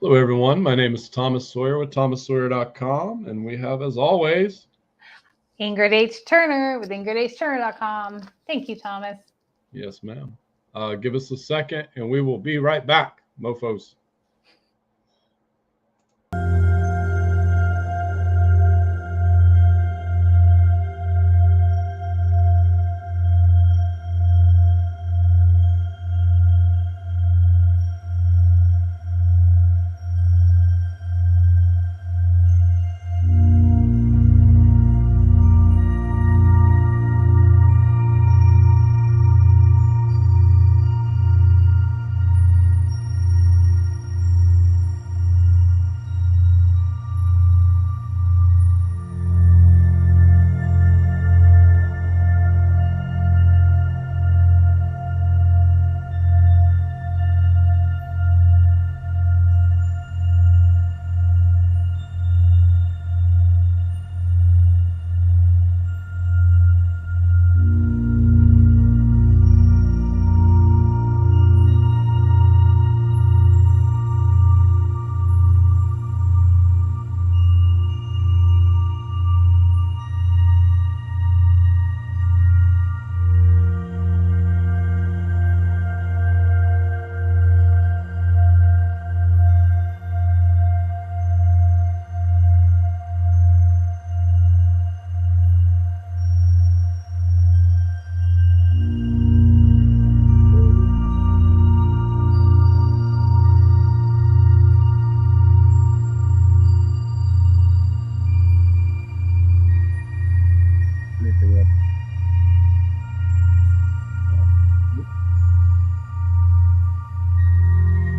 Hello, everyone. My name is Thomas Sawyer with thomassawyer.com, and we have, as always, Ingrid H. Turner with ingridhturner.com. Thank you, Thomas. Yes, ma'am. Give us a second, and we will be right back, mofos.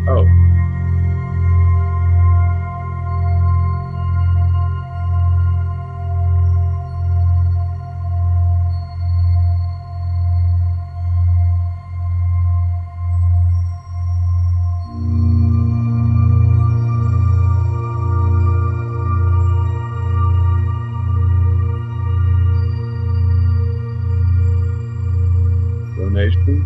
Oh. Donation.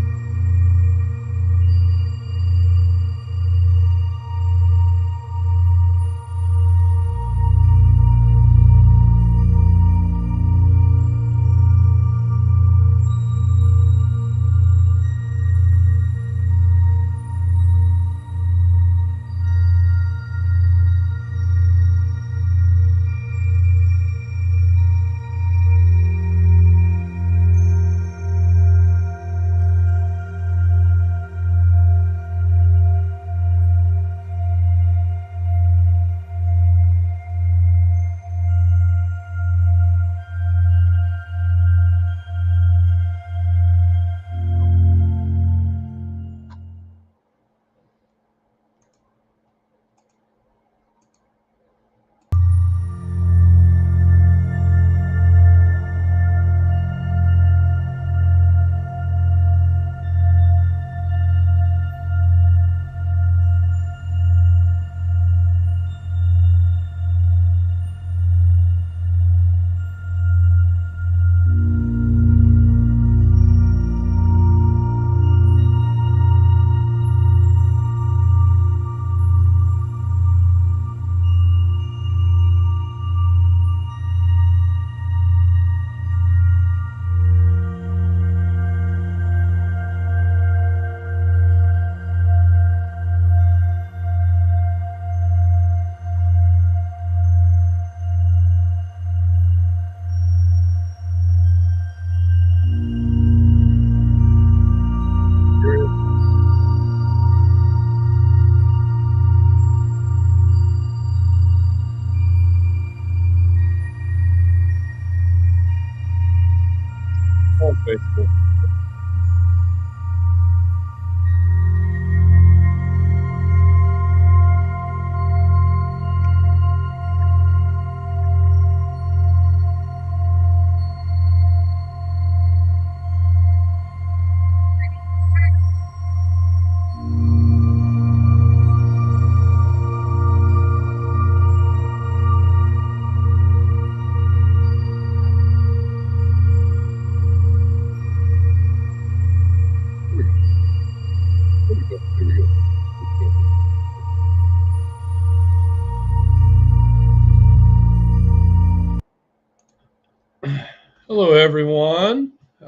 On Facebook.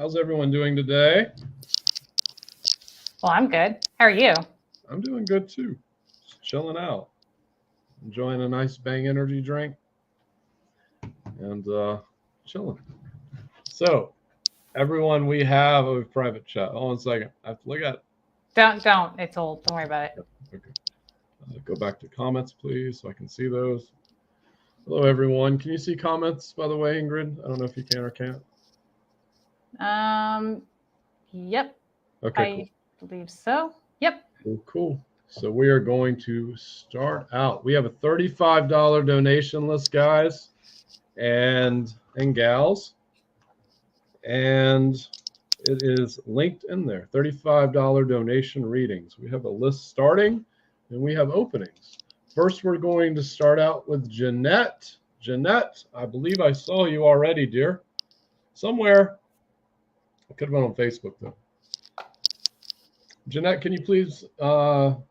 How's everyone doing today? Well, I'm good. How are you? I'm doing good too. Just chilling out. Enjoying a nice Bang energy drink. And chilling. So, everyone, we have a private chat. Hold on a second. I have to look at it. Don't. It's old. Don't worry about it. Okay. Go back to comments, please, so I can see those. Hello, everyone. Can you see comments, by the way, Ingrid? I don't know if you can or can't. Yep. Okay, I believe so. Yep. Cool. So we are going to start out. We have a $35 donation list, guys and gals. And it is linked in there. $35 donation readings. We have a list starting and we have openings. First, we're going to start out with Jeanette. Jeanette, I believe I saw you already, dear. Somewhere. I could have been on Facebook, though. Jeanette, can you please comment?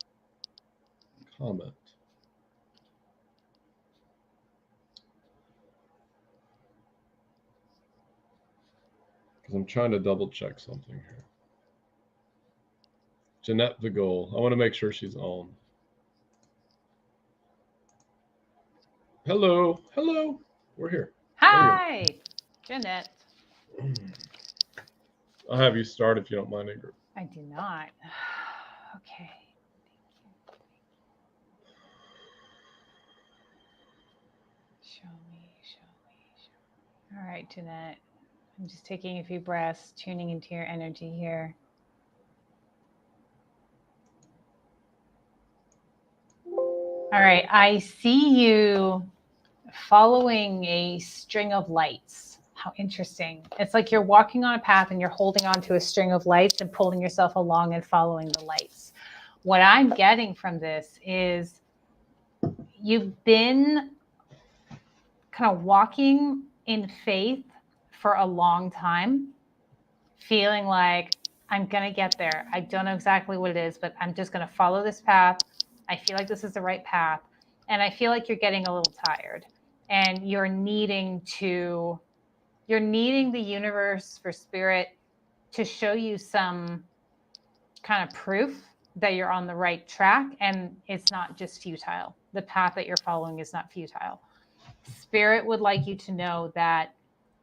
Because I'm trying to double check something here. Jeanette Vigol. I want to make sure she's on. Hello. Hello. We're here. Hi, Jeanette. I'll have you start if you don't mind, Ingrid. I do not. Okay. Show me. All right, Jeanette. I'm just taking a few breaths, tuning into your energy here. All right. I see you following a string of lights. How interesting. It's like you're walking on a path and you're holding on to a string of lights and pulling yourself along and following the lights. What I'm getting from this is you've been kind of walking in faith for a long time, feeling like I'm going to get there. I don't know exactly what it is, but I'm just going to follow this path. I feel like this is the right path. And I feel like you're getting a little tired and you're needing the universe, for spirit, to show you some kind of proof that you're on the right track and it's not just futile. The path that you're following is not futile. Spirit would like you to know that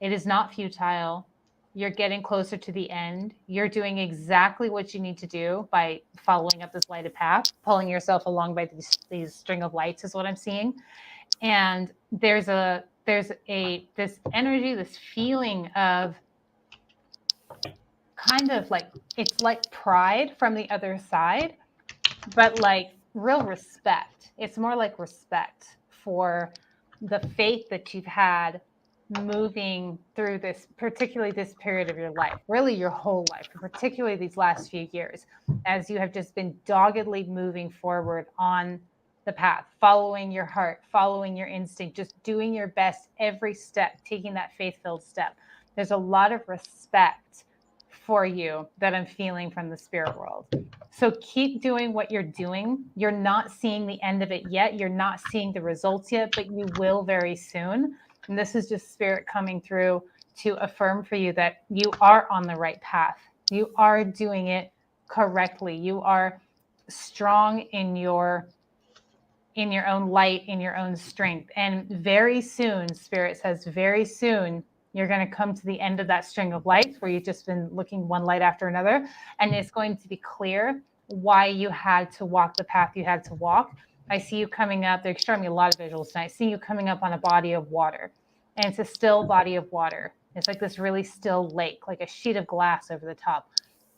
it is not futile. You're getting closer to the end. You're doing exactly what you need to do by following up this lighted path, pulling yourself along by these string of lights is what I'm seeing. And there's this energy, this feeling of kind of like, it's like pride from the other side, but like real respect. It's more like respect for the faith that you've had moving through this, particularly this period of your life, really your whole life, particularly these last few years, as you have just been doggedly moving forward on the path, following your heart, following your instinct, just doing your best every step, taking that faith-filled step. There's a lot of respect for you that I'm feeling from the spirit world. So keep doing what you're doing. You're not seeing the end of it yet. You're not seeing the results yet, but you will very soon. And this is just spirit coming through to affirm for you that you are on the right path. You are doing it correctly. You are strong in your own light, in your own strength. And very soon, spirit says, very soon, you're going to come to the end of that string of lights where you've just been looking one light after another. And it's going to be clear why you had to walk the path you had to walk. I see you coming up. They're showing me a lot of visuals tonight. I see you coming up on a body of water. And it's a still body of water. It's like this really still lake, like a sheet of glass over the top.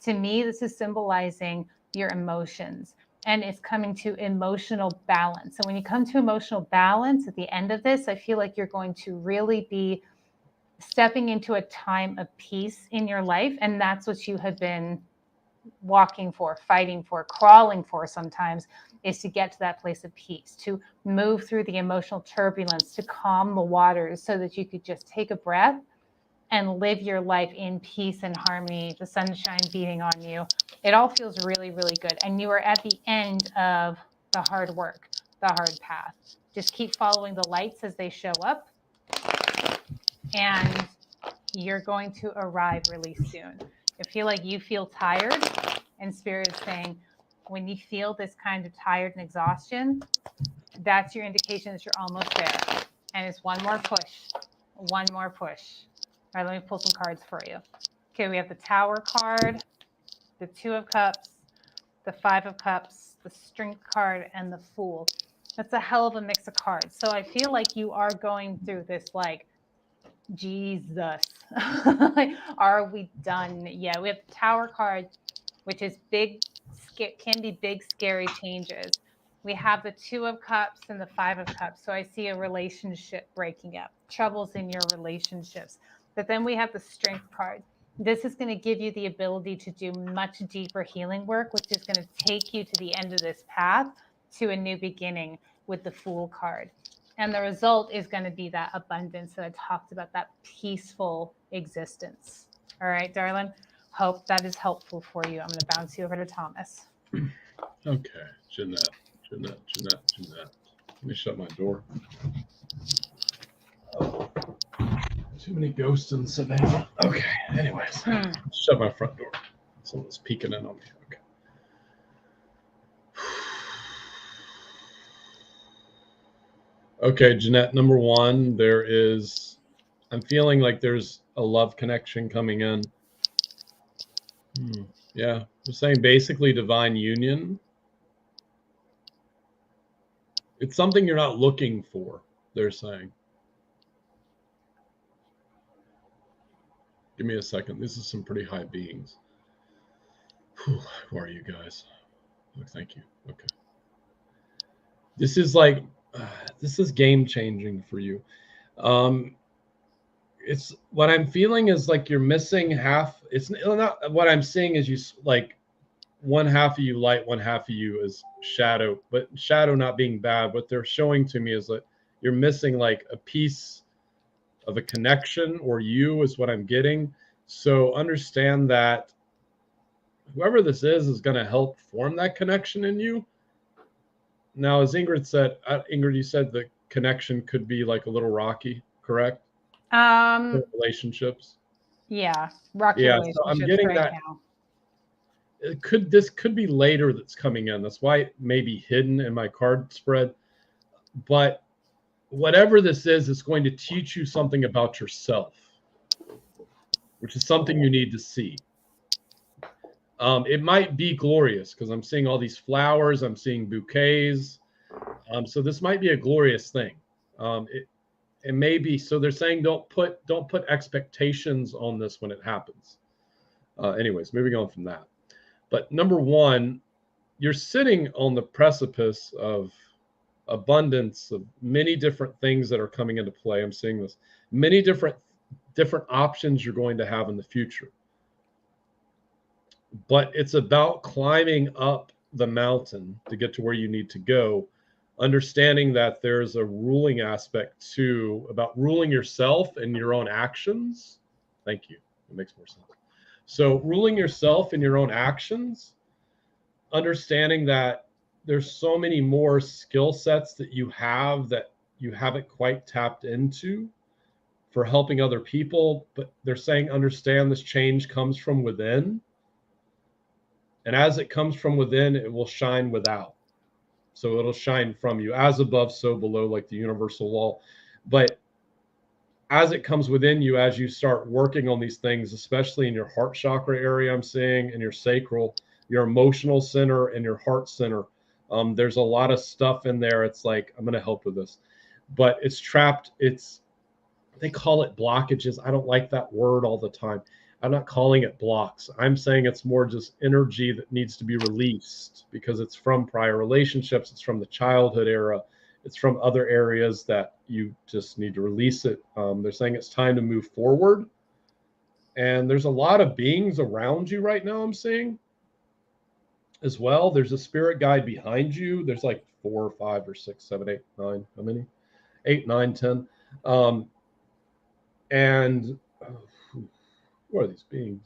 To me, this is symbolizing your emotions. And it's coming to emotional balance. And when you come to emotional balance at the end of this, I feel like you're going to really be stepping into a time of peace in your life. And that's what you have been walking for, fighting for, crawling for sometimes, is to get to that place of peace, to move through the emotional turbulence, to calm the waters so that you could just take a breath and live your life in peace and harmony, the sunshine beating on you. It all feels really, really good. And you are at the end of the hard work, the hard path. Just keep following the lights as they show up. And you're going to arrive really soon. I feel like you feel tired, and Spirit is saying, when you feel this kind of tired and exhaustion, that's your indication that you're almost there. And it's one more push, one more push. All right, let me pull some cards for you. Okay, we have the Tower card, the Two of Cups, the Five of Cups, the Strength card, and the Fool. That's a hell of a mix of cards. So I feel like you are going through this like, Jesus, like, are we done? Yeah, we have the Tower card, which is big, can be big, scary changes. We have the Two of Cups and the Five of Cups. So I see a relationship breaking up, troubles in your relationships. But then we have the Strength card. This is going to give you the ability to do much deeper healing work, which is going to take you to the end of this path to a new beginning with the Fool card. And the result is going to be that abundance that I talked about, that peaceful existence. All right, darling. Hope that is helpful for you. I'm going to bounce you over to Thomas. Okay, Jeanette. Let me shut my door. Oh, too many ghosts in Savannah. Okay, anyways. Shut my front door. Someone's peeking in on me. Okay. Okay, Jeanette, number one, I'm feeling like there's a love connection coming in. Yeah, I'm saying basically divine union. It's something you're not looking for, they're saying. Give me a second. This is some pretty high beings. Whew, who are you guys? Oh, thank you. Okay. This is like, this is game changing for you. It's what I'm feeling is like you're missing half. It's not what I'm seeing is you like one half of you light, one half of you is shadow, but shadow not being bad. What they're showing to me is that you're missing like a piece of a connection, or you is what I'm getting. So understand that whoever this is going to help form that connection in you. Now, as Ingrid said, Ingrid, you said the connection could be like a little rocky, correct? Relationships. Yeah, rocky Yeah, relationships so I'm getting right that. Now. This could be later that's coming in. That's why it may be hidden in my card spread. But whatever this is, it's going to teach you something about yourself, which is something you need to see. It might be glorious because I'm seeing all these flowers. I'm seeing bouquets. So this might be a glorious thing. It may be. So they're saying don't put expectations on this when it happens. Anyways, moving on from that. But number one, you're sitting on the precipice of abundance of many different things that are coming into play. I'm seeing this. Many different options you're going to have in the future. But it's about climbing up the mountain to get to where you need to go, understanding that there's a ruling aspect too, about ruling yourself and your own actions. Thank you. It makes more sense. So ruling yourself and your own actions, understanding that there's so many more skill sets that you haven't quite tapped into for helping other people, but they're saying understand this change comes from within. And as it comes from within, it will shine without. So it'll shine from you, as above, so below, like the universal law. But as it comes within you, as you start working on these things, especially in your heart chakra area, I'm seeing, in your sacral, your emotional center and your heart center, there's a lot of stuff in there. It's like, I'm going to help with this, but it's trapped. They call it blockages. I don't like that word all the time. I'm not calling it blocks. I'm saying it's more just energy that needs to be released because it's from prior relationships. It's from the childhood era. It's from other areas that you just need to release it. They're saying it's time to move forward. And there's a lot of beings around you right now, I'm seeing as well. There's a spirit guide behind you. There's like 4 or 5 or 6, 7, 8, 9. How many? 8, 9, 10. And who are these beings?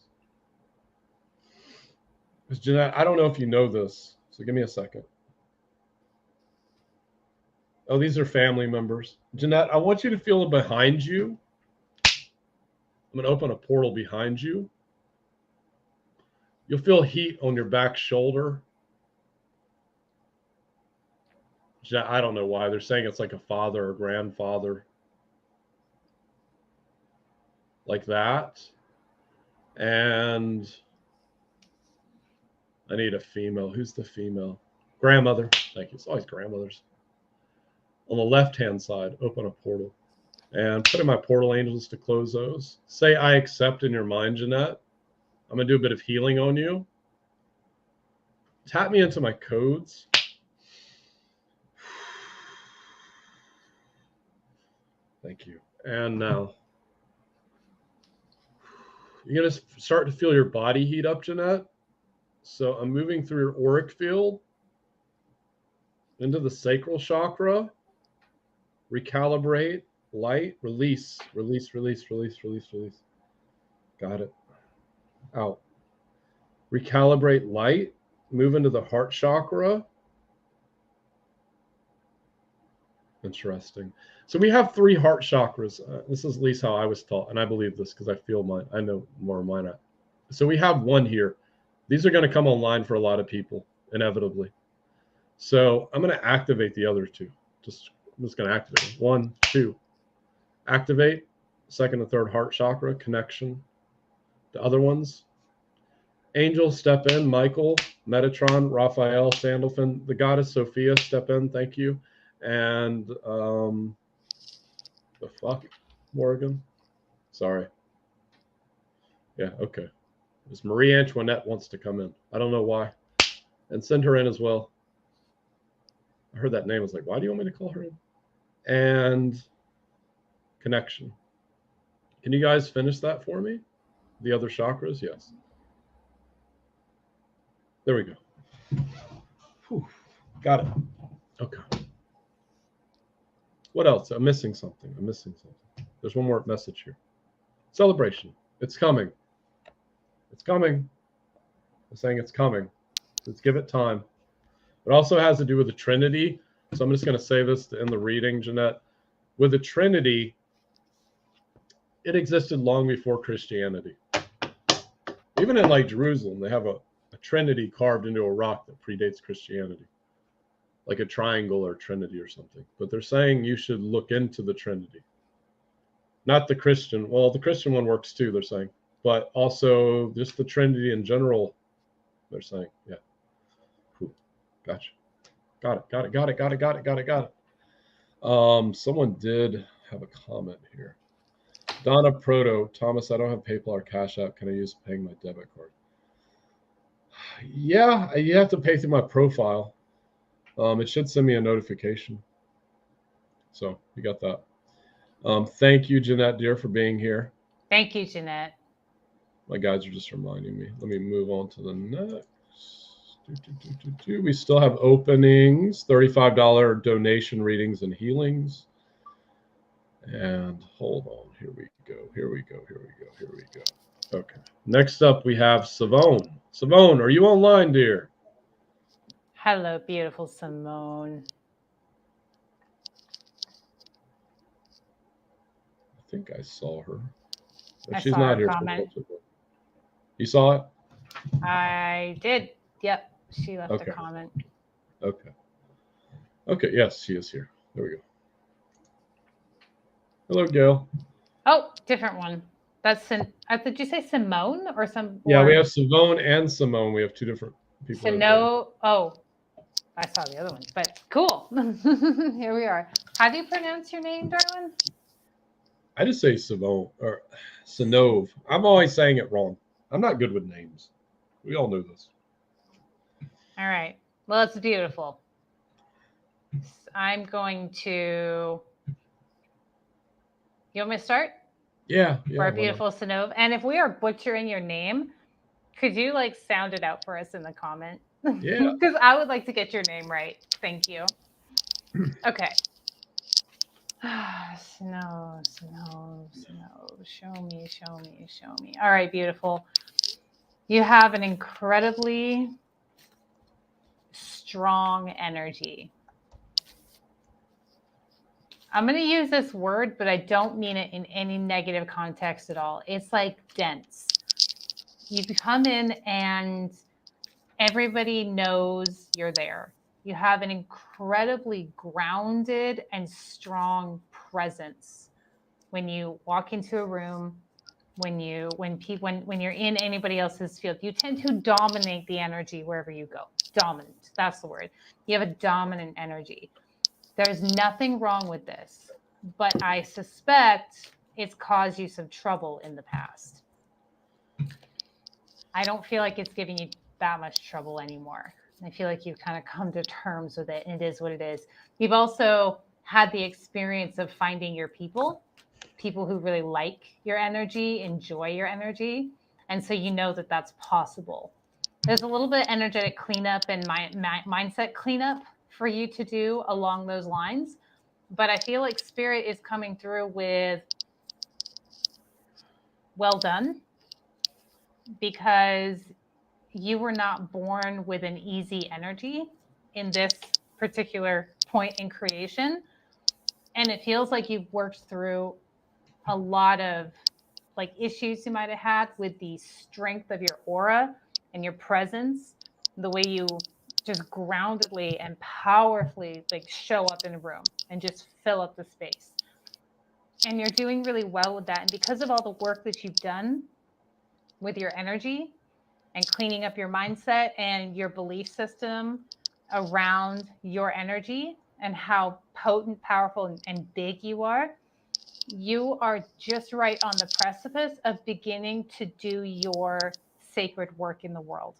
Jeanette, I don't know if you know this, so give me a second. Oh, these are family members. Jeanette, I want you to feel behind you. I'm going to open a portal behind you. You'll feel heat on your back shoulder. I don't know why. They're saying it's like a father or grandfather. Like that. And I need a female. Who's the female? Grandmother. Thank you. It's always grandmothers. On the left-hand side, open a portal. And put in my portal angels to close those. Say I accept in your mind, Jeanette. I'm going to do a bit of healing on you. Tap me into my codes. Thank you. And now you're going to start to feel your body heat up, Jeanette. So I'm moving through your auric field into the sacral chakra. Recalibrate, light, release, release, release, release, release, release. Got it. Out. Recalibrate, light. Move into the heart chakra. Interesting. So we have 3 heart chakras. This is at least how I was taught, and I believe this because I feel mine. I know more of mine. So we have 1 here. These are going to come online for a lot of people, inevitably. So I'm going to activate the other 2. I'm just going to activate 1, 2. Activate 2nd and 3rd heart chakra connection. The other ones. Angels step in. Michael, Metatron, Raphael, Sandalphon, the goddess Sophia step in. Thank you. And the fuck, Morgan. Sorry. Yeah, okay. Miss Marie Antoinette wants to come in. I don't know why. And send her in as well. I heard that name. I was like, why do you want me to call her in? And connection. Can you guys finish that for me? The other chakras? Yes. There we go. Whew. Got it. Okay. What else? I'm missing something. There's one more message here. Celebration. It's coming. It's coming. I'm saying it's coming. Let's give it time. It also has to do with the Trinity. So I'm just going to say this in the reading, Jeanette. With the Trinity, it existed long before Christianity. Even in like Jerusalem, they have a Trinity carved into a rock that predates Christianity. Like a triangle or Trinity or something. But they're saying you should look into the Trinity. Not the Christian. Well, the Christian one works too, they're saying. But also just the Trinity in general, they're saying. Yeah. Cool. Gotcha. Got it. Someone did have a comment here. Donna Proto, Thomas, I don't have PayPal or Cash App. Can I use paying my debit card? Yeah, you have to pay through my profile. It should send me a notification. So you got that. Thank you, Jeanette, dear, for being here. Thank you, Jeanette. My guys are just reminding me. Let me move on to the next. We still have openings, $35 donation readings and healings. And hold on. Here we go. Okay. Next up, we have Simone. Simone, are you online, dear? Hello, beautiful Simone. I think I saw her. She's not here. Comment. You saw it? I did. Yep. She left a comment. Okay. Yes, she is here. There we go. Hello, Gail. Oh, different one. That's did you say Simone or some? Yeah, we have Simone and Simone. We have 2 different people. Oh, I saw the other one, but cool. Here we are. How do you pronounce your name, darling? I just say Simone or Sinove. I'm always saying it wrong. I'm not good with names. We all know this. All right. Well, it's beautiful. I'm going to. You want me to start? Yeah. For our beautiful Sinove. And if we are butchering your name, could you like sound it out for us in the comment? Yeah. Because I would like to get your name right. Thank you. Okay. Snow. Show me. All right, beautiful. You have an incredibly strong energy. I'm going to use this word, but I don't mean it in any negative context at all. It's like dense. You come in and everybody knows you're there. You have an incredibly grounded and strong presence when you walk into a room, when you're in anybody else's field. You tend to dominate the energy wherever you go. Dominant, that's the word. You have a dominant energy. There's nothing wrong with this, but I suspect it's caused you some trouble in the past. I don't feel like it's giving you that much trouble anymore. I feel like you've kind of come to terms with it, and it is what it is. You've also had the experience of finding your people who really like your energy, enjoy your energy, and so you know that that's possible. There's a little bit of energetic cleanup and mindset cleanup for you to do along those lines, but I feel like Spirit is coming through with well done, because you were not born with an easy energy in this particular point in creation. And it feels like you've worked through a lot of like issues you might have had with the strength of your aura and your presence, the way you just groundedly and powerfully like show up in a room and just fill up the space. And you're doing really well with that. And because of all the work that you've done with your energy and cleaning up your mindset and your belief system around your energy and how potent, powerful, and big you are just right on the precipice of beginning to do your sacred work in the world,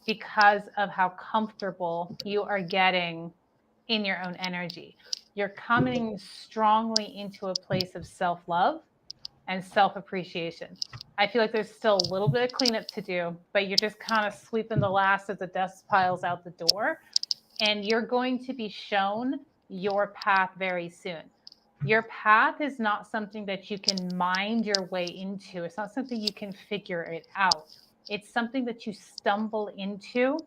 because of how comfortable you are getting in your own energy. You're coming strongly into a place of self-love and self-appreciation. I feel like there's still a little bit of cleanup to do, but you're just kind of sweeping the last of the dust piles out the door, and you're going to be shown your path very soon. Your path is not something that you can mind your way into. It's not something you can figure it out. It's something that you stumble into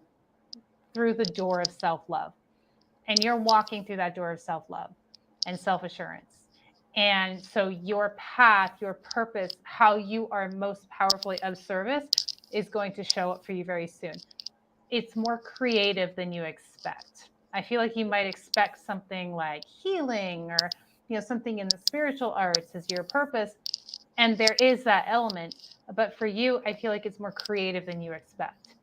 through the door of self-love. And you're walking through that door of self-love and self-assurance. And so your path, your purpose, how you are most powerfully of service is going to show up for you very soon. It's more creative than you expect. I feel like you might expect something like healing or something in the spiritual arts as your purpose. And there is that element. But for you, I feel like it's more creative than you expect,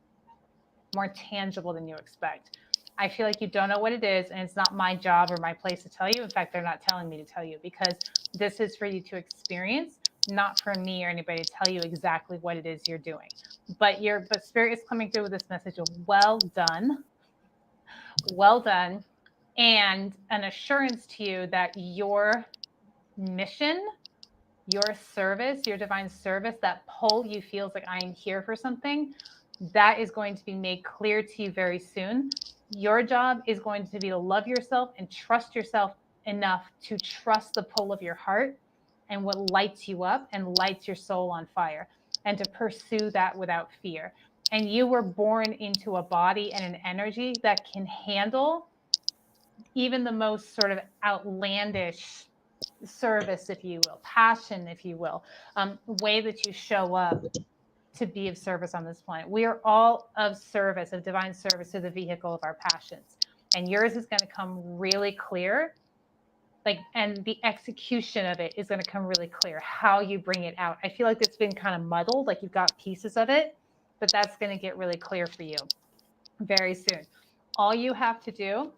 more tangible than you expect. I feel like you don't know what it is, and it's not my job or my place to tell you. In fact, they're not telling me to tell you, because this is for you to experience, not for me or anybody to tell you exactly what it is you're doing. But Spirit is coming through with this message of well done, and an assurance to you that your mission, your service, your divine service, that pull you feels like I am here for something, that is going to be made clear to you very soon. Your job is going to be to love yourself and trust yourself enough to trust the pull of your heart and what lights you up and lights your soul on fire, and to pursue that without fear. And you were born into a body and an energy that can handle even the most sort of outlandish service, if you will, passion, if you will, way that you show up to be of service on this planet. We are all of service, of divine service, to the vehicle of our passions. And yours is going to come really clear, and the execution of it is going to come really clear, how you bring it out. I feel like it's been kind of muddled, like you've got pieces of it, but that's going to get really clear for you very soon. All you have to do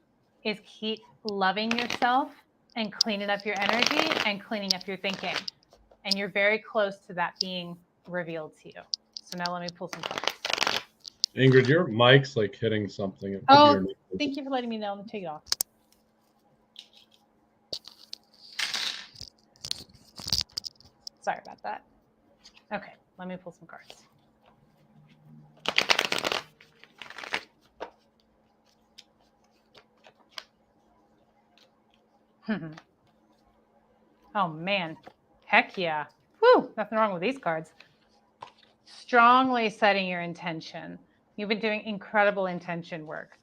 is keep loving yourself and cleaning up your energy and cleaning up your thinking. And you're very close to that being revealed to you. So now let me pull some cards. Ingrid, your mic's like hitting something. Oh, thank you for letting me know. I'm going to take it off. Sorry about that. Okay, let me pull some cards. Oh, man. Heck yeah. Woo, nothing wrong with these cards. Strongly setting your intention. You've been doing incredible intention work.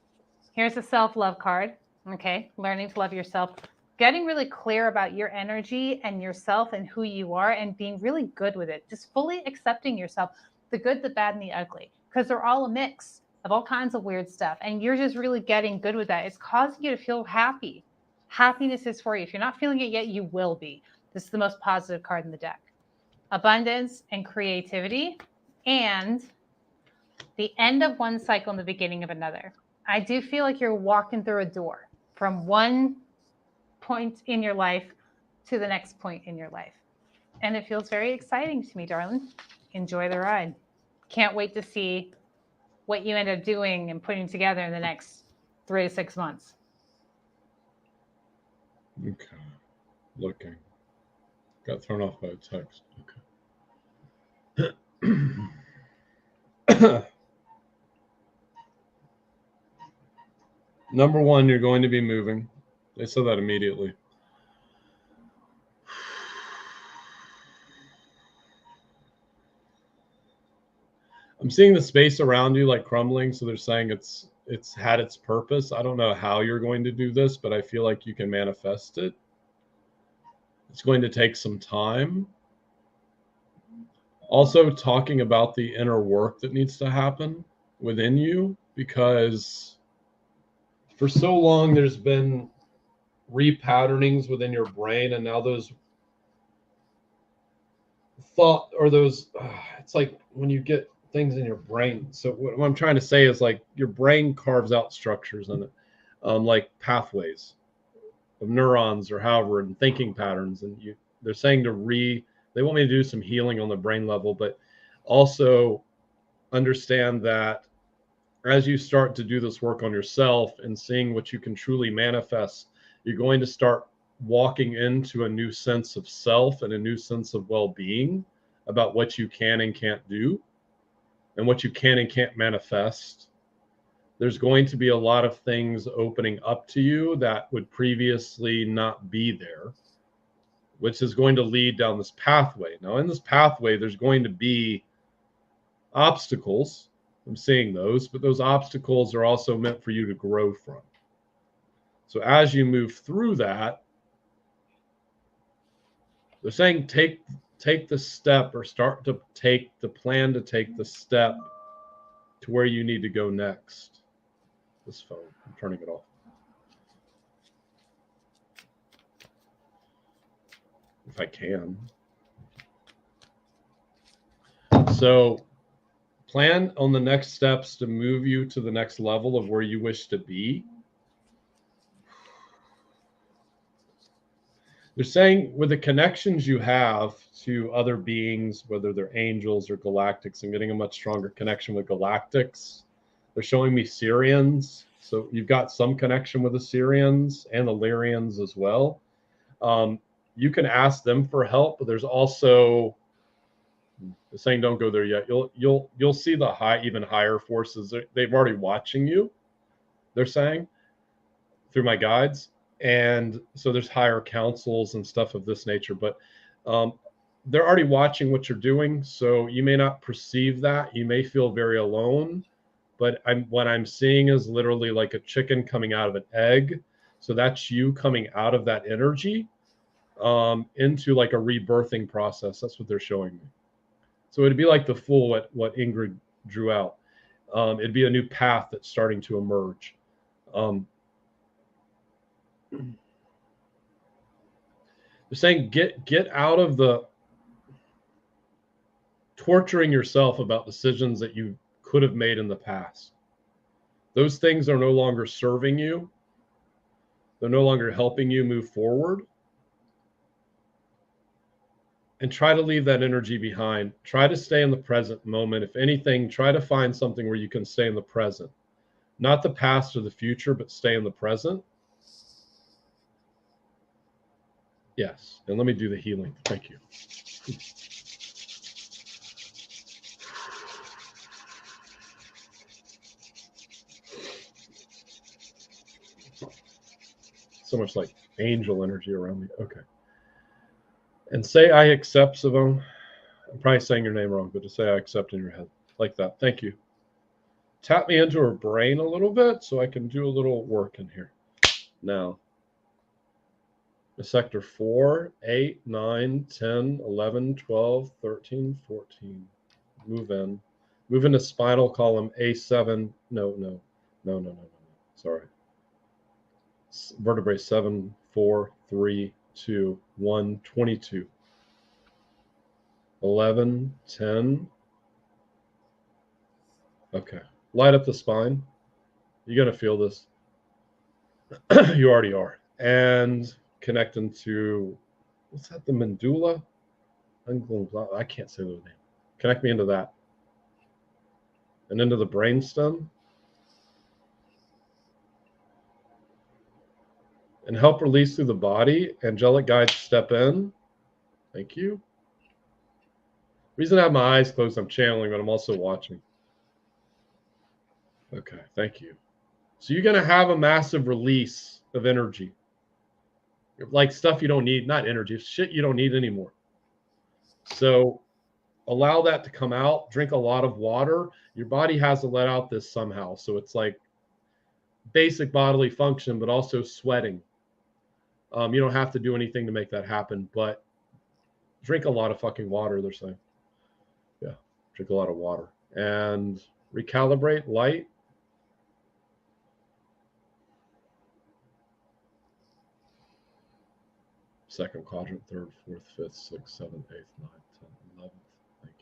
Here's a self-love card. Okay, learning to love yourself. getting really clear about your energy and yourself and who you are and being really good with it. Just fully accepting yourself, the good, the bad, and the ugly, because they're all a mix of all kinds of weird stuff. And you're just really getting good with that. It's causing you to feel happy. Happiness is for you. If you're not feeling it yet, you will be. This is the most positive card in the deck. Abundance and creativity, and the end of one cycle and the beginning of another. I do feel like you're walking through a door from one point in your life to the next point in your life. And it feels very exciting to me, darling. Enjoy the ride. Can't wait to see what you end up doing and putting together in the next 3 to 6 months. Okay. Looking. Got thrown off by a text. Okay. Number one, you're going to be moving. They said that immediately. I'm seeing the space around you like crumbling, so they're saying it's had its purpose. I don't know how you're going to do this, but I feel like you can manifest it. It's going to take some time. Also, talking about the inner work that needs to happen within you, because for so long there's been repatternings within your brain, and now those thought or those it's like when you get things in your brain. So what I'm trying to say is, like, your brain carves out structures in it, like pathways of neurons or however, and thinking patterns. And they're saying they want me to do some healing on the brain level, but also understand that as you start to do this work on yourself and seeing what you can truly manifest, you're going to start walking into a new sense of self and a new sense of well-being about what you can and can't do and what you can and can't manifest. There's going to be a lot of things opening up to you that would previously not be there, which is going to lead down this pathway. Now, in this pathway, there's going to be obstacles. I'm seeing those, but those obstacles are also meant for you to grow from. So as you move through that, they're saying take the step, or start to take the plan to take the step to where you need to go next. This phone, I'm turning it off. If I can. So plan on the next steps to move you to the next level of where you wish to be. They're saying with the connections you have to other beings, whether they're angels or galactics, I'm getting a much stronger connection with galactics. They're showing me Syrians. So you've got some connection with the Syrians and the Lyrians as well. You can ask them for help, but there's also, they're saying don't go there yet. You'll see the even higher forces. They've already watching you, they're saying, through my guides. And so there's higher councils and stuff of this nature, but they're already watching what you're doing. So you may not perceive that. You may feel very alone, but what I'm seeing is literally like a chicken coming out of an egg. So that's you coming out of that energy into like a rebirthing process. That's what they're showing me. So it'd be like the Fool, what Ingrid drew out. It'd be a new path that's starting to emerge. They're saying get out of the torturing yourself about decisions that you could have made in the past. Those things are no longer serving you. They're no longer helping you move forward. And try to leave that energy behind. Try to stay in the present moment. If anything, try to find something where you can stay in the present. Not the past or the future, but stay in the present. Yes. And let me do the healing. Thank you. So much like angel energy around me. Okay. And say I accept, Savone. I'm probably saying your name wrong, but just say I accept in your head. Like that. Thank you. Tap me into her brain a little bit so I can do a little work in here. Now, Sector 4, 8, 9, 10, 11, 12, 13, 14. Move in. Move into spinal column A7. No. Sorry. Vertebrae 7, 4, 3, 2, 1, 22. 11, 10. Okay. Light up the spine. You're going to feel this. You already are. And connecting to, what's that, the medulla? I can't say the name. Connect me into that. And into the brainstem. And help release through the body. Angelic guides step in. Thank you. Reason I have my eyes closed, I'm channeling, but I'm also watching. Okay, thank you. So you're going to have a massive release of energy. Like stuff you don't need, not energy, shit you don't need anymore. So allow that to come out. Drink a lot of water. Your body has to let out this somehow. So it's like basic bodily function, but also sweating. You don't have to do anything to make that happen, but drink a lot of fucking water, they're saying. Yeah, drink a lot of water. And recalibrate light. Second quadrant, third, fourth, fifth, sixth, seventh, eighth, ninth, 10th, 11th. Thank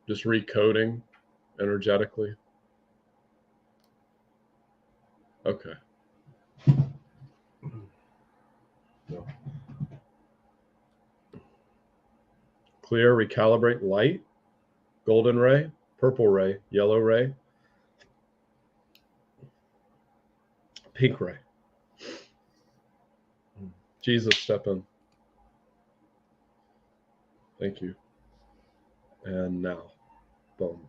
you. Just recoding energetically. Okay. No. Clear, recalibrate light, golden ray, purple ray, yellow ray, pink ray. Jesus, step in. Thank you. And now, boom.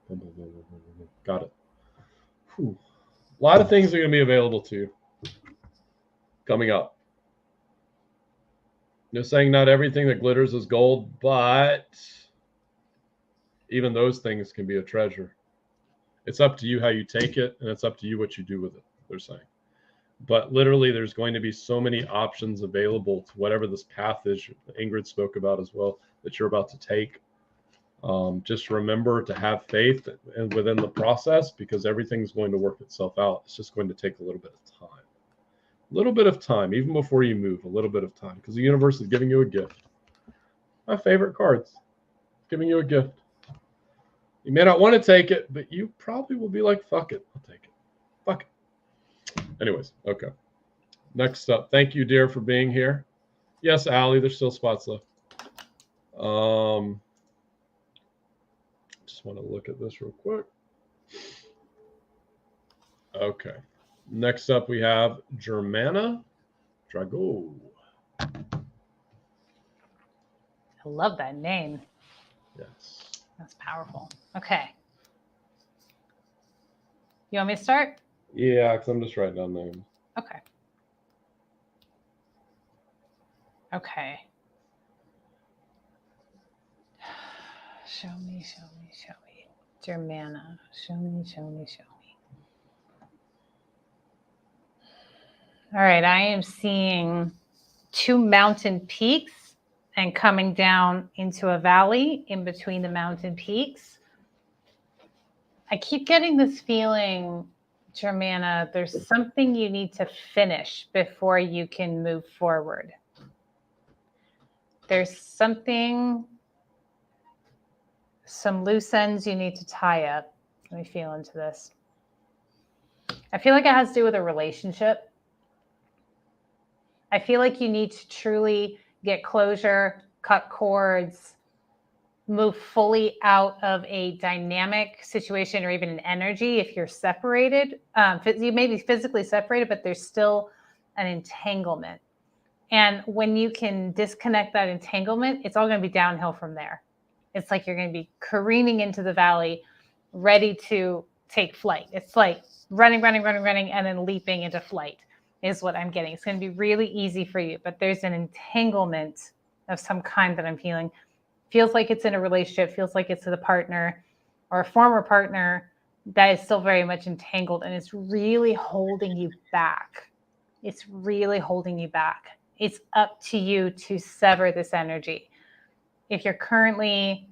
Boom, boom, boom, boom, boom, boom. Got it. Whew. A lot of things are going to be available to you coming up. They're saying not everything that glitters is gold, but even those things can be a treasure. It's up to you how you take it, and it's up to you what you do with it, they're saying. But literally, there's going to be so many options available to whatever this path is Ingrid spoke about as well, that you're about to take. Just remember to have faith and within the process, because everything's going to work itself out. It's just going to take a little bit of time. A little bit of time, even before you move, a little bit of time, because the universe is giving you a gift. My favorite cards, giving you a gift. You may not want to take it, but you probably will be like, fuck it, I'll take it. Fuck it. Anyways, okay. Next up, thank you, dear, for being here. Yes, Allie, there's still spots left. Just want to look at this real quick. Okay. Next up, we have Germana Drago. I love that name. Yes. That's powerful. Okay. You want me to start? Yeah, because I'm just writing down names. Okay. Okay. Show me. Germana. Show me. All right. I am seeing 2 mountain peaks and coming down into a valley in between the mountain peaks. I keep getting this feeling, Germana, there's something you need to finish before you can move forward. There's something, some loose ends you need to tie up. Let me feel into this. I feel like it has to do with a relationship. I feel like you need to truly get closure, cut cords, move fully out of a dynamic situation or even an energy if you're separated. You may be physically separated, but there's still an entanglement. And when you can disconnect that entanglement, it's all going to be downhill from there. It's like you're going to be careening into the valley, ready to take flight. It's like running, and then leaping into flight is what I'm getting. It's going to be really easy for you, but there's an entanglement of some kind that I'm feeling. Feels like it's in a relationship, feels like it's with a partner or a former partner, that is still very much entangled, and it's really holding you back. It's really holding you back. It's up to you to sever this energy. If you're currently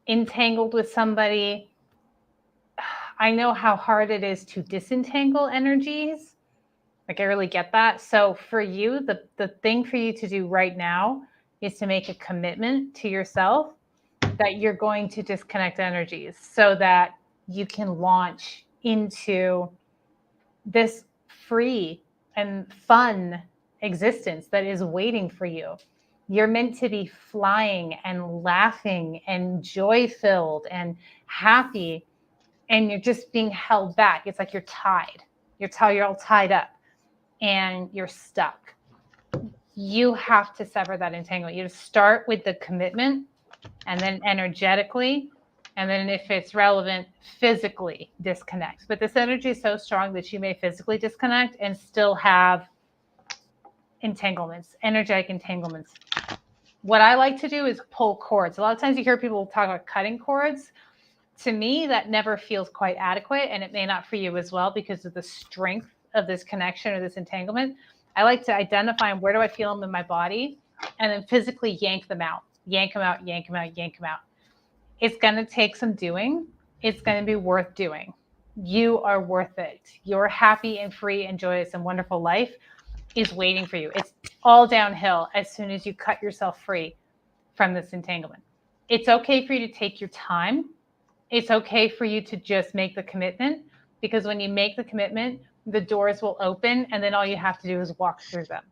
entangled with somebody, I know how hard it is to disentangle energies. Like, I really get that. So for you, the thing for you to do right now is to make a commitment to yourself that you're going to disconnect energies so that you can launch into this free and fun existence that is waiting for you. You're meant to be flying and laughing and joy-filled and happy, and you're just being held back. It's like you're tied. You're all tied up and you're stuck. You have to sever that entanglement. You start with the commitment, and then energetically, and then if it's relevant, physically disconnect. But this energy is so strong that you may physically disconnect and still have entanglements, energetic entanglements. What I like to do is pull cords. A lot of times you hear people talk about cutting cords. To me, that never feels quite adequate, and it may not for you as well because of the strength of this connection or this entanglement. I like to identify where do I feel them in my body, and then physically yank them out. Yank them out, yank them out, yank them out. It's going to take some doing. It's going to be worth doing. You are worth it. Your happy and free and joyous and wonderful life is waiting for you. It's all downhill as soon as you cut yourself free from this entanglement. It's okay for you to take your time. It's okay for you to just make the commitment, because when you make the commitment, the doors will open, and then all you have to do is walk through them.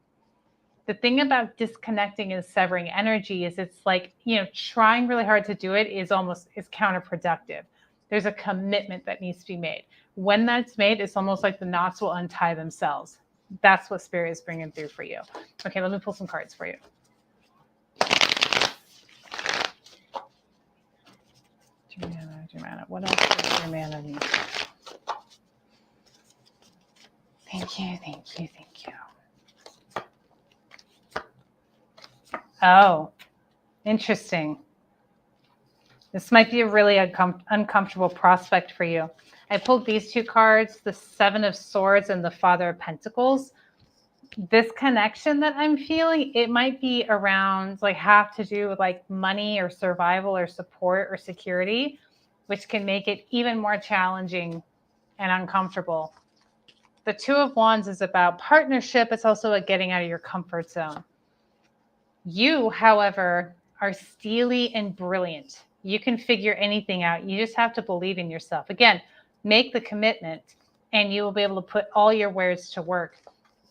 The thing about disconnecting and severing energy is it's like, trying really hard to do it is counterproductive. There's a commitment that needs to be made. When that's made, it's almost like the knots will untie themselves. That's what Spirit is bringing through for you. Okay, let me pull some cards for you. Germana. What else does Germana need? Thank you. Oh, interesting. This might be a really uncomfortable prospect for you. I pulled these two cards, the Seven of Swords and the Father of Pentacles. This connection that I'm feeling, it might be around, have to do with money or survival or support or security, which can make it even more challenging and uncomfortable. The Two of Wands is about partnership. It's also about getting out of your comfort zone. You, however, are steely and brilliant. You can figure anything out. You just have to believe in yourself. Again, make the commitment, and you will be able to put all your wares to work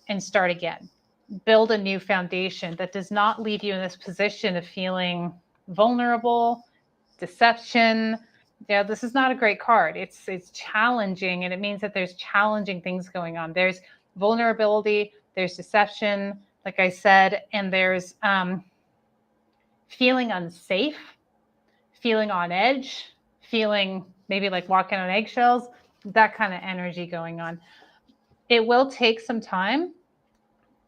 and start again. Build a new foundation that does not leave you in this position of feeling vulnerable, deception. This is not a great card. It's challenging, and it means that there's challenging things going on. There's vulnerability, there's deception, like I said, and there's feeling unsafe, feeling on edge, feeling maybe like walking on eggshells, that kind of energy going on. It will take some time.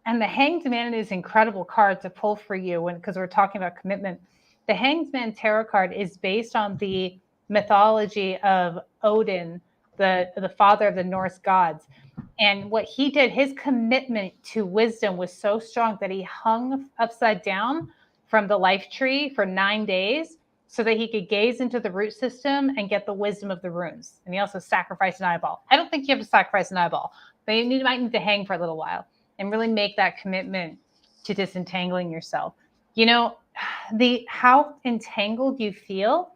And the Hanged Man is an incredible card to pull for you because we're talking about commitment. The Hanged Man tarot card is based on the mythology of Odin, the father of the Norse gods. And what he did, his commitment to wisdom was so strong that he hung upside down from the life tree for 9 days so that he could gaze into the root system and get the wisdom of the runes. And he also sacrificed an eyeball. I don't think you have to sacrifice an eyeball, but you might need to hang for a little while and really make that commitment to disentangling yourself. How entangled you feel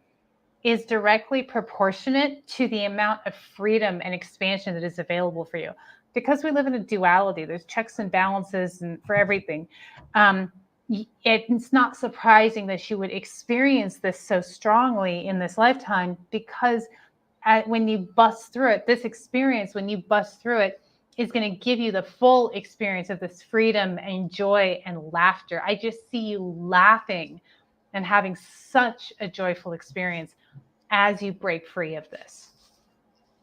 is directly proportionate to the amount of freedom and expansion that is available for you. Because we live in a duality, there's checks and balances and for everything. It's not surprising that you would experience this so strongly in this lifetime, because when you bust through it, this experience, when you bust through it, is going to give you the full experience of this freedom and joy and laughter. I just see you laughing and having such a joyful experience as you break free of this.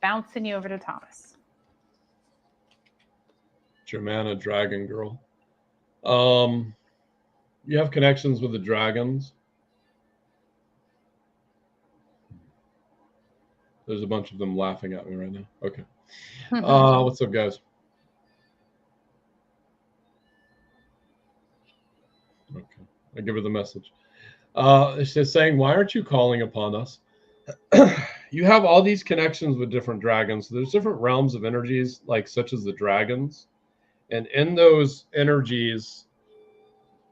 Bouncing you over to Thomas. Germana, Dragon Girl. You have connections with the dragons. There's a bunch of them laughing at me right now. Okay. What's up, guys? Okay. I give her the message. She's saying, why aren't you calling upon us? You have all these connections with different dragons. There's different realms of energies, like such as the dragons. And in those energies,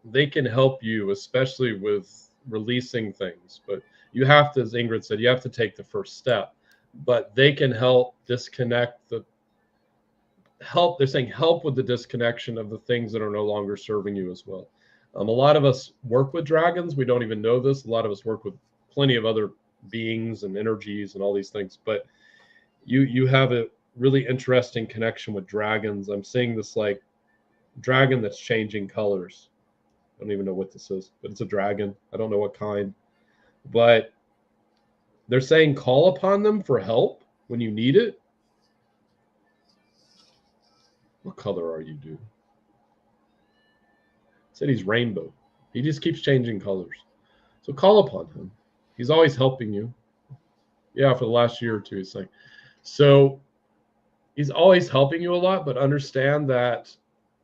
they can help you, especially with releasing things. But you have to, as Ingrid said, you have to take the first step. But they can help disconnect they're saying help with the disconnection of the things that are no longer serving you as well. A lot of us work with dragons. We don't even know this. A lot of us work with plenty of other beings and energies and all these things. But you have a really interesting connection with dragons. I'm seeing this like dragon that's changing colors. I don't even know what this is, but it's a dragon. I don't know what kind. But they're saying call upon them for help when you need it. What color are you, dude? Said he's rainbow. He just keeps changing colors. So call upon him. He's always helping you. Yeah, for the last year or two, he's saying. So he's always helping you a lot, but understand that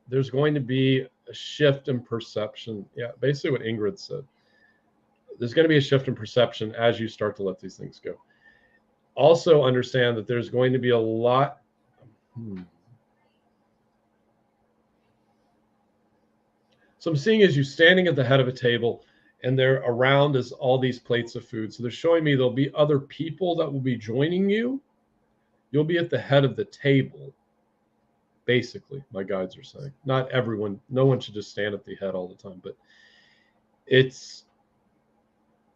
there's going to be a shift in perception. Yeah, basically what Ingrid said. There's going to be a shift in perception as you start to let these things go. Also understand that there's going to be a lot. So I'm seeing as you standing at the head of a table and there around is all these plates of food. So they're showing me there'll be other people that will be joining you. You'll be at the head of the table. Basically, my guides are saying. Not everyone, no one should just stand at the head all the time, but it's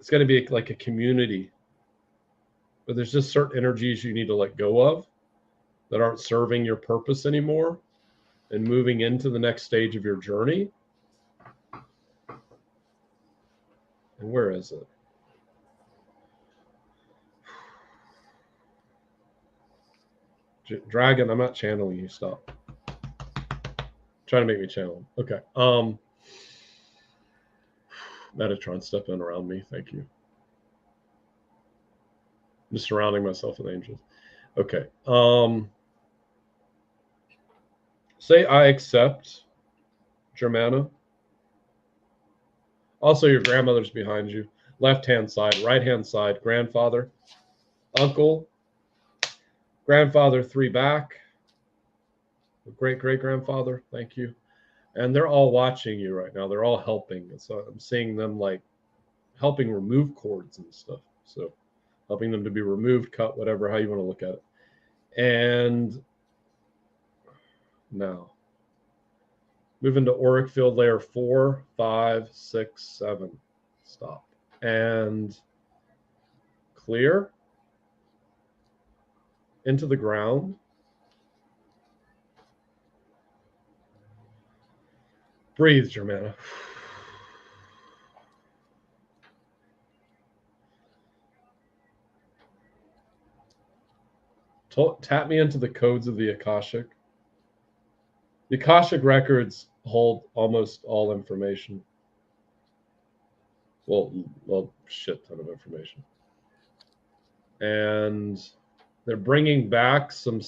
going to be like a community. But there's just certain energies you need to let go of that aren't serving your purpose anymore and moving into the next stage of your journey. And where is it? Dragon, I'm not channeling you. Stop. Trying to make me channel. Okay. Metatron, step in around me. Thank you. I'm just surrounding myself with angels. Okay. Say I accept, Germana. Also, your grandmother's behind you. Left-hand side, right-hand side, grandfather, uncle, grandfather, 3 back, great-great-grandfather, thank you. And they're all watching you right now. They're all helping. So I'm seeing them like helping remove cords and stuff. So helping them to be removed, cut, whatever, how you want to look at it. And now, moving to auric field layer 4, 5, 6, 7. Stop. And clear into the ground. Breathe, Germana. Tap me into the codes of the Akashic. The Akashic records hold almost all information. Well, shit ton of information. And they're bringing back some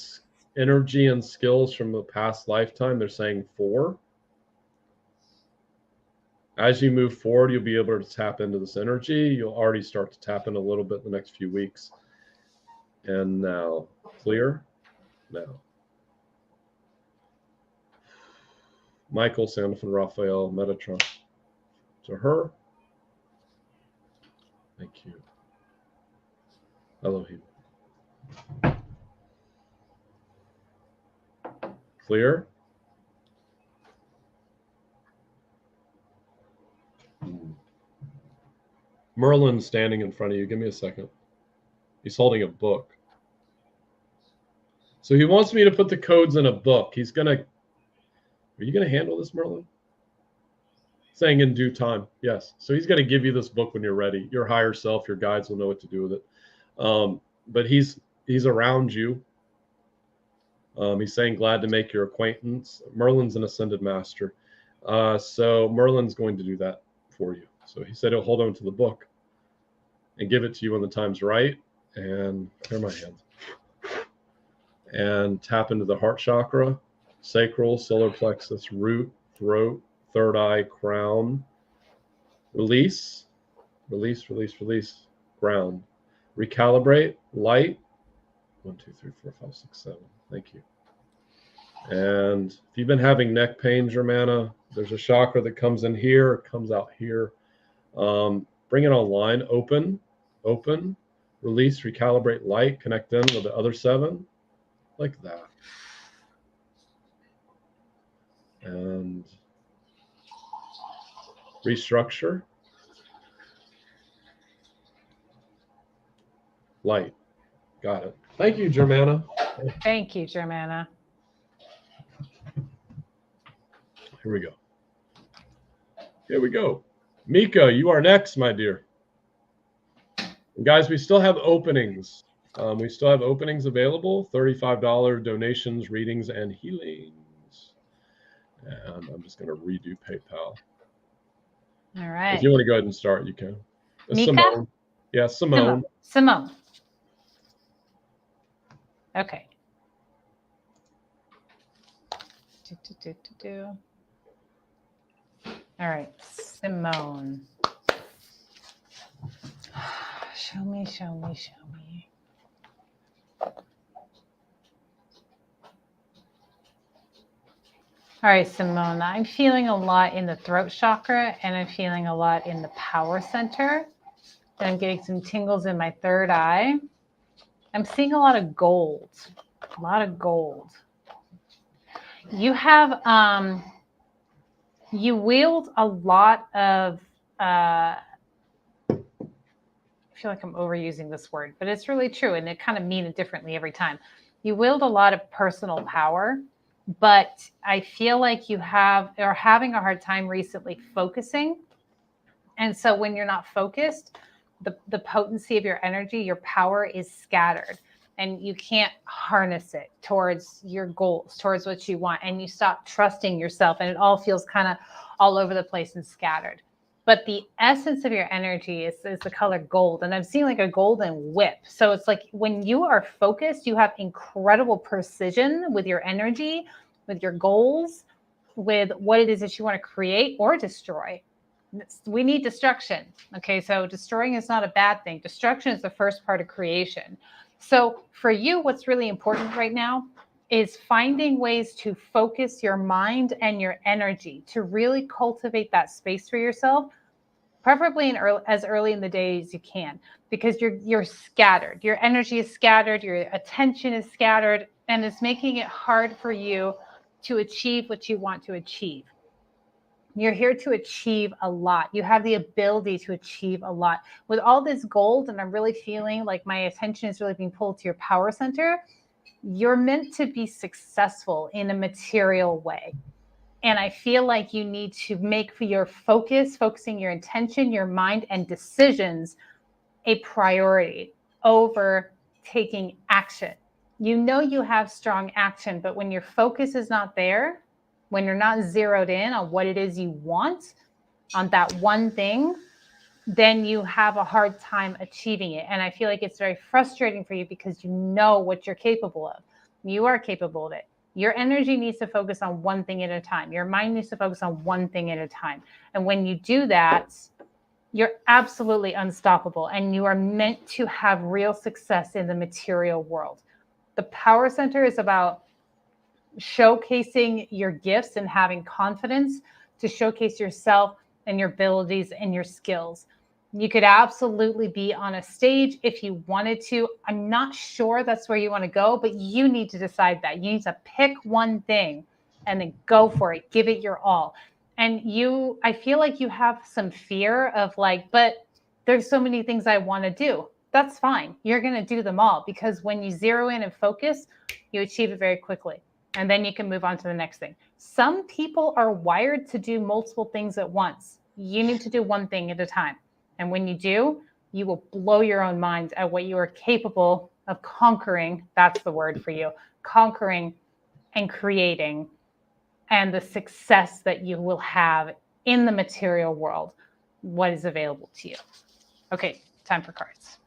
energy and skills from a past lifetime. They're saying 4. As you move forward, you'll be able to tap into this energy. You'll already start to tap in a little bit in the next few weeks. And now, clear. Now. Michael, Sandalphon, Raphael, Metatron. To her. Thank you. Elohim. Clear. Merlin's standing in front of you. Give me a second. He's holding a book. So he wants me to put the codes in a book. He's going to... Are you going to handle this, Merlin? Saying in due time. Yes. So he's going to give you this book when you're ready. Your higher self, your guides will know what to do with it. But he's around you. He's saying glad to make your acquaintance. Merlin's an ascended master. So Merlin's going to do that for you. So he said he'll hold on to the book and give it to you when the time's right. and clear my hands. And tap into the heart chakra, sacral, solar plexus, root, throat, third eye, crown. Release, release, release, release, ground. Recalibrate, light. 1, 2, 3, 4, 5, 6, 7. Thank you. And if you've been having neck pain, Germana, there's a chakra that comes in here, it comes out here. Bring it online, open, release, recalibrate, light, connect in with the other 7, like that. And restructure, light. Got it. Thank you, Germana. Thank you, Germana. Here we go. Here we go. Mika, you are next, my dear. And guys, we still have openings. We still have openings available, $35 donations, readings, and healings. And I'm just going to redo PayPal. All right. If you want to go ahead and start, you can. Mika? Simone. Yeah, Simone. Simone. Okay. All right, Simone. Show me, show me, show me. All right, Simone, I'm feeling a lot in the throat chakra and I'm feeling a lot in the power center. And I'm getting some tingles in my third eye. I'm seeing a lot of gold, You have, you wield a lot of, I feel like I'm overusing this word, but it's really true. And it kind of means it differently every time. You wield a lot of personal power, but I feel like you are having a hard time recently focusing. And so when you're not focused, the potency of your energy, your power is scattered and you can't harness it towards your goals, towards what you want. And you stop trusting yourself and it all feels kind of all over the place and scattered. But the essence of your energy is the color gold. And I'm seeing like a golden whip. So it's like when you are focused, you have incredible precision with your energy, with your goals, with what it is that you want to create or destroy. We need destruction. Okay, so destroying is not a bad thing. Destruction is the first part of creation. So for you, what's really important right now is finding ways to focus your mind and your energy to really cultivate that space for yourself, preferably as early in the day as you can, because you're scattered. Your energy is scattered, your attention is scattered, and it's making it hard for you to achieve what you want to achieve. You're here to achieve a lot. You have the ability to achieve a lot. With all this gold, and I'm really feeling like my attention is really being pulled to your power center, you're meant to be successful in a material way. And I feel like you need to make for your focusing your intention, your mind, and decisions a priority over taking action. You know you have strong action, but when your focus is not there, when you're not zeroed in on what it is you want, on that one thing, then you have a hard time achieving it. And I feel like it's very frustrating for you because you know what you're capable of. You are capable of it. Your energy needs to focus on one thing at a time. Your mind needs to focus on one thing at a time. And when you do that, you're absolutely unstoppable and you are meant to have real success in the material world. The power center is about showcasing your gifts and having confidence to showcase yourself and your abilities and your skills. You could absolutely be on a stage if you wanted to. I'm not sure that's where you want to go, but you need to decide that. You need to pick one thing and then go for it. Give it your all. And I feel like you have some fear of like, but there's so many things I want to do. That's fine. You're going to do them all because when you zero in and focus, you achieve it very quickly. And then you can move on to the next thing. Some people are wired to do multiple things at once. You need to do one thing at a time. And when you do, you will blow your own mind at what you are capable of conquering. That's the word for you. Conquering and creating and the success that you will have in the material world, what is available to you. Okay, time for cards.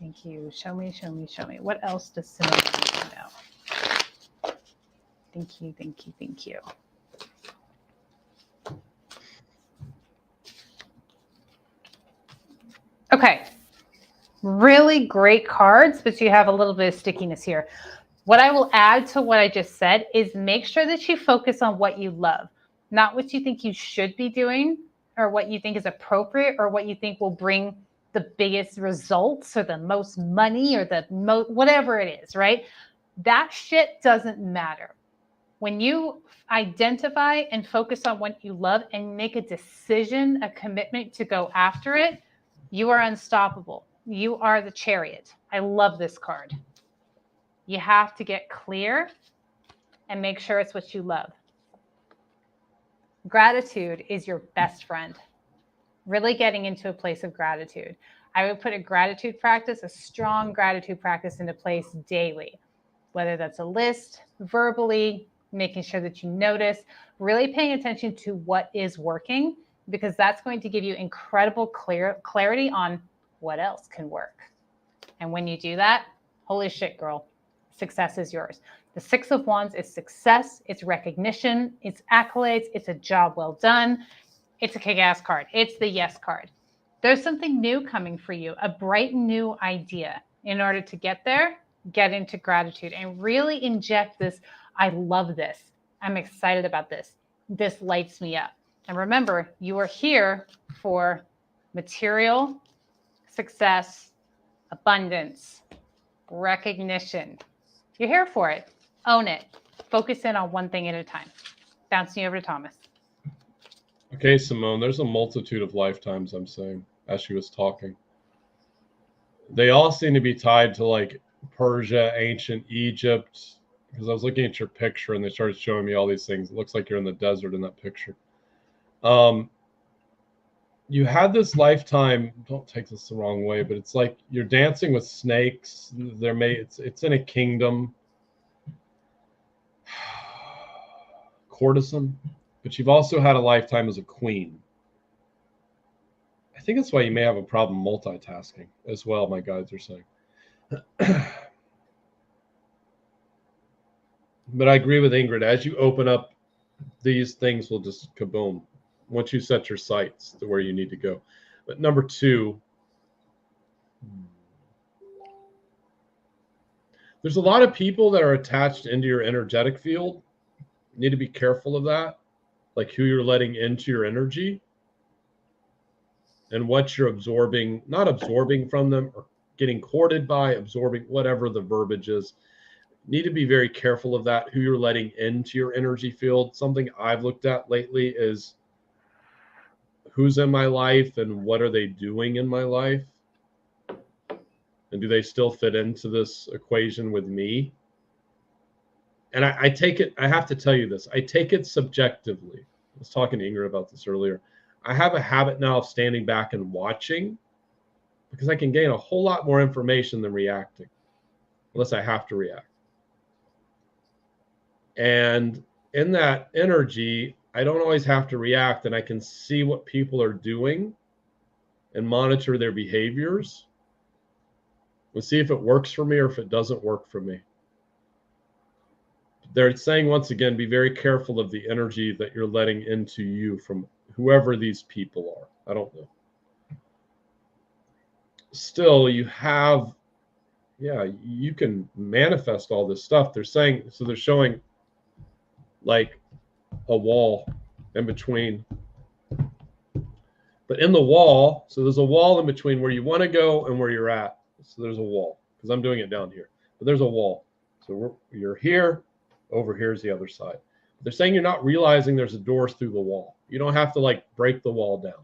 Thank you. Show me, show me, show me. What else does Simone need to know? Thank you, thank you, thank you. Okay. Really great cards, but you have a little bit of stickiness here. What I will add to what I just said is make sure that you focus on what you love, not what you think you should be doing or what you think is appropriate or what you think will bring the biggest results or the most money or the whatever it is, right? That shit doesn't matter. When you identify and focus on what you love and make a decision, a commitment to go after it, you are unstoppable. You are the chariot. I love this card. You have to get clear and make sure it's what you love. Gratitude is your best friend. Really getting into a place of gratitude. I would put a gratitude practice, a strong gratitude practice into place daily, whether that's a list, verbally, making sure that you notice, really paying attention to what is working, because that's going to give you incredible clarity on what else can work. And when you do that, holy shit, girl, success is yours. The Six of Wands is success, it's recognition, it's accolades, it's a job well done, it's a kick-ass card, it's the yes card. There's something new coming for you, a bright new idea. In order to get there, get into gratitude and really inject this, I love this, I'm excited about this, this lights me up. And remember, you are here for material success, abundance, recognition. You're here for it. Own it. Focus in on one thing at a time. Bouncing over to Thomas. Okay, Simone, there's a multitude of lifetimes, I'm saying, as she was talking. They all seem to be tied to like Persia, ancient Egypt, because I was looking at your picture and they started showing me all these things. It looks like you're in the desert in that picture. You had this lifetime, don't take this the wrong way, but it's like you're dancing with snakes. It's in a kingdom. Courtesan, but you've also had a lifetime as a queen. I think that's why you may have a problem multitasking as well, my guides are saying. But I agree with Ingrid. As you open up, these things will just kaboom once you set your sights to where you need to go. But number two, there's a lot of people that are attached into your energetic field. You need to be careful of that, like who you're letting into your energy and what you're absorbing, not absorbing from them or getting courted by, absorbing, whatever the verbiage is. Need to be very careful of that, who you're letting into your energy field. Something I've looked at lately is who's in my life and what are they doing in my life? And do they still fit into this equation with me? And I take it, I have to tell you this, I take it subjectively. I was talking to Ingrid about this earlier. I have a habit now of standing back and watching because I can gain a whole lot more information than reacting, unless I have to react. And in that energy, I don't always have to react, and I can see what people are doing and monitor their behaviors and see if it works for me or if it doesn't work for me. They're saying, once again, be very careful of the energy that you're letting into you from whoever these people are. I don't know. Still, you have, you can manifest all this stuff. They're saying, so they're showing like a wall in between. But in the wall, so there's a wall in between where you want to go and where you're at. So there's a wall, because I'm doing it down here. But there's a wall. So you're here, over here's the other side. They're saying you're not realizing there's a door through the wall. You don't have to like break the wall down.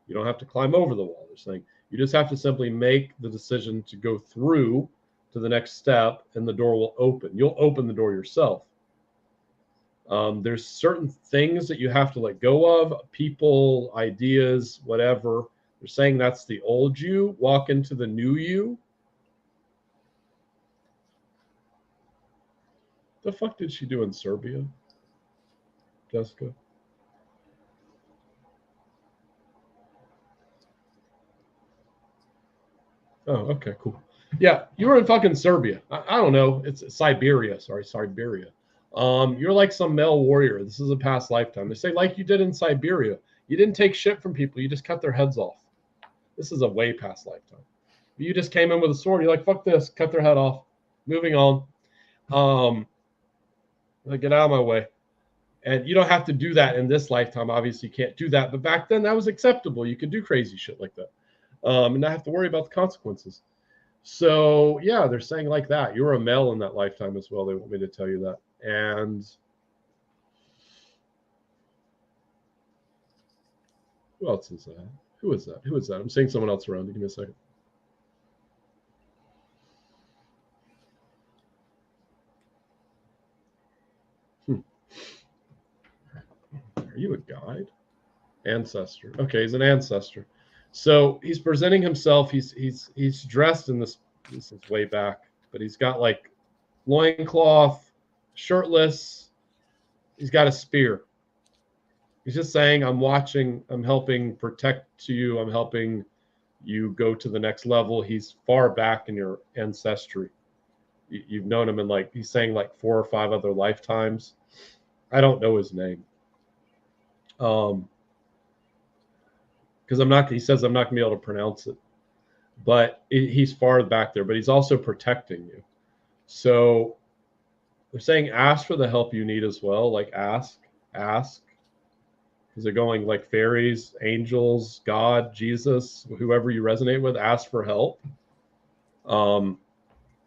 You don't have to climb over the wall. They're saying you just have to simply make the decision to go through to the next step, and the door will open. You'll open the door yourself. There's certain things that you have to let go of, people, ideas, whatever. They're saying that's the old you. Walk into the new you. The fuck did she do in Serbia, Jessica? Oh, okay, cool. Yeah, you were in fucking Serbia. I don't know. It's Siberia. Sorry, Siberia. You're like some male warrior. This is a past lifetime. They say like you did in Siberia. You didn't take shit from people. You just cut their heads off. This is a way past lifetime. You just came in with a sword. You're like, fuck this. Cut their head off. Moving on. Like, get out of my way. And you don't have to do that in this lifetime. Obviously, you can't do that. But back then, that was acceptable. You could do crazy shit like that, and not have to worry about the consequences. So yeah, they're saying like that. You were a male in that lifetime as well. They want me to tell you that. And who else is that? Who is that? Who is that? I'm seeing someone else around. Give me a second. Are you a guide? Ancestor. Okay, he's an ancestor. So he's presenting himself. He's dressed in this. This is way back, but he's got like loincloth, shirtless. He's got a spear. He's just saying, I'm watching, I'm helping protect you, I'm helping you go to the next level. He's far back in your ancestry. You've known him in like, he's saying like 4 or 5 other lifetimes. I don't know his name. Because he says I'm not gonna be able to pronounce it. But he's far back there, but he's also protecting you. So they're saying ask for the help you need as well. Like ask. Because they're going like fairies, angels, God, Jesus, whoever you resonate with, ask for help. And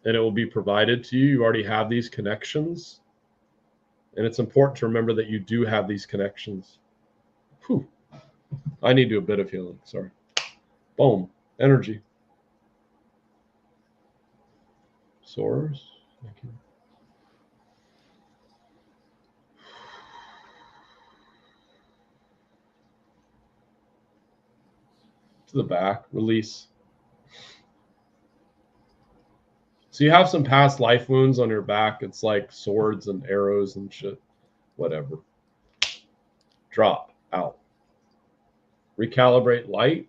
it will be provided to you. You already have these connections. And it's important to remember that you do have these connections. Whew. I need to do a bit of healing. Sorry. Boom. Energy. Source. Thank you. To the back. Release. So you have some past life wounds on your back. It's like swords and arrows and shit. Whatever. Drop. Out. Recalibrate light.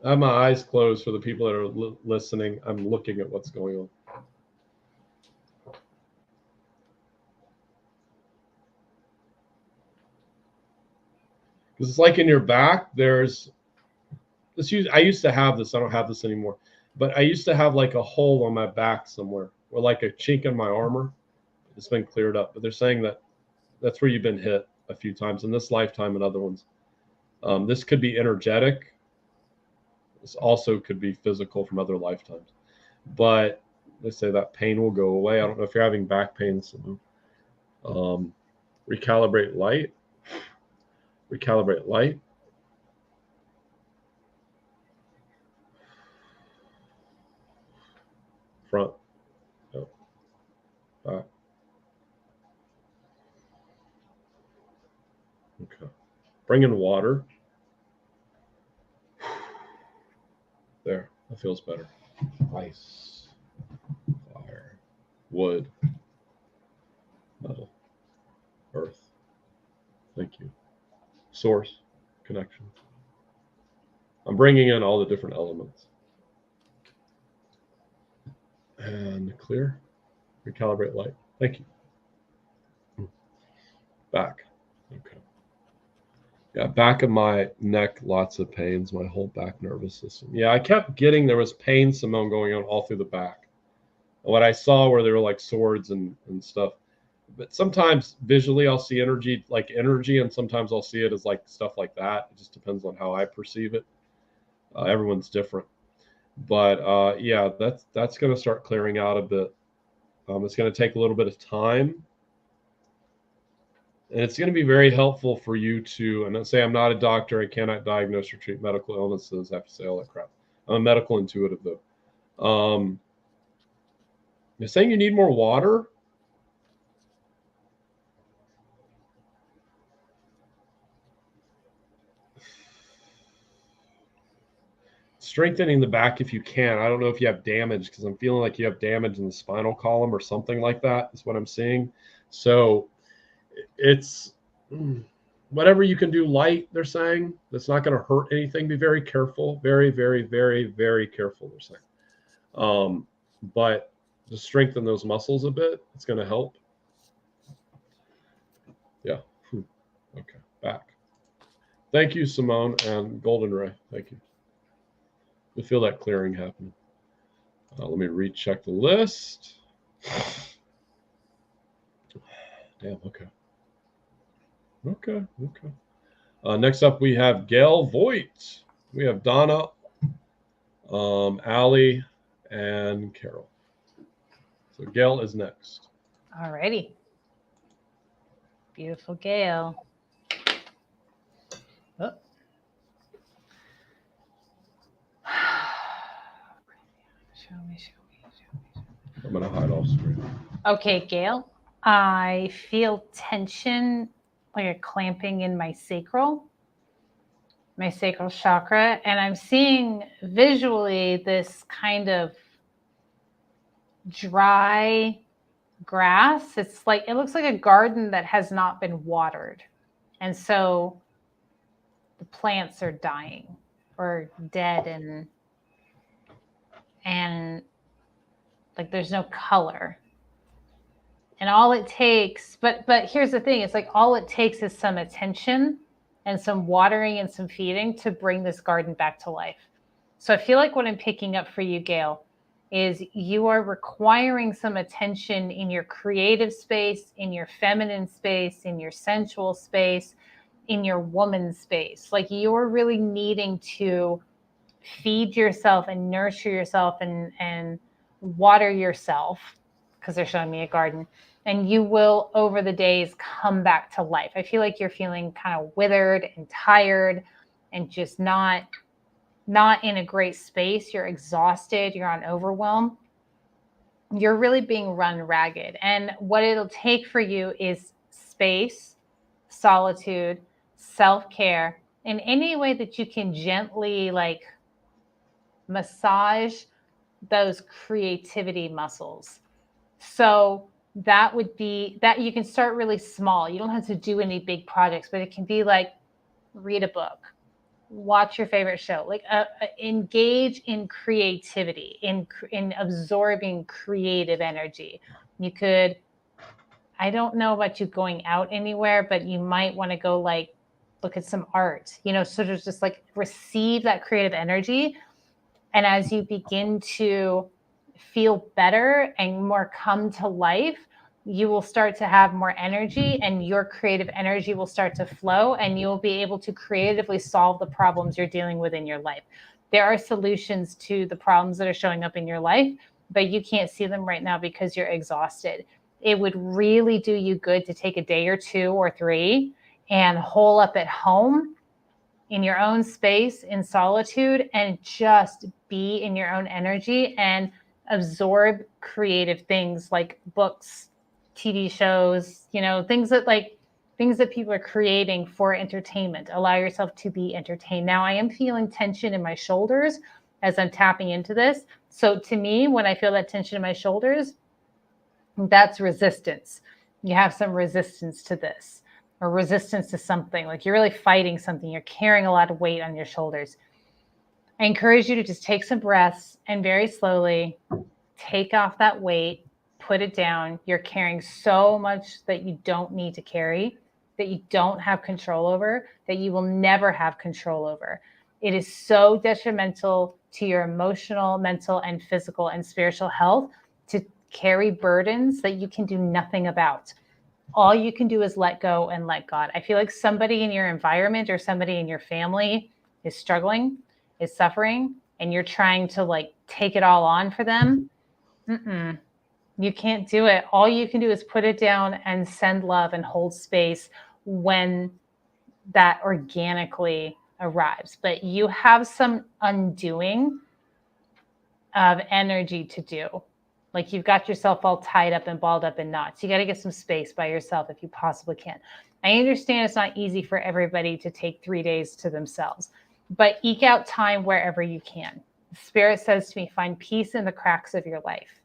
I have my eyes closed for the people that are listening. I'm looking at what's going on. Because it's like in your back, there's this. I used to have this. I don't have this anymore. But I used to have like a hole on my back somewhere, or like a chink in my armor. It's been cleared up. But they're saying that that's where you've been hit a few times in this lifetime and other ones. This could be energetic. This also could be physical from other lifetimes. But they say that pain will go away. I don't know if you're having back pain. So, recalibrate light. Recalibrate light. Front. No. Back. Okay. Bring in water. There. That feels better. Ice. Fire. Wood. Metal. Earth. Thank you. Source. Connection. I'm bringing in all the different elements. And clear. Recalibrate light. Thank you. Back. Okay. Yeah, back of my neck, lots of pains, my whole back nervous system. Yeah, I kept getting, there was pain, Simone, going on all through the back. What I saw where they were like swords and stuff. But sometimes visually I'll see energy, and sometimes I'll see it as like stuff like that. It just depends on how I perceive it. Everyone's different. But yeah, that's going to start clearing out a bit. It's going to take a little bit of time. And it's going to be very helpful for you to, and say I'm not a doctor, I cannot diagnose or treat medical illnesses. I have to say all that crap. I'm a medical intuitive though. You're saying you need more water? Strengthening the back if you can. I don't know if you have damage, because I'm feeling like you have damage in the spinal column or something like that is what I'm seeing. So it's whatever you can do light, they're saying, that's not going to hurt anything. Be very careful. Very, very, very, very careful, they're saying. But to strengthen those muscles a bit, it's going to help. Yeah. Okay. Back. Thank you, Simone and Golden Ray. Thank you. You feel that clearing happening. Let me recheck the list. Damn. Okay. Okay. Next up, we have Gail Voigt. We have Donna, Allie, and Carol. So Gail is next. All righty. Beautiful Gail. Oh. Show me. I'm going to hide off screen. Okay, Gail. I feel tension, like a clamping in my sacral chakra, and I'm seeing visually this kind of dry grass. It's like, it looks like a garden that has not been watered. And so the plants are dying or dead, and like there's no color. And all it takes, but here's the thing, it's like all it takes is some attention and some watering and some feeding to bring this garden back to life. So I feel like what I'm picking up for you, Gail, is you are requiring some attention in your creative space, in your feminine space, in your sensual space, in your woman space. Like you're really needing to feed yourself and nurture yourself and water yourself, because they're showing me a garden, and you will over the days come back to life. I feel like you're feeling kind of withered and tired and just not in a great space. You're exhausted, you're on overwhelm. You're really being run ragged. And what it'll take for you is space, solitude, self-care, in any way that you can gently like massage those creativity muscles. So that would be that you can start really small. You don't have to do any big projects, but it can be like read a book, watch your favorite show, like engage in creativity, in absorbing creative energy. You could, I don't know about you going out anywhere, but you might want to go like look at some art, sort of just like receive that creative energy. And as you begin to feel better and more come to life, you will start to have more energy, and your creative energy will start to flow, and you'll be able to creatively solve the problems you're dealing with in your life. There are solutions to the problems that are showing up in your life, but you can't see them right now because you're exhausted. It would really do you good to take a day or 2 or 3 and hole up at home in your own space, in solitude, and just be in your own energy and absorb creative things like books, TV shows, things that people are creating for entertainment. Allow yourself to be entertained. Now, I am feeling tension in my shoulders as I'm tapping into this. So to me, when I feel that tension in my shoulders, that's resistance. You have some resistance to this, or resistance to something, like you're really fighting something. You're carrying a lot of weight on your shoulders. I encourage you to just take some breaths and very slowly take off that weight, put it down. You're carrying so much that you don't need to carry, that you don't have control over, that you will never have control over. It is so detrimental to your emotional, mental, and physical and spiritual health to carry burdens that you can do nothing about. All you can do is let go and let God. I feel like somebody in your environment or somebody in your family is struggling, is suffering, and you're trying to like take it all on for them. You can't do it. All you can do is put it down and send love and hold space when that organically arrives. But you have some undoing of energy to do. Like you've got yourself all tied up and balled up in knots. You got to get some space by yourself if you possibly can. I understand it's not easy for everybody to take 3 days to themselves, but eke out time wherever you can. Spirit says to me, find peace in the cracks of your life.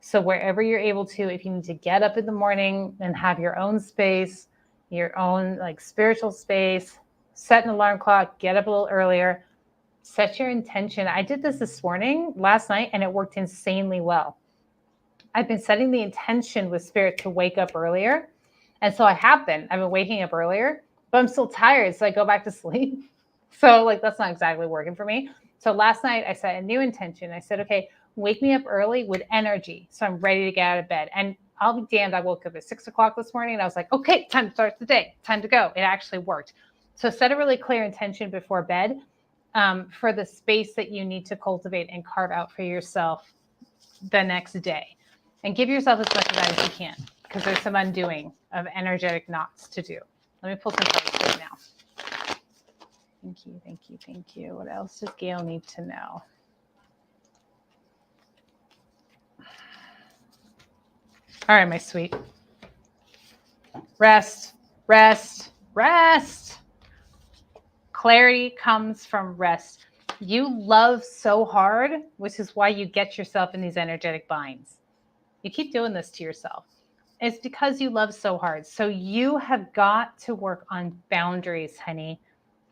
So wherever you're able to, if you need to get up in the morning and have your own space, your own like spiritual space, set an alarm clock, get up a little earlier, set your intention. I did this morning, last night, and it worked insanely well. I've been setting the intention with spirit to wake up earlier. And so I've been waking up earlier, but I'm still tired. So I go back to sleep. So like, that's not exactly working for me. So last night I set a new intention. I said, okay, wake me up early with energy. So I'm ready to get out of bed. And I'll be damned, I woke up at 6 o'clock this morning and I was like, okay, time to start the day, time to go. It actually worked. So set a really clear intention before bed for the space that you need to cultivate and carve out for yourself the next day. And give yourself as much of that as you can, because there's some undoing of energetic knots to do. Let me pull some cards right now. Thank you, thank you, thank you. What else does Gail need to know? All right, my sweet. Rest, rest, rest. Clarity comes from rest. You love so hard, which is why you get yourself in these energetic binds. You keep doing this to yourself. It's because you love so hard. So you have got to work on boundaries, honey,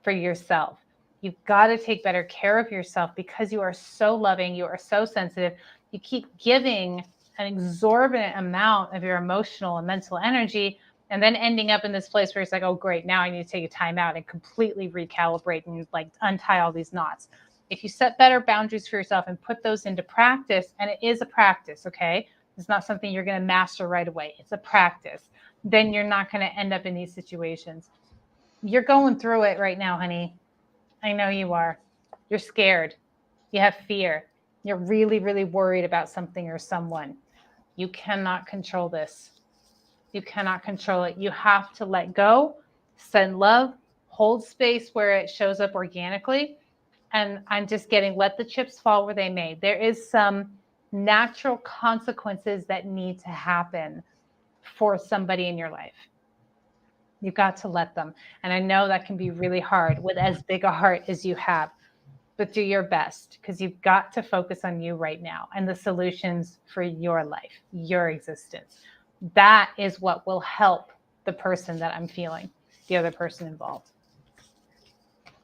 for yourself. You've got to take better care of yourself because you are so loving. You are so sensitive. You keep giving an exorbitant amount of your emotional and mental energy and then ending up in this place where it's like, oh, great, now I need to take a time out and completely recalibrate and like untie all these knots. If you set better boundaries for yourself and put those into practice, and it is a practice, okay? It's not something you're going to master right away. It's a practice. Then you're not going to end up in these situations. You're going through it right now, honey. I know you are. You're scared. You have fear. You're really, really worried about something or someone. You cannot control this. You cannot control it. You have to let go, send love, hold space where it shows up organically. And I'm just getting, let the chips fall where they may. There is some natural consequences that need to happen for somebody in your life. You've got to let them. And I know that can be really hard with as big a heart as you have, but do your best because you've got to focus on you right now and the solutions for your life, your existence. That is what will help the person that I'm feeling, the other person involved.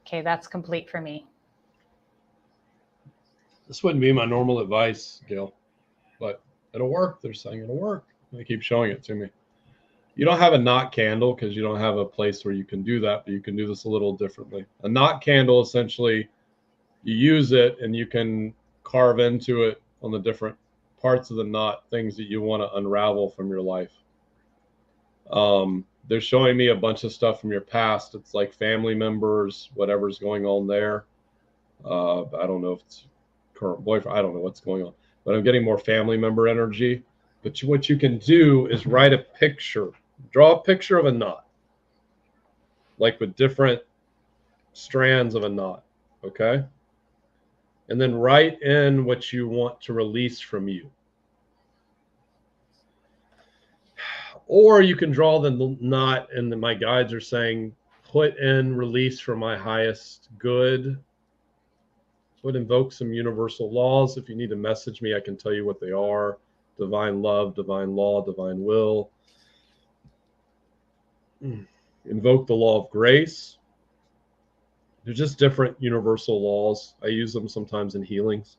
Okay, that's complete for me. This wouldn't be my normal advice, Gail, but it'll work. They're saying it'll work. They keep showing it to me. You don't have a knot candle because you don't have a place where you can do that, but you can do this a little differently. A knot candle, essentially, you use it and you can carve into it on the different parts of the knot, things that you want to unravel from your life. They're showing me a bunch of stuff from your past. It's like family members, whatever's going on there. I don't know if it's current boyfriend. I don't know what's going on, but I'm getting more family member energy. But what you can do is write a picture, draw a picture of a knot, like with different strands of a knot, okay? And then write in what you want to release from you. Or you can draw the knot, and then my guides are saying, put in release for my highest good. Would invoke some universal laws. If you need to message me, I can tell you what they are. Divine love, divine law, divine will. Invoke the law of grace. They're just different universal laws. I use them sometimes in healings.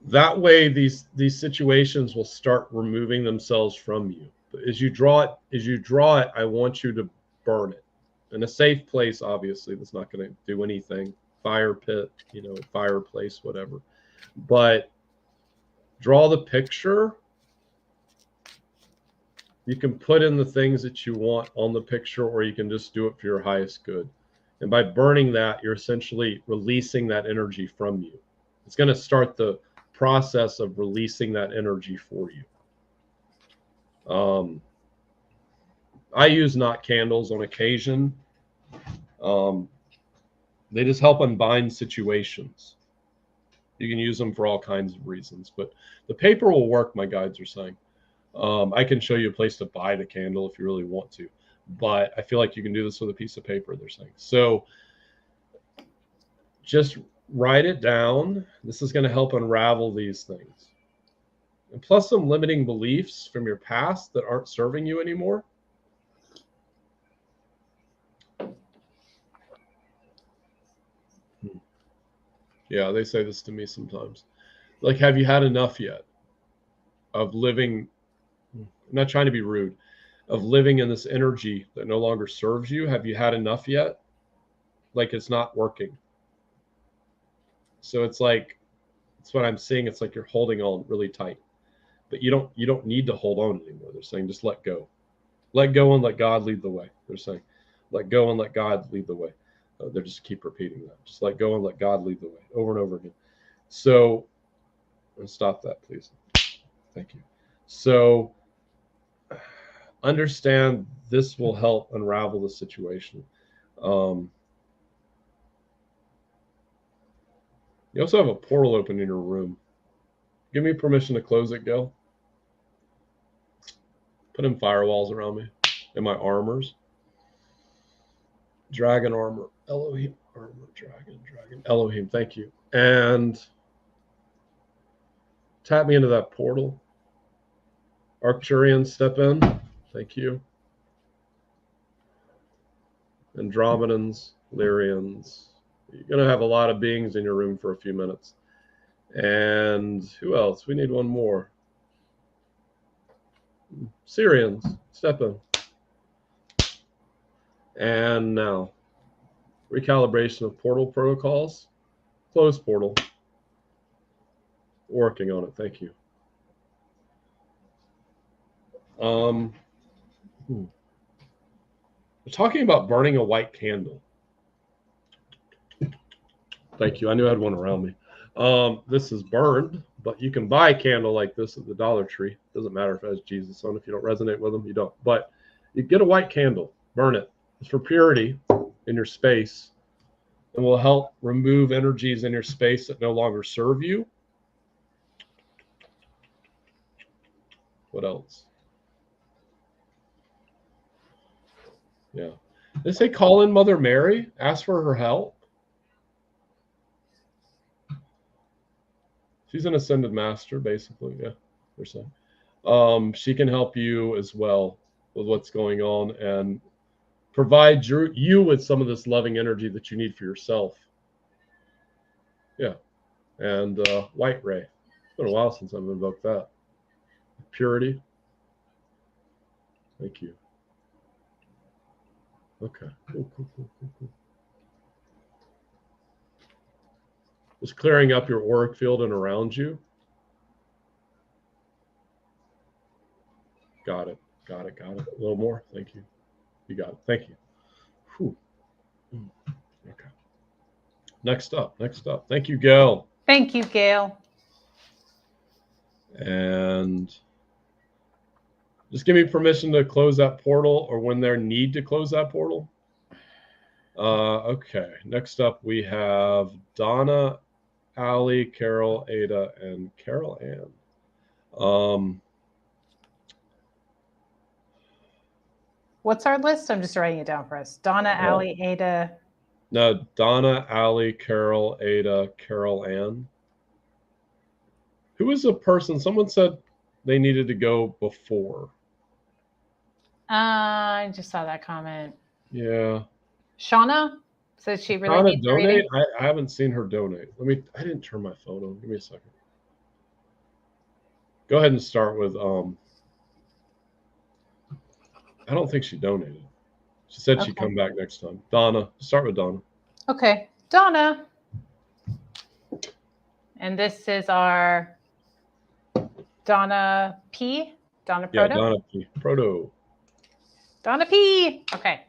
That way, these situations will start removing themselves from you. But as you draw it, I want you to burn it in a safe place. Obviously, that's not going to do anything. Fire pit, fireplace, whatever. But draw the picture. You can put in the things that you want on the picture, or you can just do it for your highest good. And by burning that, you're essentially releasing that energy from you. It's going to start the process of releasing that energy for you. I use knot candles on occasion. They just help unbind situations. You can use them for all kinds of reasons, but the paper will work, my guides are saying. I can show you a place to buy the candle if you really want to, but I feel like you can do this with a piece of paper, they're saying. So just write it down. This is going to help unravel these things. and plus some limiting beliefs from your past that aren't serving you anymore. Yeah, they say this to me sometimes. Like, have you had enough yet of living? I'm not trying to be rude, of living in this energy that no longer serves you. Have you had enough yet? Like, it's not working. So it's like, that's what I'm seeing. It's like you're holding on really tight, but you don't need to hold on anymore. They're saying just let go and let God lead the way. They're saying let go and let God lead the way. They just keep repeating that. Just let go and let God lead the way over and over again. So, and stop that, please. Thank you. So, understand this will help unravel the situation. You also have a portal open in your room. Give me permission to close it, Gil. Put in firewalls around me and my armors. Dragon armor, Elohim armor, dragon, Elohim. Thank you. And tap me into that portal. Arcturians, step in. Thank you. Andromedans, Lyrians. You're going to have a lot of beings in your room for a few minutes. And who else? We need one more. Syrians, step in. And now, recalibration of portal protocols. Close portal. Working on it. Thank you. We're talking about burning a white candle. Thank you. I knew I had one around me. This is burned, but you can buy a candle like this at the Dollar Tree. Doesn't matter if it has Jesus on. If you don't resonate with them, you don't. But you get a white candle, burn it. It's for purity in your space, and will help remove energies in your space that no longer serve you. What else? Yeah. They say call in Mother Mary, ask for her help. She's an ascended master, basically. Yeah, they're saying. She can help you as well with what's going on and provide you with some of this loving energy that you need for yourself. Yeah. And White Ray. It's been a while since I've invoked that. Purity. Thank you. Okay. Cool. Just clearing up your auric field and around you. Got it. A little more. Thank you. You got it. Thank you. Whew. Okay. Next up. Thank you, Gail. Thank you, Gail. And just give me permission to close that portal, or when there need to close that portal. Okay. Next up, we have Donna, Allie, Carol, Ada, and Carol Ann. What's our list? I'm just writing it down for us. Donna, Allie, Ada. No, Donna, Allie, Carol, Ada, Carol Ann. Who was the person? Someone said they needed to go before. I just saw that comment. Yeah. Shauna says she really needs to donate. I haven't seen her donate. I didn't turn my phone on. Give me a second. Go ahead and start with I don't think she donated. She said she'd come back next time. Donna. Start with Donna. Okay. Donna. And this is our Donna P. Donna Proto? Yeah, Donna P. Proto. Donna P. Okay.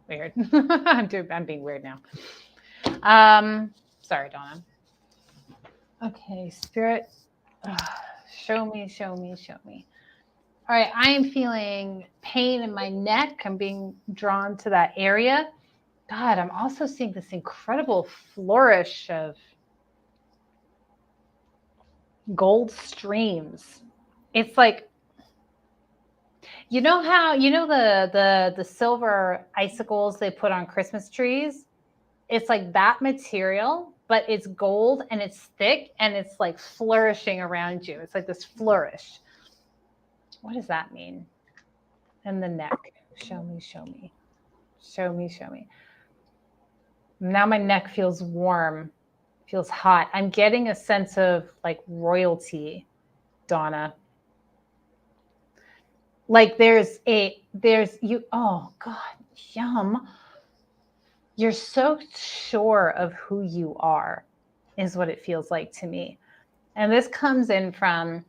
Weird. I'm being weird now. Sorry, Donna. Okay, Spirit. Show me. All right, I am feeling pain in my neck. I'm being drawn to that area. God, I'm also seeing this incredible flourish of gold streams. It's like, you know how, the silver icicles they put on Christmas trees? It's like that material, but it's gold and it's thick and it's like flourishing around you. It's like this flourish. What does that mean? And the neck. Show me, show me. Show me, show me. Now my neck feels warm, feels hot. I'm getting a sense of like royalty, Donna. Like there's you, oh God, yum. You're so sure of who you are, is what it feels like to me. And this comes in from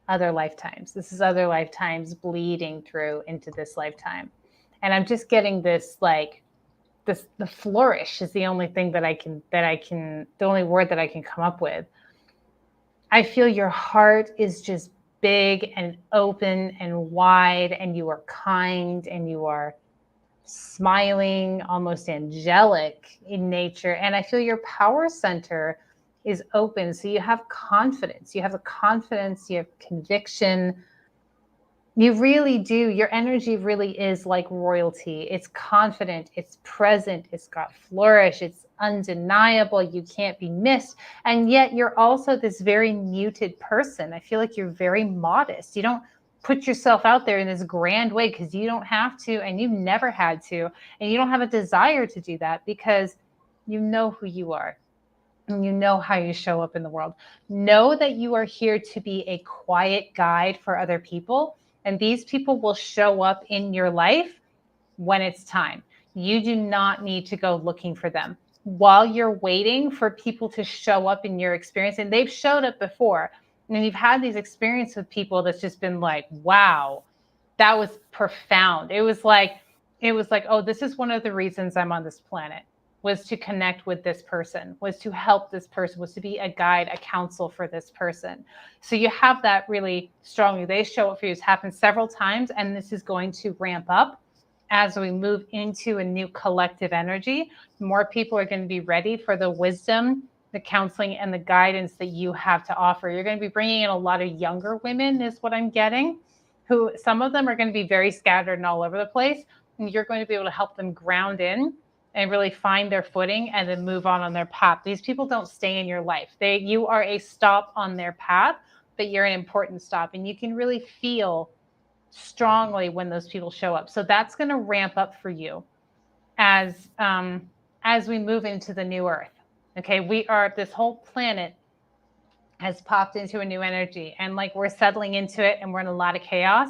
other lifetimes. This is other lifetimes bleeding through into this lifetime. And I'm just getting this like, the flourish is the only thing the only word that I can come up with. I feel your heart is just big and open and wide, and you are kind and you are smiling, almost angelic in nature. And I feel your power center is open. So you have confidence. You have a confidence, you have conviction. You really do. Your energy really is like royalty. It's confident, it's present, it's got flourish, it's undeniable, you can't be missed. And yet you're also this very muted person. I feel like you're very modest. You don't put yourself out there in this grand way because you don't have to, and you've never had to, and you don't have a desire to do that because you know who you are. And you know how you show up in the world. Know that you are here to be a quiet guide for other people. And these people will show up in your life when it's time. You do not need to go looking for them. While you're waiting for people to show up in your experience, and they've showed up before, and you've had these experiences with people that's just been like, wow, that was profound. It was like, oh, this is one of the reasons I'm on this planet, was to connect with this person, was to help this person, was to be a guide, a counsel for this person. So you have that really strongly. They show up for you. It's happened several times, and this is going to ramp up as we move into a new collective energy. More people are going to be ready for the wisdom, the counseling, and the guidance that you have to offer. You're going to be bringing in a lot of younger women, is what I'm getting, who some of them are going to be very scattered and all over the place. And you're going to be able to help them ground in and really find their footing and then move on their path. These people don't stay in your life. You are a stop on their path, but you're an important stop. And you can really feel strongly when those people show up. So that's going to ramp up for you as we move into the new earth. Okay, this whole planet has popped into a new energy, and like we're settling into it, and we're in a lot of chaos.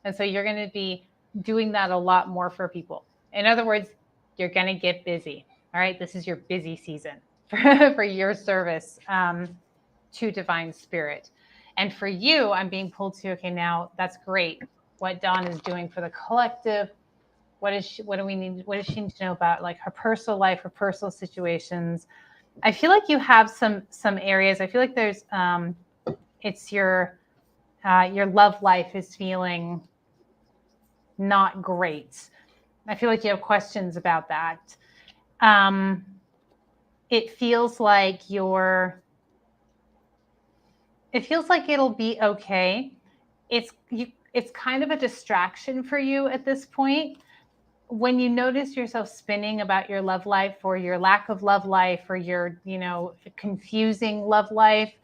And so you're going to be doing that a lot more for people. In other words, you're going to get busy. All right. This is your busy season for your service to divine spirit. And for you, I'm being pulled to, okay, now that's great. What Dawn is doing for the collective. What does she need to know about like her personal life, her personal situations? I feel like you have some areas. I feel like there's it's your love life is feeling not great. I feel like you have questions about that. It feels like it'll be okay. It's kind of a distraction for you at this point. When you notice yourself spinning about your love life or your lack of love life or your, confusing love life,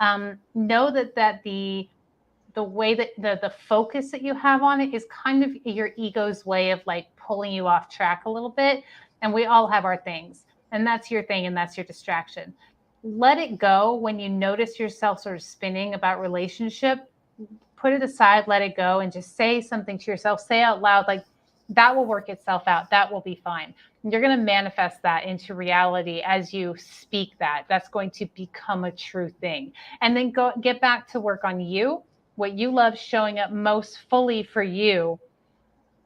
know that the way that the focus that you have on it is kind of your ego's way of like pulling you off track a little bit. And we all have our things, and that's your thing, and that's your distraction. Let it go. When you notice yourself sort of spinning about relationship, put it aside, let it go, and just say something to yourself. Say out loud, like, that will work itself out. That will be fine. And you're going to manifest that into reality as you speak that. That's going to become a true thing. And then get back to work on you, what you love, showing up most fully for you,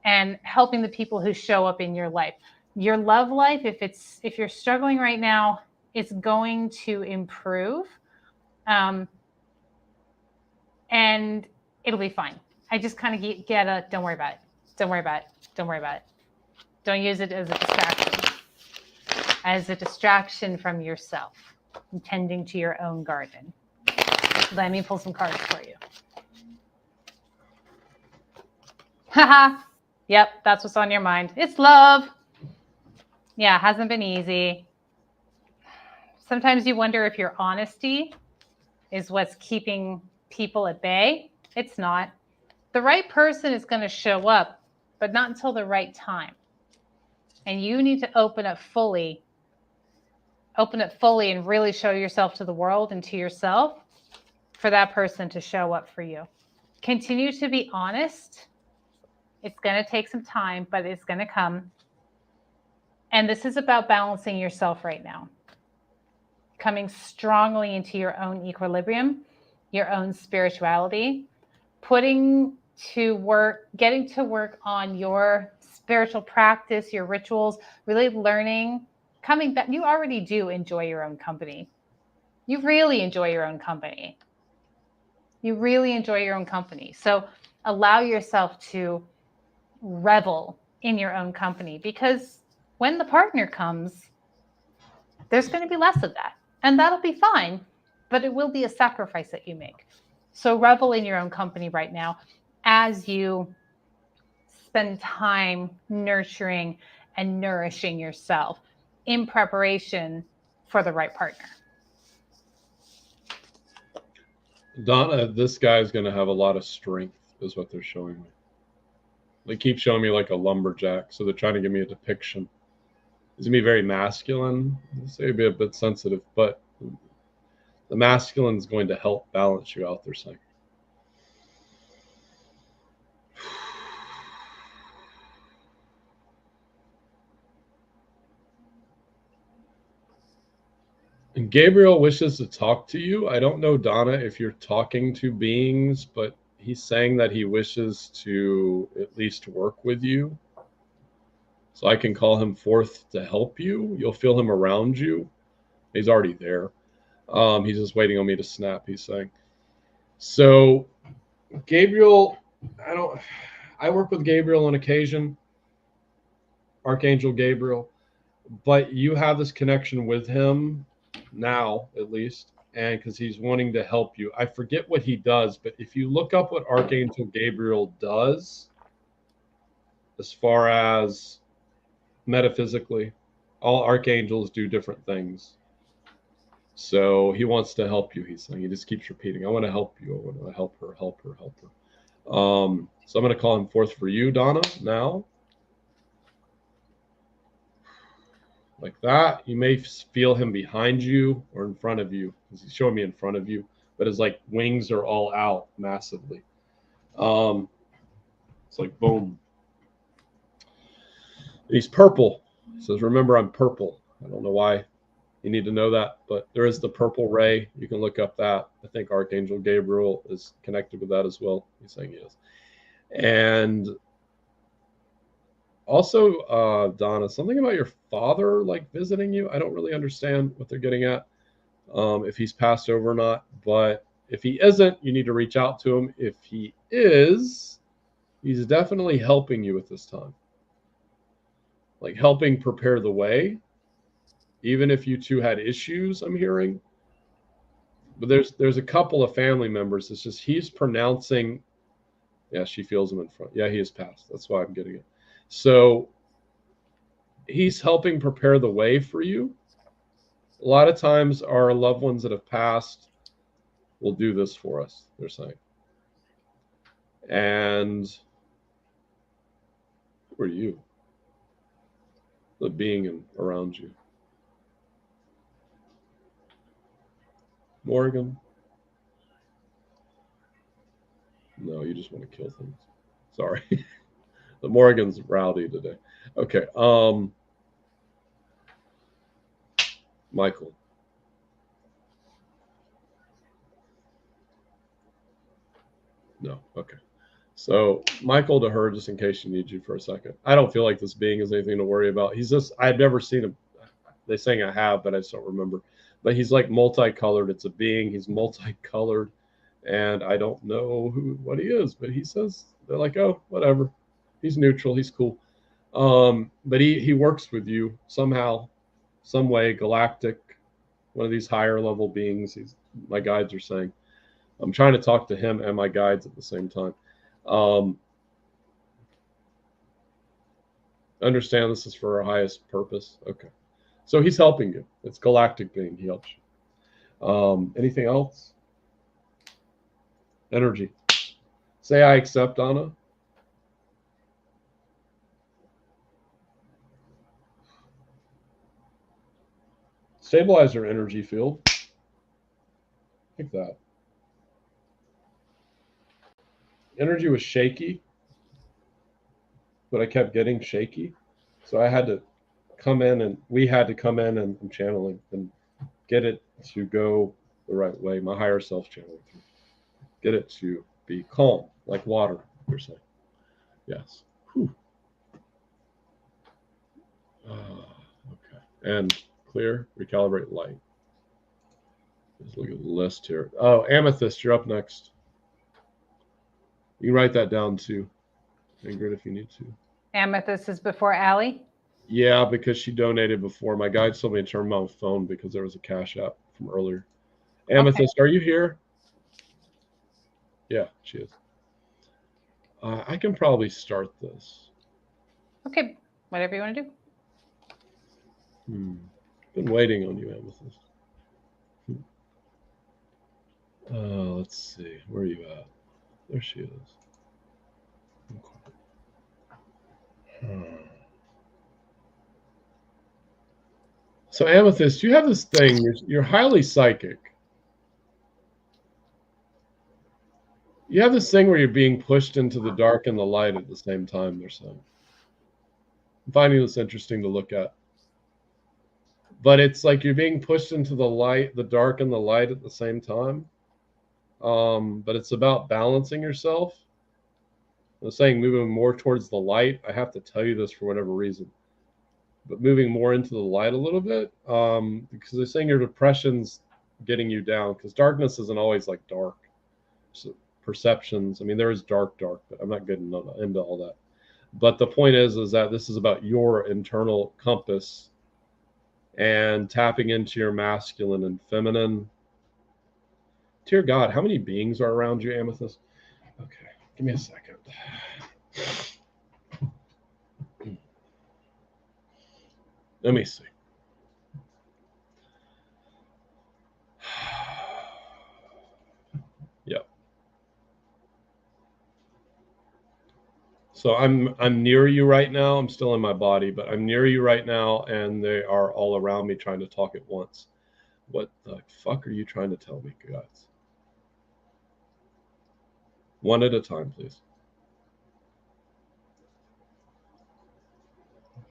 and helping the people who show up in your life. Your love life, if you're struggling right now, it's going to improve, and it'll be fine. I just kind of get don't worry about it. Don't worry about it. Don't worry about it. Don't use it as a distraction. As a distraction from yourself, and tending to your own garden. Let me pull some cards for you. Haha. Yep, that's what's on your mind. It's love. Yeah, it hasn't been easy. Sometimes you wonder if your honesty is what's keeping people at bay. It's not. The right person is going to show up, but not until the right time. And you need to open it fully and really show yourself to the world and to yourself for that person to show up for you. Continue to be honest. It's going to take some time, but it's going to come. And this is about balancing yourself right now. Coming strongly into your own equilibrium, your own spirituality, getting to work on your spiritual practice, your rituals, really learning, coming back. You already do enjoy your own company. You really enjoy your own company. So allow yourself to revel in your own company, because when the partner comes, there's going to be less of that. And that'll be fine, but it will be a sacrifice that you make. So revel in your own company right now as you spend time nurturing and nourishing yourself in preparation for the right partner. Donna, this guy's going to have a lot of strength, is what they're showing me. They keep showing me like a lumberjack, so they're trying to give me a depiction. He's going to be very masculine. I'll say be a bit sensitive, but the masculine is going to help balance you out, they're saying. And Gabriel wishes to talk to you. I don't know, Donna, if you're talking to beings, but he's saying that he wishes to at least work with you. So I can call him forth to help you. You'll feel him around you. He's already there. He's just waiting on me to snap, he's saying. So Gabriel, I work with Gabriel on occasion, Archangel Gabriel, but you have this connection with him now, at least, and because he's wanting to help you. I forget what he does, but if you look up what Archangel Gabriel does, as far as metaphysically, all archangels do different things. So he wants to help you, he's saying. He just keeps repeating, I want to help you. I want to help her, help her, help her. So I'm going to call him forth for you, Donna, now. Like that. You may feel him behind you or in front of you, because he's showing me in front of you, but his like wings are all out massively. It's like boom. He's purple. He says, remember, I'm purple. I don't know why you need to know that, but there is the purple ray. You can look up that. I think Archangel Gabriel is connected with that as well. He's saying he is. And also, Donna, something about your father like visiting you. I don't really understand what they're getting at, if he's passed over or not. But if he isn't, you need to reach out to him. If he is, he's definitely helping you at this time. Like helping prepare the way, even if you two had issues, I'm hearing. But there's a couple of family members. It's just he's pronouncing. Yeah, she feels him in front. Yeah, he is passed. That's why I'm getting it. So he's helping prepare the way for you. A lot of times our loved ones that have passed will do this for us, they're saying. And who are you? The being around you. Morgan? No, you just want to kill things. Sorry. The Morgan's rowdy today. Okay. Michael. No. Okay. So Michael to her, just in case she needs you for a second. I don't feel like this being is anything to worry about. He's just, I've never seen him. They're saying I have, but I just don't remember. But he's like multicolored. It's a being. He's multicolored. And I don't know what he is, but he says, they're like, oh, whatever. He's neutral. He's cool. But he works with you somehow, some way, galactic, one of these higher level beings. My guides are saying. I'm trying to talk to him and my guides at the same time. Understand this is for our highest purpose. Okay. So he's helping you. It's galactic being. He helps you. Anything else? Energy. Say I accept, Anna. Stabilize your energy field. Like that. Energy was shaky, but I kept getting shaky. So I had to come in, and we had to come in and I'm channeling and get it to go the right way. My higher self channeling through. Get it to be calm, like water, you're saying. Yes. Whew. Okay. And clear, recalibrate light. Let's look at the list here. Oh, Amethyst, you're up next. You can write that down too, Ingrid, if you need to. Amethyst is before Allie? Yeah, because she donated before. My guide told me to turn my phone because there was a cash app from earlier. Amethyst, okay. Are you here? Yeah, she is. I can probably start this. Okay, whatever you want to do. Been waiting on you, Amethyst. Let's see. Where are you at? There she is. So Amethyst, you have this thing. You're highly psychic. You have this thing where you're being pushed into the dark and the light at the same time. They're saying. I'm finding this interesting to look at. But it's like you're being pushed into the light, the dark and the light at the same time. But it's about balancing yourself. I'm saying moving more towards the light. I have to tell you this for whatever reason. But moving more into the light a little bit, because they're saying your depression's getting you down, because darkness isn't always like dark. So perceptions, I mean, there is dark, but I'm not getting into all that. But the point is that this is about your internal compass and tapping into your masculine and feminine. Dear God, how many beings are around you, Amethyst? Okay, give me a second. Let me see. Yep. So I'm near you right now. I'm still in my body, but I'm near you right now, and they are all around me trying to talk at once. What the fuck are you trying to tell me, guys? One at a time, please.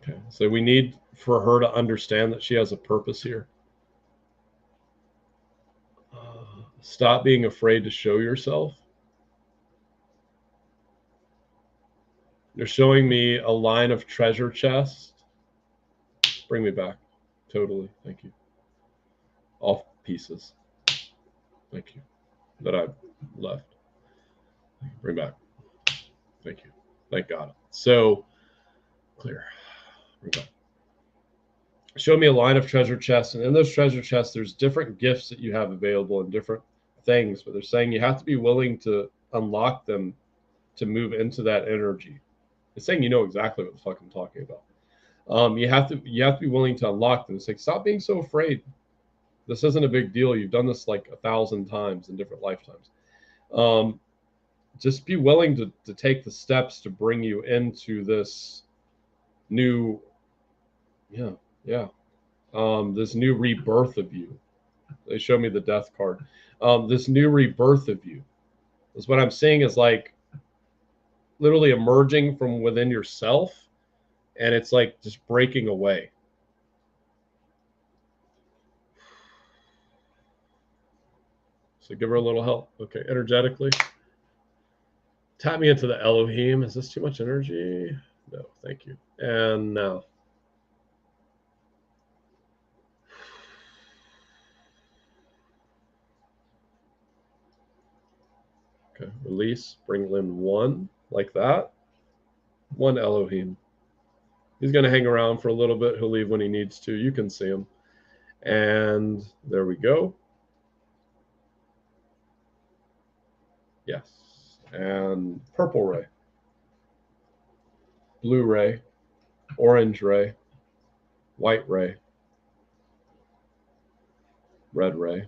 Okay, so we need for her to understand that she has a purpose here. Stop being afraid to show yourself. They're showing me a line of treasure chest. Bring me back. Totally. Thank you. All pieces. Thank you. That I left. Bring back. Thank you. Thank God. So clear. Bring back. Show me a line of treasure chests, and in those treasure chests, there's different gifts that you have available and different things. But they're saying you have to be willing to unlock them to move into that energy. It's saying you know exactly what the fuck I'm talking about. You have to be willing to unlock them. It's like, stop being so afraid. This isn't a big deal. You've done this like 1,000 times in different lifetimes. Just be willing to take the steps to bring you into this new, this new rebirth of you. They show me the death card. This new rebirth of you is what I'm seeing is like literally emerging from within yourself, and it's like just breaking away. So give her a little help. Okay, energetically. Tap me into the Elohim. Is this too much energy? No, thank you. And now. Okay, release. Bring in one, like that. One Elohim. He's going to hang around for a little bit. He'll leave when he needs to. You can see him. And there we go. Yes. And purple ray. Blue ray. Orange ray. White ray. red ray,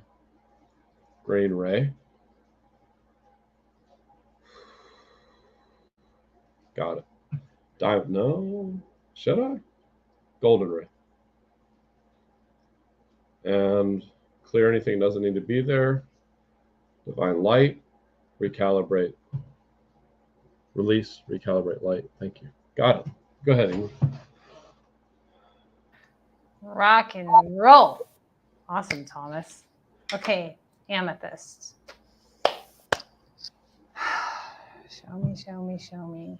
green ray. Got it. Diamond, no, should I? Golden ray. And clear anything doesn't need to be there. Divine light, recalibrate. Release, recalibrate light. Thank you. Got it. Go ahead, Ingrid. Rock and roll. Awesome, Thomas. Okay, amethyst. Show me, show me, show me.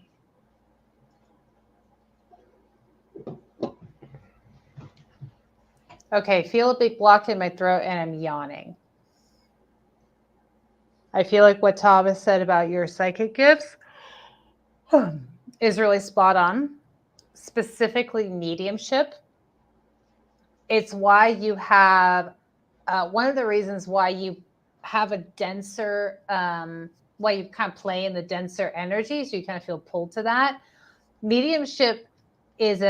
Okay, feel a big block in my throat and I'm yawning. I feel like what Thomas said about your psychic gifts is really spot on, specifically mediumship. It's why you have, one of the reasons why you have a denser, why you kind of play in the denser energy, so you kind of feel pulled to that. Mediumship is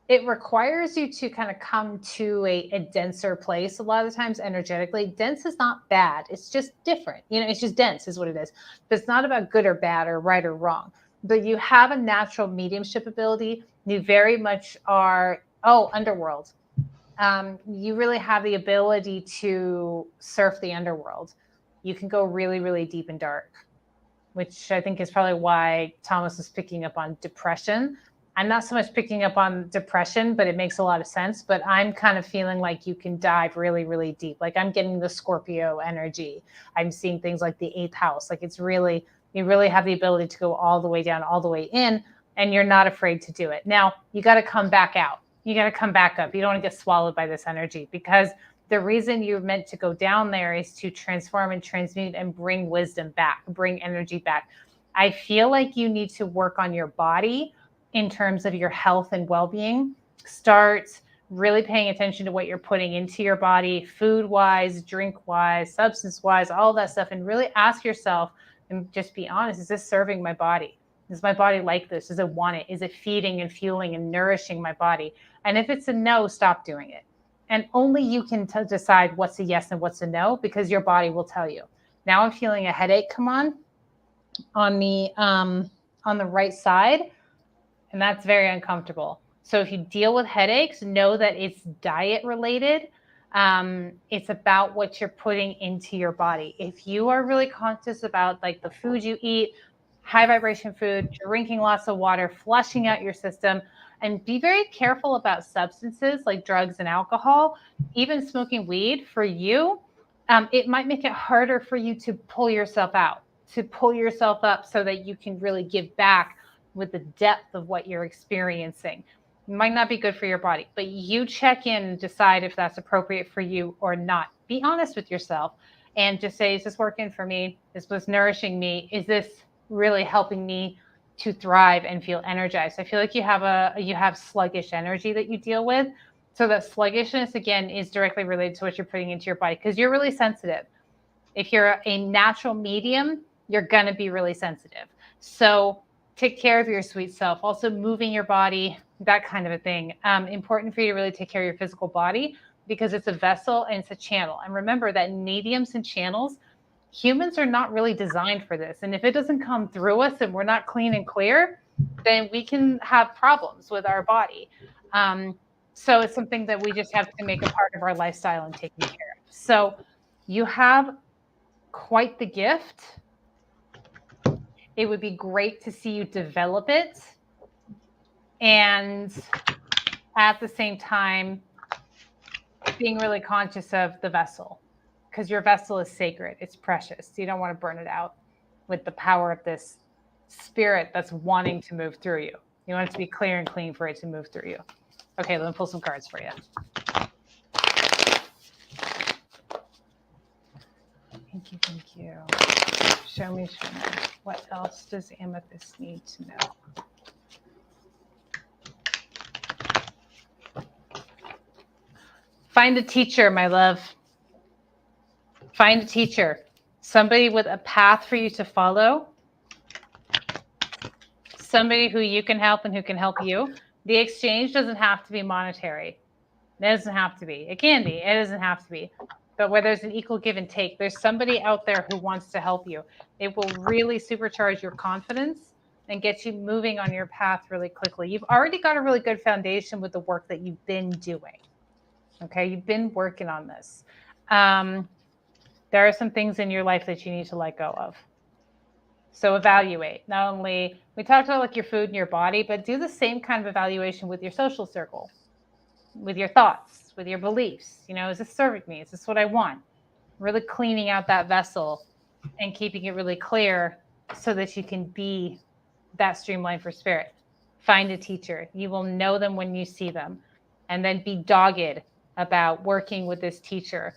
it requires you to kind of come to a denser place a lot of the times energetically. Dense is not bad. It's just different. You know, it's just dense is what it is. But it's not about good or bad or right or wrong. But you have a natural mediumship ability. You very much are, underworld. You really have the ability to surf the underworld. You can go really, really deep and dark, which I think is probably why Thomas is picking up on depression. I'm not so much picking up on depression, but it makes a lot of sense. But I'm kind of feeling like you can dive really, really deep. Like I'm getting the Scorpio energy. I'm seeing things like the 8th house. Like it's really, you really have the ability to go all the way down, all the way in, and you're not afraid to do it. Now, you got to come back out. You got to come back up. You don't want to get swallowed by this energy, because the reason you're meant to go down there is to transform and transmute and bring wisdom back, bring energy back. I feel like you need to work on your body in terms of your health and well-being. Start really paying attention to what you're putting into your body, food-wise, drink-wise, substance-wise, all that stuff, and really ask yourself and just be honest, is this serving my body? Does my body like this? Does it want it? Is it feeding and fueling and nourishing my body? And if it's a no, stop doing it. And only you can decide what's a yes and what's a no, because your body will tell you. Now I'm feeling a headache come on the right side, and that's very uncomfortable. So if you deal with headaches, know that it's diet related. It's about what you're putting into your body. If you are really conscious about like the food you eat, high vibration food, drinking lots of water, flushing out your system, and be very careful about substances like drugs and alcohol, even smoking weed for you, it might make it harder for you to pull yourself out, to pull yourself up so that you can really give back with the depth of what you're experiencing. It might not be good for your body, but you check in and decide if that's appropriate for you or not. Be honest with yourself and just say, is this working for me? Is this nourishing me? Is this really helping me to thrive and feel energized? I feel like you have sluggish energy that you deal with. So that sluggishness, again, is directly related to what you're putting into your body, because you're really sensitive. If you're a natural medium, you're going to be really sensitive. So take care of your sweet self. Also moving your body, that kind of a thing. Important for you to really take care of your physical body, because it's a vessel and it's a channel. And remember that mediums and channels, humans are not really designed for this. And if it doesn't come through us and we're not clean and clear, then we can have problems with our body. So it's something that we just have to make a part of our lifestyle and taking care of. So you have quite the gift. It would be great to see you develop it. And at the same time, being really conscious of the vessel, because your vessel is sacred. It's precious. You don't want to burn it out with the power of this spirit that's wanting to move through you. You want it to be clear and clean for it to move through you. Okay, let me pull some cards for you. Thank you, thank you. Show me. What else does Amethyst need to know? Find a teacher, my love. Find a teacher. Somebody with a path for you to follow. Somebody who you can help and who can help you. The exchange doesn't have to be monetary. It doesn't have to be. It can be. It doesn't have to be. But where there's an equal give and take, there's somebody out there who wants to help you. It will really supercharge your confidence and get you moving on your path really quickly. You've already got a really good foundation with the work that you've been doing. Okay, you've been working on this. There are some things in your life that you need to let go of. So evaluate. Not only, we talked about like your food and your body, but do the same kind of evaluation with your social circle, with your thoughts, with your beliefs. You know, is this serving me? Is this what I want? Really cleaning out that vessel and keeping it really clear so that you can be that streamline for spirit. Find a teacher. You will know them when you see them. And then be dogged about working with this teacher.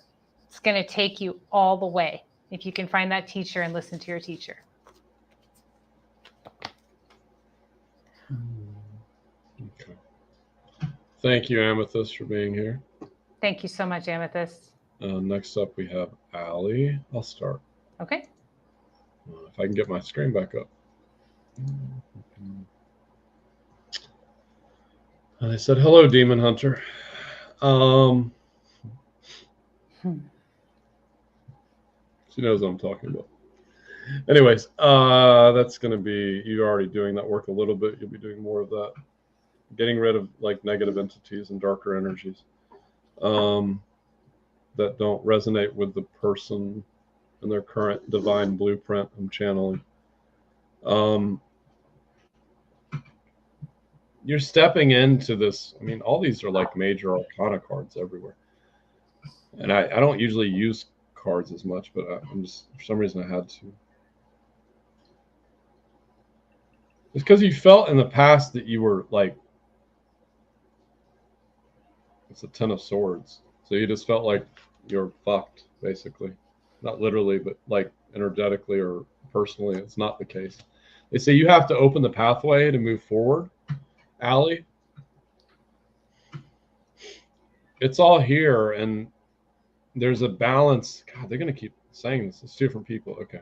It's going to take you all the way if you can find that teacher and listen to your teacher. Okay. Thank you, Amethyst, for being here. Thank you so much, Amethyst. Next up, we have Allie. I'll start. Okay. If I can get my screen back up. And I said, hello, Demon Hunter. She knows what I'm talking about. Anyways, that's going to be, you're already doing that work a little bit. You'll be doing more of that. Getting rid of like negative entities and darker energies that don't resonate with the person and their current divine blueprint I'm channeling. You're stepping into this. I mean, all these are like major arcana cards everywhere. And I don't usually use cards as much, but I'm just, for some reason, I had to. It's because you felt in the past that you were like, it's a 10 of swords. So you just felt like you're fucked, basically. Not literally, but like energetically or personally. It's not the case. They say you have to open the pathway to move forward. Allie, it's all here, and there's a balance. God, they're going to keep saying this. It's two different people. Okay.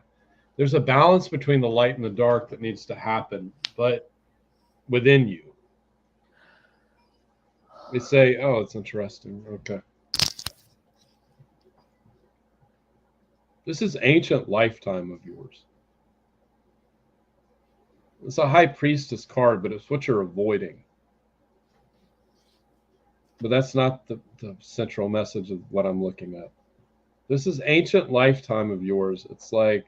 There's a balance between the light and the dark that needs to happen, but within you. They say, oh, it's interesting. Okay. This is ancient lifetime of yours. It's a high priestess card, but it's what you're avoiding. But that's not the central message of what I'm looking at. This is ancient lifetime of yours. It's like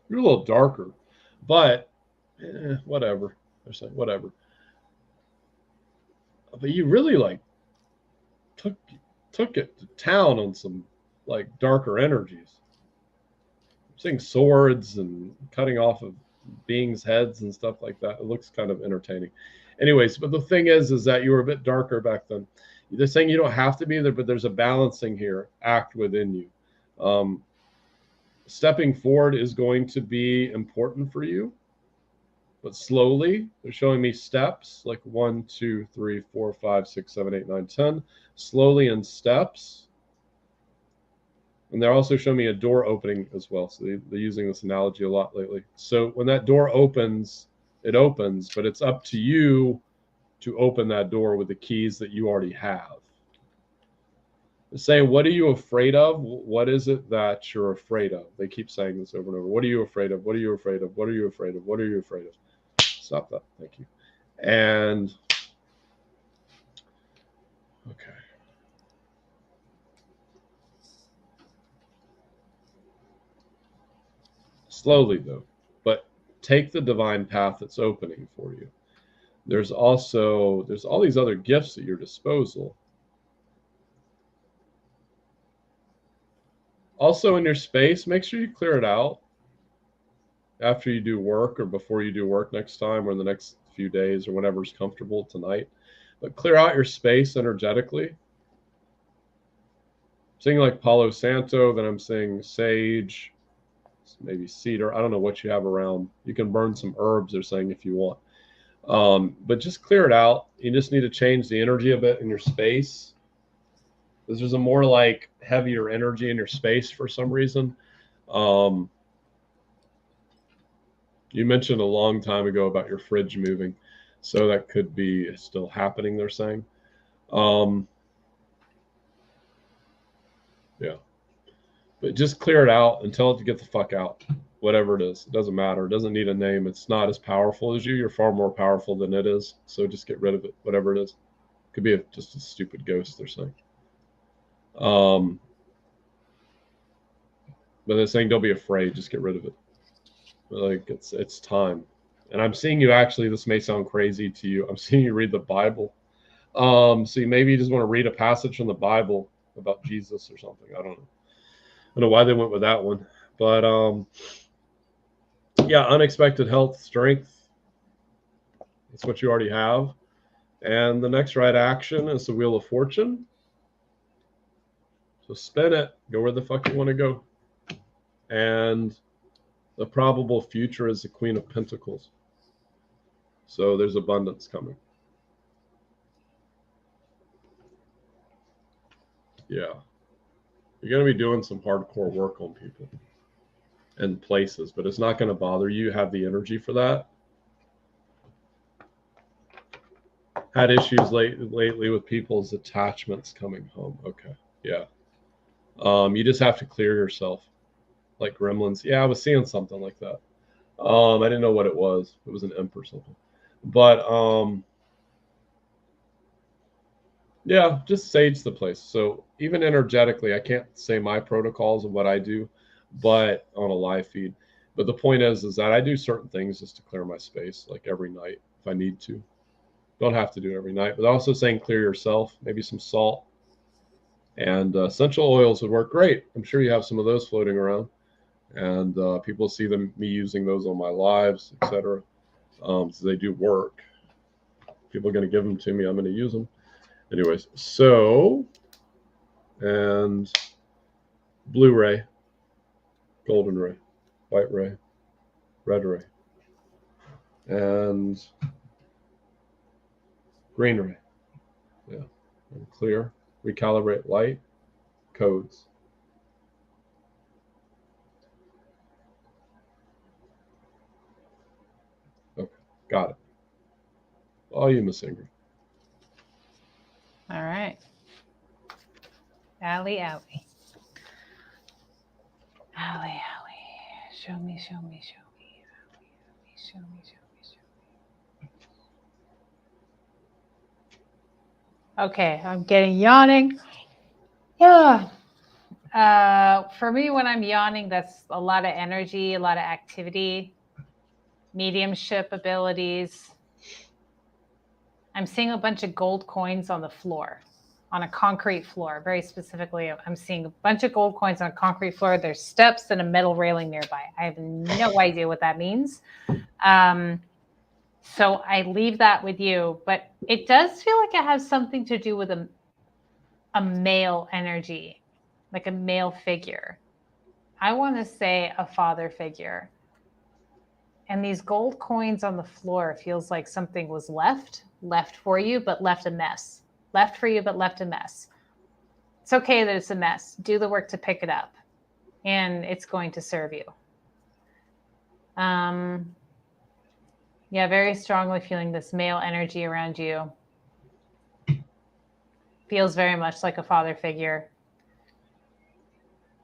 you're a little darker, but whatever. They're saying whatever. But you really like took it to town on some like darker energies. I'm seeing swords and cutting off of beings' heads and stuff like that. It looks kind of entertaining. Anyways, but the thing is that you were a bit darker back then. They're saying you don't have to be there, but there's a balancing here, act within you. Stepping forward is going to be important for you, but slowly. They're showing me steps like 1, 2, 3, 4, 5, 6, 7, 8, 9, 10, slowly in steps. And they're also showing me a door opening as well. So they're using this analogy a lot lately. So when that door opens, it opens, but it's up to you to open that door with the keys that you already have. They're saying, what are you afraid of? What is it that you're afraid of? They keep saying this over and over. What are you afraid of? What are you afraid of? What are you afraid of? What are you afraid of? Stop that. Thank you. And okay. Slowly, though, but take the divine path that's opening for you. There's all these other gifts at your disposal. Also, in your space, make sure you clear it out after you do work or before you do work next time or in the next few days or whenever's comfortable tonight. But clear out your space energetically. I'm seeing like Palo Santo, then I'm seeing sage, maybe cedar. I don't know what you have around. You can burn some herbs, they're saying, if you want. But just clear it out. You just need to change the energy a bit in your space. Because there's a more like heavier energy in your space for some reason. You mentioned a long time ago about your fridge moving. So that could be still happening, they're saying. Yeah. But just clear it out and tell it to get the fuck out. Whatever it is. It doesn't matter. It doesn't need a name. It's not as powerful as you. You're far more powerful than it is. So just get rid of it, whatever it is. Could be just a stupid ghost, they're saying. But they're saying don't be afraid. Just get rid of it. Like it's time. And I'm seeing you actually, this may sound crazy to you. I'm seeing you read the Bible. So maybe you just want to read a passage from the Bible about Jesus or something. I don't know why they went with that one. But yeah, unexpected health, strength. That's what you already have. And the next right action is the Wheel of Fortune. So spin it. Go where the fuck you want to go. And the probable future is the Queen of Pentacles. So there's abundance coming. Yeah. You're going to be doing some hardcore work on people and places, but it's not going to bother you. You have the energy for that. Had issues lately with people's attachments coming home. Okay. Yeah. You just have to clear yourself like gremlins. Yeah, I was seeing something like that. I didn't know what it was. It was an imp or something. But yeah, just sage the place. So even energetically, I can't say my protocols of what I do, but on a live feed. But the point is that I do certain things just to clear my space, like every night if I need to. Don't have to do it every night, but also saying clear yourself, maybe some salt and essential oils would work great. I'm sure you have some of those floating around, and people see me using those on my lives, etc. So they do work. People are going to give them to me. I'm going to use them. Anyways, so, and blue ray, golden ray, white ray, red ray, and green ray. Yeah, and clear, recalibrate light, codes. Okay, got it. All you, Miss Ingrid. All right. Allie. Show me. Show me. Okay, I'm getting yawning. Yeah. For me, when I'm yawning, that's a lot of energy, a lot of activity, mediumship abilities. I'm seeing a bunch of gold coins on the floor, on a concrete floor. Very specifically, I'm seeing a bunch of gold coins on a concrete floor. There's steps and a metal railing nearby. I have no idea what that means. So I leave that with you, but it does feel like it has something to do with a male energy, like a male figure. I want to say a father figure. And these gold coins on the floor feels like something was left for you, but left a mess. Left for you, but left a mess. It's okay that it's a mess. Do the work to pick it up, and it's going to serve you. Yeah, very strongly feeling this male energy around you. Feels very much like a father figure.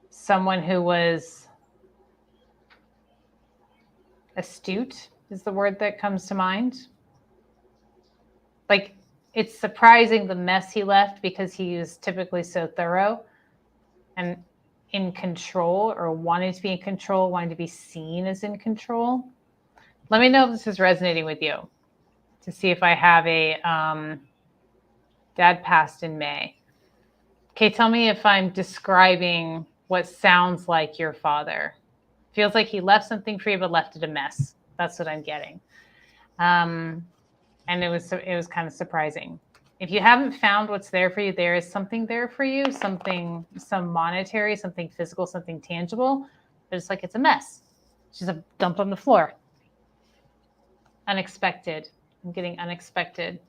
Someone who was astute is the word that comes to mind. Like, it's surprising the mess he left because he was typically so thorough and in control, or wanted to be in control, wanted to be seen as in control. Let me know if this is resonating with you, to see if I have a dad passed in May. Okay, tell me if I'm describing what sounds like your father. Feels like he left something for you, but left it a mess. That's what I'm getting. And it was kind of surprising. If you haven't found what's there for you, there is something there for you, some monetary, something physical, something tangible, but it's like it's a mess. It's just a dump on the floor. Unexpected. I'm getting unexpected.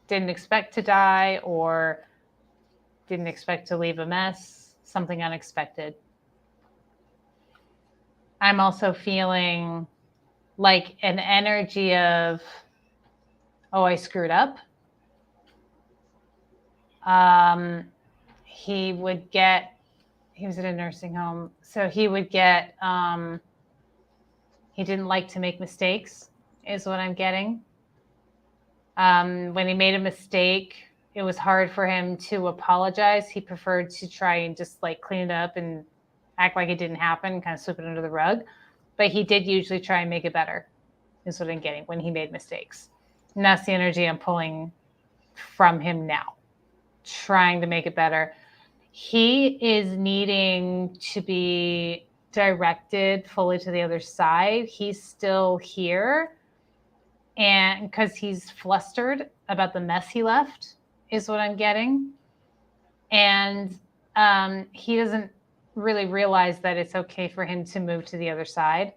Didn't expect to die, or didn't expect to leave a mess. Something unexpected. I'm also feeling like an energy of oh, I screwed up. He was at a nursing home. So he would get, he didn't like to make mistakes, is what I'm getting. When he made a mistake, it was hard for him to apologize. He preferred to try and just like clean it up and act like it didn't happen, kind of sweep it under the rug. But he did usually try and make it better, is what I'm getting when he made mistakes. And that's the energy I'm pulling from him now, trying to make it better. He is needing to be directed fully to the other side. He's still here. And because he's flustered about the mess he left, is what I'm getting. And he doesn't really realize that it's okay for him to move to the other side.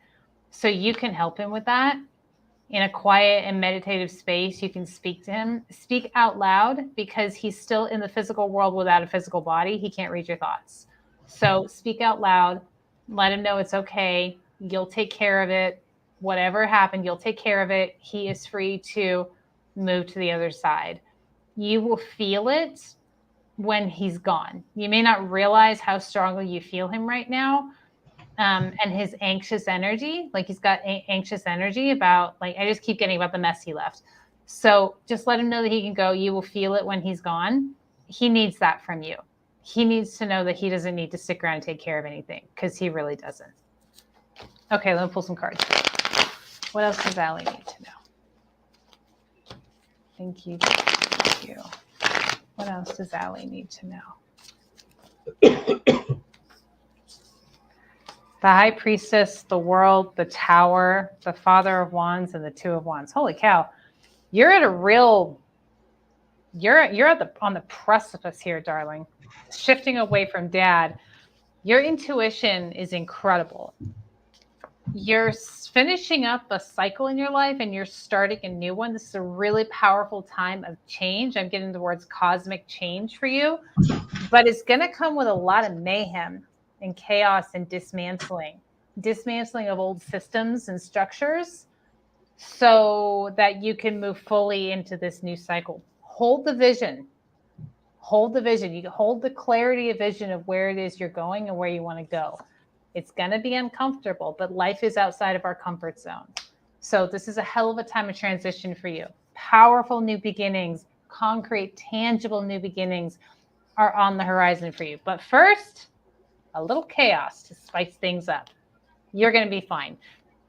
So you can help him with that. In a quiet and meditative space, you can speak to him. Speak out loud, because he's still in the physical world without a physical body. He can't read your thoughts. So speak out loud. Let him know it's okay. You'll take care of it. Whatever happened, you'll take care of it. He is free to move to the other side. You will feel it when he's gone. You may not realize how strongly you feel him right now. And his anxious energy, like he's got anxious energy about, like, I just keep getting about the mess he left. So just let him know that he can go. You will feel it when he's gone. He needs that from you. He needs to know that he doesn't need to stick around and take care of anything, because he really doesn't. Okay, let me pull some cards. What else does Allie need to know? Thank you. Thank you. What else does Allie need to know? The High Priestess, the World, the Tower, the Father of Wands, and the Two of Wands. Holy cow. You're at a real, you're on the precipice here, darling. Shifting away from dad. Your intuition is incredible. You're finishing up a cycle in your life and you're starting a new one. This is a really powerful time of change. I'm getting the words cosmic change for you, but it's going to come with a lot of mayhem and chaos and dismantling of old systems and structures, so that you can move fully into this new cycle. Hold the vision. Hold the vision. You hold the clarity of vision of where it is you're going and where you want to go. It's going to be uncomfortable, but life is outside of our comfort zone. So this is a hell of a time of transition for you. Powerful new beginnings, concrete, tangible new beginnings are on the horizon for you. But first, a little chaos to spice things up. You're going to be fine.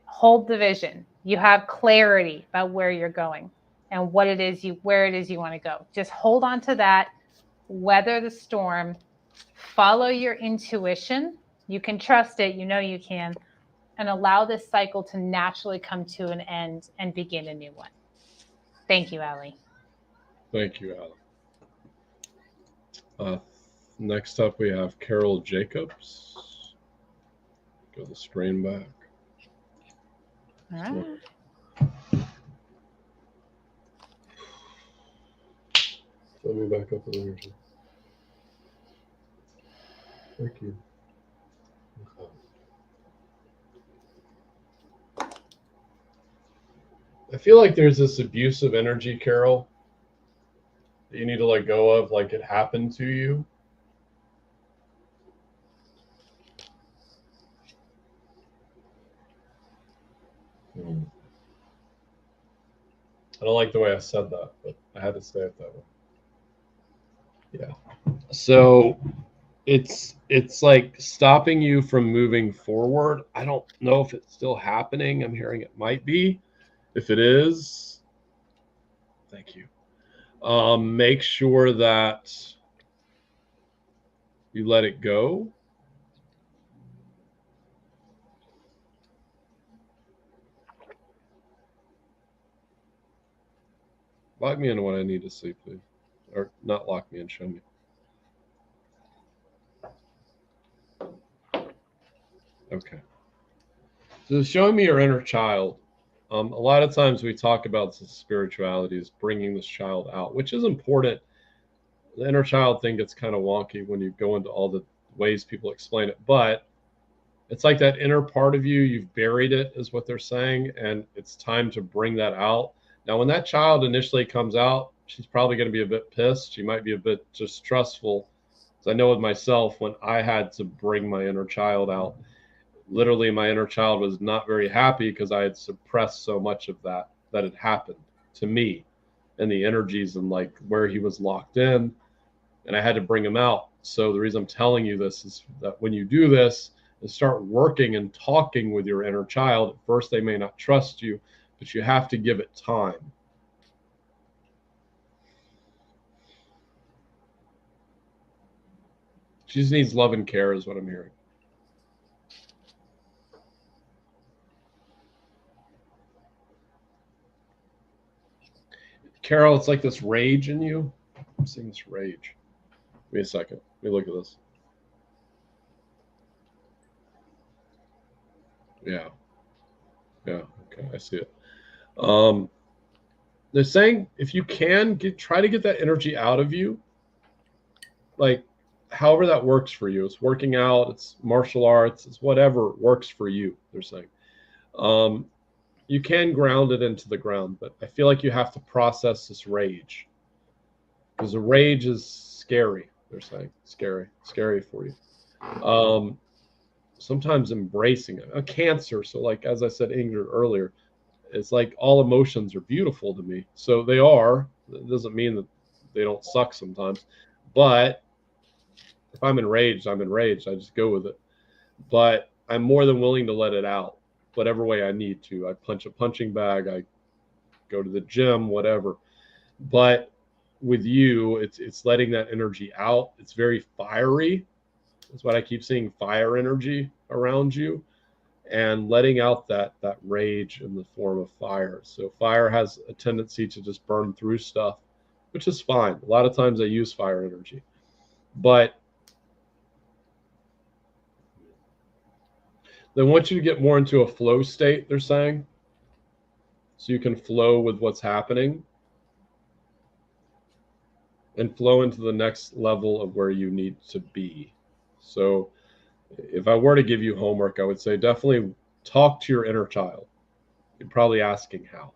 Hold the vision. You have clarity about where you're going and where it is you want to go. Just hold on to that. Weather the storm. Follow your intuition. You can trust it. You know you can. And allow this cycle to naturally come to an end and begin a new one. Thank you, Allie. Thank you, Allie. Next up, we have Carol Jacobs. Go the screen back. All right. Let me back up a little bit. Thank you. I feel like there's this abusive energy, Carol, that you need to let go of, like it happened to you. I don't like the way I said that, but I had to say it that way. Yeah. So it's like stopping you from moving forward. I don't know if it's still happening. I'm hearing it might be. If it is, thank you. Make sure that you let it go. Lock me into what I need to see, please. Or not lock me in, show me. Okay. So showing me your inner child. A lot of times we talk about spirituality as bringing this child out, which is important. The inner child thing gets kind of wonky when you go into all the ways people explain it, but it's like that inner part of you, you've buried it, is what they're saying, and it's time to bring that out. Now, when that child initially comes out, she's probably going to be a bit pissed. She might be a bit distrustful. As I know with myself, when I had to bring my inner child out, literally my inner child was not very happy because I had suppressed so much of that had happened to me, and the energies and like where he was locked in, and I had to bring him out. So the reason I'm telling you this is that when you do this and start working and talking with your inner child, at first they may not trust you, but you have to give it time. She just needs love and care is what I'm hearing. Carol, it's like this rage in you. I'm seeing this rage. Give me a second. Let me look at this. Yeah. Yeah. Okay. I see it. They're saying if you can try to get that energy out of you, like however that works for you. It's working out, it's martial arts, it's whatever works for you, they're saying. You can ground it into the ground, but I feel like you have to process this rage. Because the rage is scary, they're saying. Scary for you. Sometimes embracing it. A cancer, so like as I said Ingrid earlier, it's like all emotions are beautiful to me. So they are. It doesn't mean that they don't suck sometimes. But if I'm enraged, I'm enraged. I just go with it. But I'm more than willing to let it out, whatever way I need to. I punch a punching bag. I go to the gym, whatever. But with you, it's letting that energy out. It's very fiery. That's what I keep seeing, fire energy around you, and letting out that rage in the form of fire. So fire has a tendency to just burn through stuff, which is fine. A lot of times I use fire energy, but they want you to get more into a flow state, they're saying, so you can flow with what's happening and flow into the next level of where you need to be. So if I were to give you homework, I would say definitely talk to your inner child. You're probably asking how.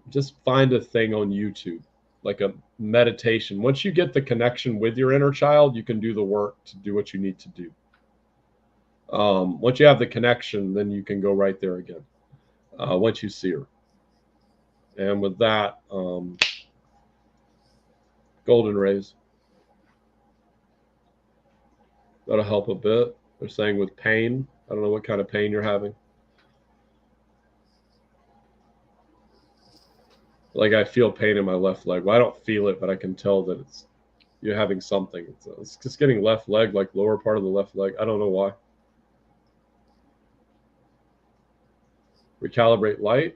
Just find a thing on YouTube, like a meditation. Once you get the connection with your inner child, you can do the work to do what you need to do. Once you have the connection, then you can go right there again. Once you see her. And with that, golden rays. That'll help a bit. They're saying with pain. I don't know what kind of pain you're having. Like I feel pain in my left leg. Well, I don't feel it, but I can tell that you're having something. It's just getting left leg, like lower part of the left leg. I don't know why. Recalibrate light.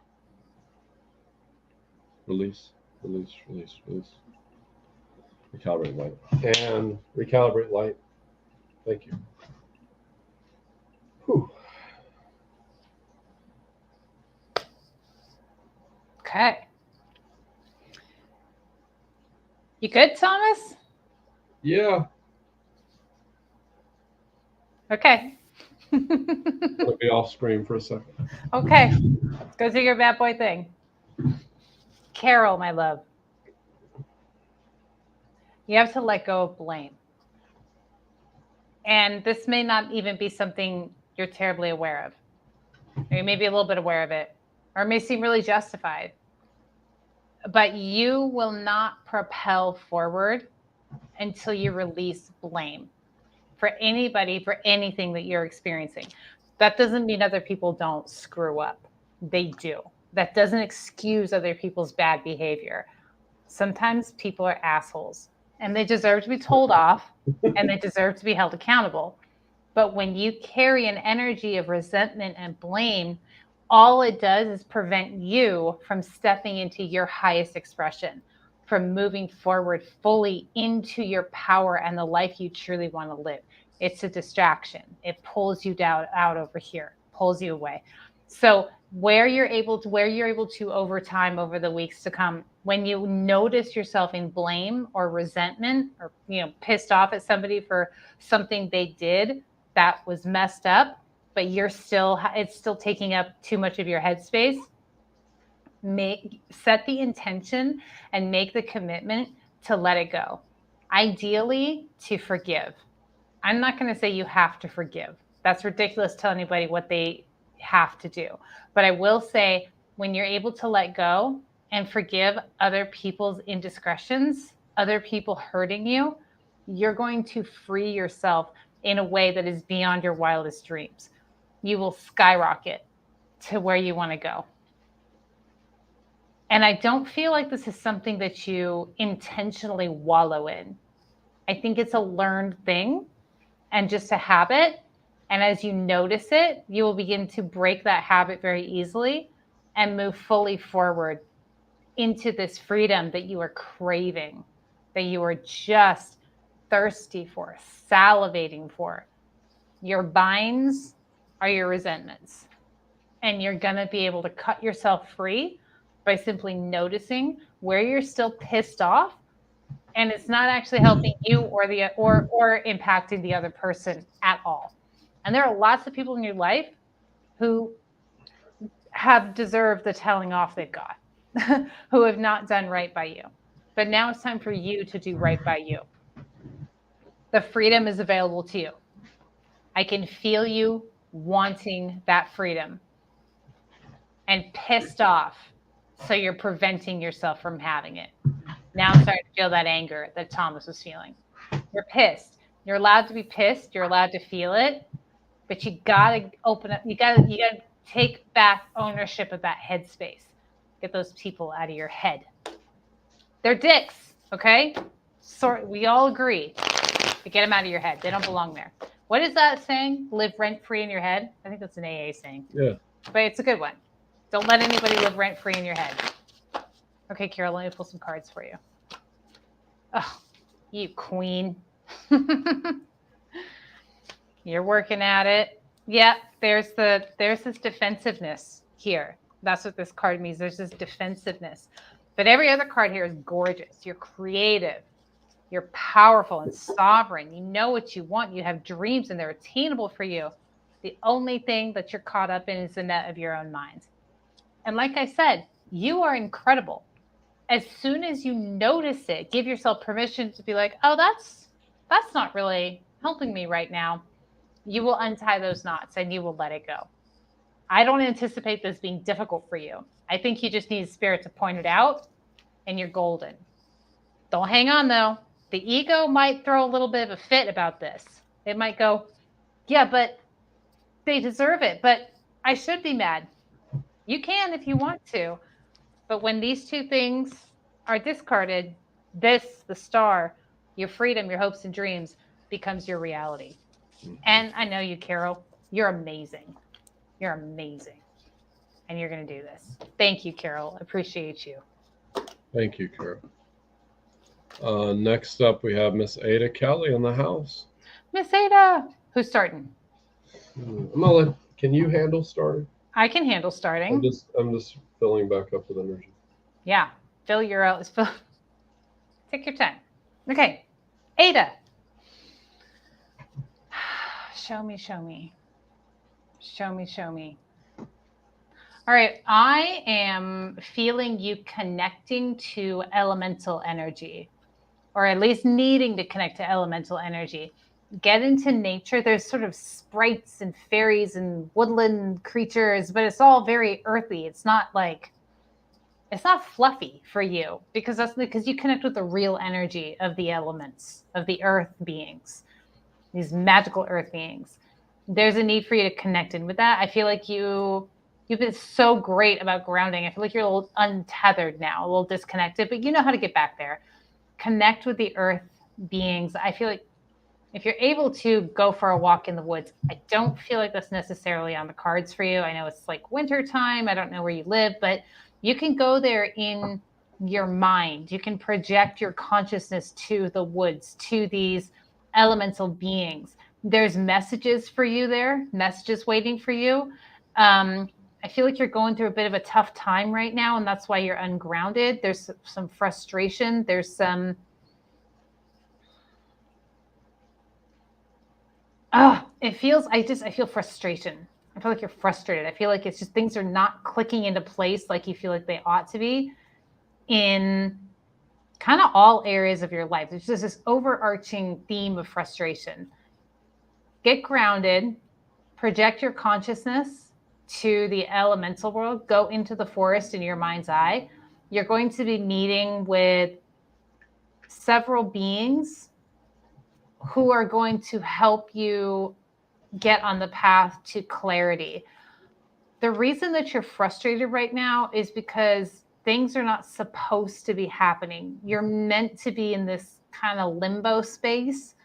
Release, release, release, release. Recalibrate light. And recalibrate light. Thank you. Whew. Okay. You good, Thomas? Yeah. Okay. Let me off screen for a second. Okay. Go do your bad boy thing. Carol, my love. You have to let go of blame. And this may not even be something you're terribly aware of. Or you may be a little bit aware of it, or it may seem really justified. But you will not propel forward until you release blame for anybody, for anything that you're experiencing. That doesn't mean other people don't screw up. They do. That doesn't excuse other people's bad behavior. Sometimes people are assholes and they deserve to be told off and they deserve to be held accountable. But when you carry an energy of resentment and blame, all it does is prevent you from stepping into your highest expression, from moving forward fully into your power and the life you truly want to live. It's a distraction. It pulls you down out over here, pulls you away. So where you're able to over time, over the weeks to come, when you notice yourself in blame or resentment or pissed off at somebody for something they did that was messed up, but it's still taking up too much of your headspace, set the intention and make the commitment to let it go. Ideally, to forgive. I'm not going to say you have to forgive. That's ridiculous to tell anybody what they have to do. But I will say, when you're able to let go and forgive other people's indiscretions, other people hurting you, you're going to free yourself in a way that is beyond your wildest dreams. You will skyrocket to where you want to go. And I don't feel like this is something that you intentionally wallow in. I think it's a learned thing and just a habit. And as you notice it, you will begin to break that habit very easily and move fully forward into this freedom that you are craving, that you are just thirsty for, salivating for. Your binds are your resentments. And you're going to be able to cut yourself free by simply noticing where you're still pissed off, and it's not actually helping you or impacting the other person at all. And there are lots of people in your life who have deserved the telling off they've got, who have not done right by you. But now it's time for you to do right by you. The freedom is available to you. I can feel you wanting that freedom and pissed off. So you're preventing yourself from having it. Now I'm starting to feel that anger that Thomas was feeling. You're pissed. You're allowed to be pissed. You're allowed to feel it, but you gotta open up. You gotta take back ownership of that headspace. Get those people out of your head. They're dicks, okay? So we all agree. But get them out of your head. They don't belong there. What is that saying? Live rent free in your head. I think that's an AA saying. Yeah. But it's a good one. Don't let anybody live rent free in your head. Okay, Carol, let me pull some cards for you. Oh, you queen. You're working at it. Yeah, there's this defensiveness here. That's what this card means. There's this defensiveness. But every other card here is gorgeous. You're creative. You're powerful and sovereign. You know what you want. You have dreams and they're attainable for you. The only thing that you're caught up in is the net of your own mind. And like I said, you are incredible. As soon as you notice it, give yourself permission to be like, oh, that's not really helping me right now. You will untie those knots and you will let it go. I don't anticipate this being difficult for you. I think you just need spirit to point it out and you're golden. Don't hang on though. The ego might throw a little bit of a fit about this. It might go, yeah, but they deserve it, but I should be mad. You can if you want to. But when these two things are discarded, the star, your freedom, your hopes and dreams becomes your reality. And I know you, Carol. You're amazing. You're amazing. And you're going to do this. Thank you, Carol. Appreciate you. Thank you, Carol. Next up, we have Miss Ada Kelly in the house. Miss Ada. Who's starting? Can you handle starting? I can handle starting. I'm just filling back up with energy. Yeah. Take your time. Okay. Ada. Show me. Show me. All right. I am feeling you connecting to elemental energy, or at least needing to connect to elemental energy. Get into nature. There's sort of sprites and fairies and woodland creatures, but it's all very earthy. It's not fluffy for you because you connect with the real energy of the elements, of the earth beings, these magical earth beings. There's a need for you to connect in with that. I feel like you've been so great about grounding. I feel like you're a little untethered now, a little disconnected, but you know how to get back there. Connect with the earth beings. I feel like if you're able to go for a walk in the woods, I don't feel like that's necessarily on the cards for you. I know it's like winter time. I don't know where you live, but you can go there in your mind. You can project your consciousness to the woods, to these elemental beings. There's messages for you there, messages waiting for you. I feel like you're going through a bit of a tough time right now, and that's why you're ungrounded. There's some frustration. There's some... I feel frustration. I feel like you're frustrated. I feel like it's just things are not clicking into place like you feel like they ought to be in kind of all areas of your life. There's just this overarching theme of frustration. Get grounded, project your consciousness to the elemental world, go into the forest in your mind's eye. You're going to be meeting with several beings who are going to help you get on the path to clarity. The reason that you're frustrated right now is because things are not supposed to be happening. You're meant to be in this kind of limbo space.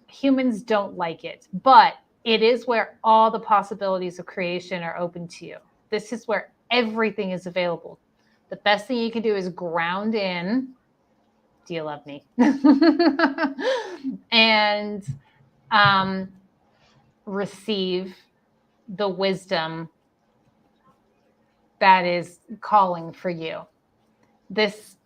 Humans don't like it, but it is where all the possibilities of creation are open to you. This is where everything is available. The best thing you can do is ground in. Do you love me? And receive the wisdom that is calling for you. This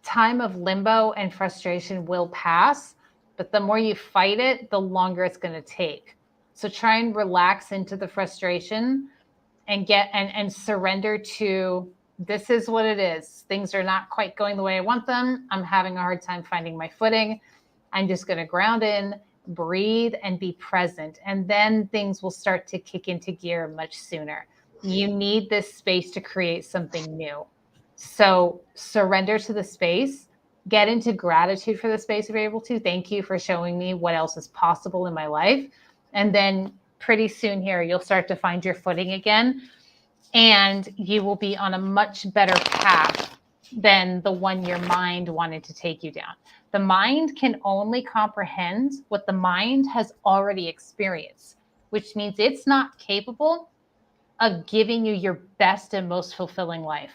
time of limbo and frustration will pass, but the more you fight it, the longer it's going to take. So try and relax into the frustration and get and surrender to, this is what it is. Things are not quite going the way I want them. I'm having a hard time finding my footing. I'm just going to ground in, breathe, and be present. And then things will start to kick into gear much sooner. You need this space to create something new. So surrender to the space, get into gratitude for the space if you're able to. Thank you for showing me what else is possible in my life. And then pretty soon here, you'll start to find your footing again, and you will be on a much better path than the one your mind wanted to take you down. The mind can only comprehend what the mind has already experienced, which means it's not capable of giving you your best and most fulfilling life.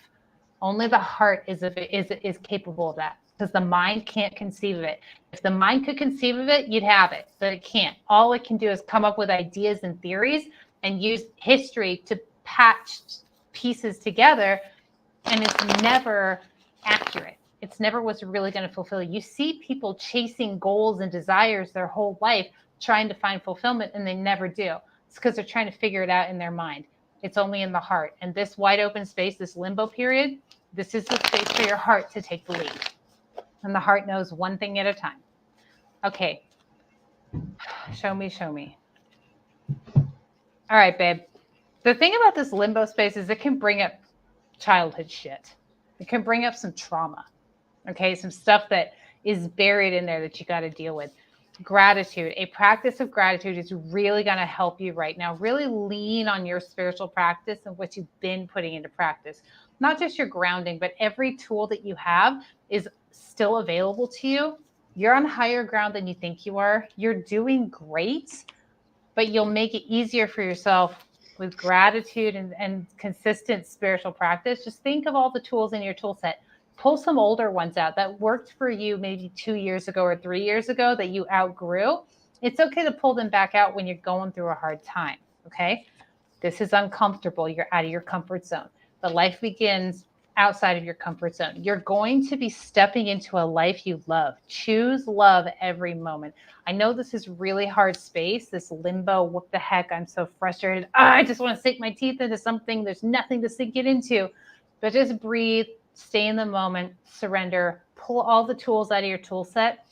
Only the heart is capable of that, because the mind can't conceive of it. If the mind could conceive of it, you'd have it, but it can't. All it can do is come up with ideas and theories and use history to patch pieces together, and it's never accurate. It's never what's really going to fulfill you. You see people chasing goals and desires their whole life, trying to find fulfillment, and they never do. It's because they're trying to figure it out in their mind. It's only in the heart. And this wide open space, this limbo period, this is the space for your heart to take the lead. And the heart knows one thing at a time. Okay. Show me, show me. All right, babe. The thing about this limbo space is it can bring up childhood shit. It can bring up some trauma. Okay, some stuff that is buried in there that you got to deal with. Gratitude, a practice of gratitude is really going to help you right now. Really lean on your spiritual practice and what you've been putting into practice. Not just your grounding, but every tool that you have is still available to you. You're on higher ground than you think you are. You're doing great, but you'll make it easier for yourself with gratitude and consistent spiritual practice. Just think of all the tools in your tool set. Pull some older ones out that worked for you maybe 2 years ago or 3 years ago that you outgrew. It's okay to pull them back out when you're going through a hard time, okay? This is uncomfortable. You're out of your comfort zone. But life begins outside of your comfort zone. You're going to be stepping into a life you love. Choose love every moment. I know this is really hard space, this limbo. What the heck? I'm so frustrated. I just want to sink my teeth into something. There's nothing to sink it into. But just breathe, stay in the moment, surrender, pull all the tools out of your tool set.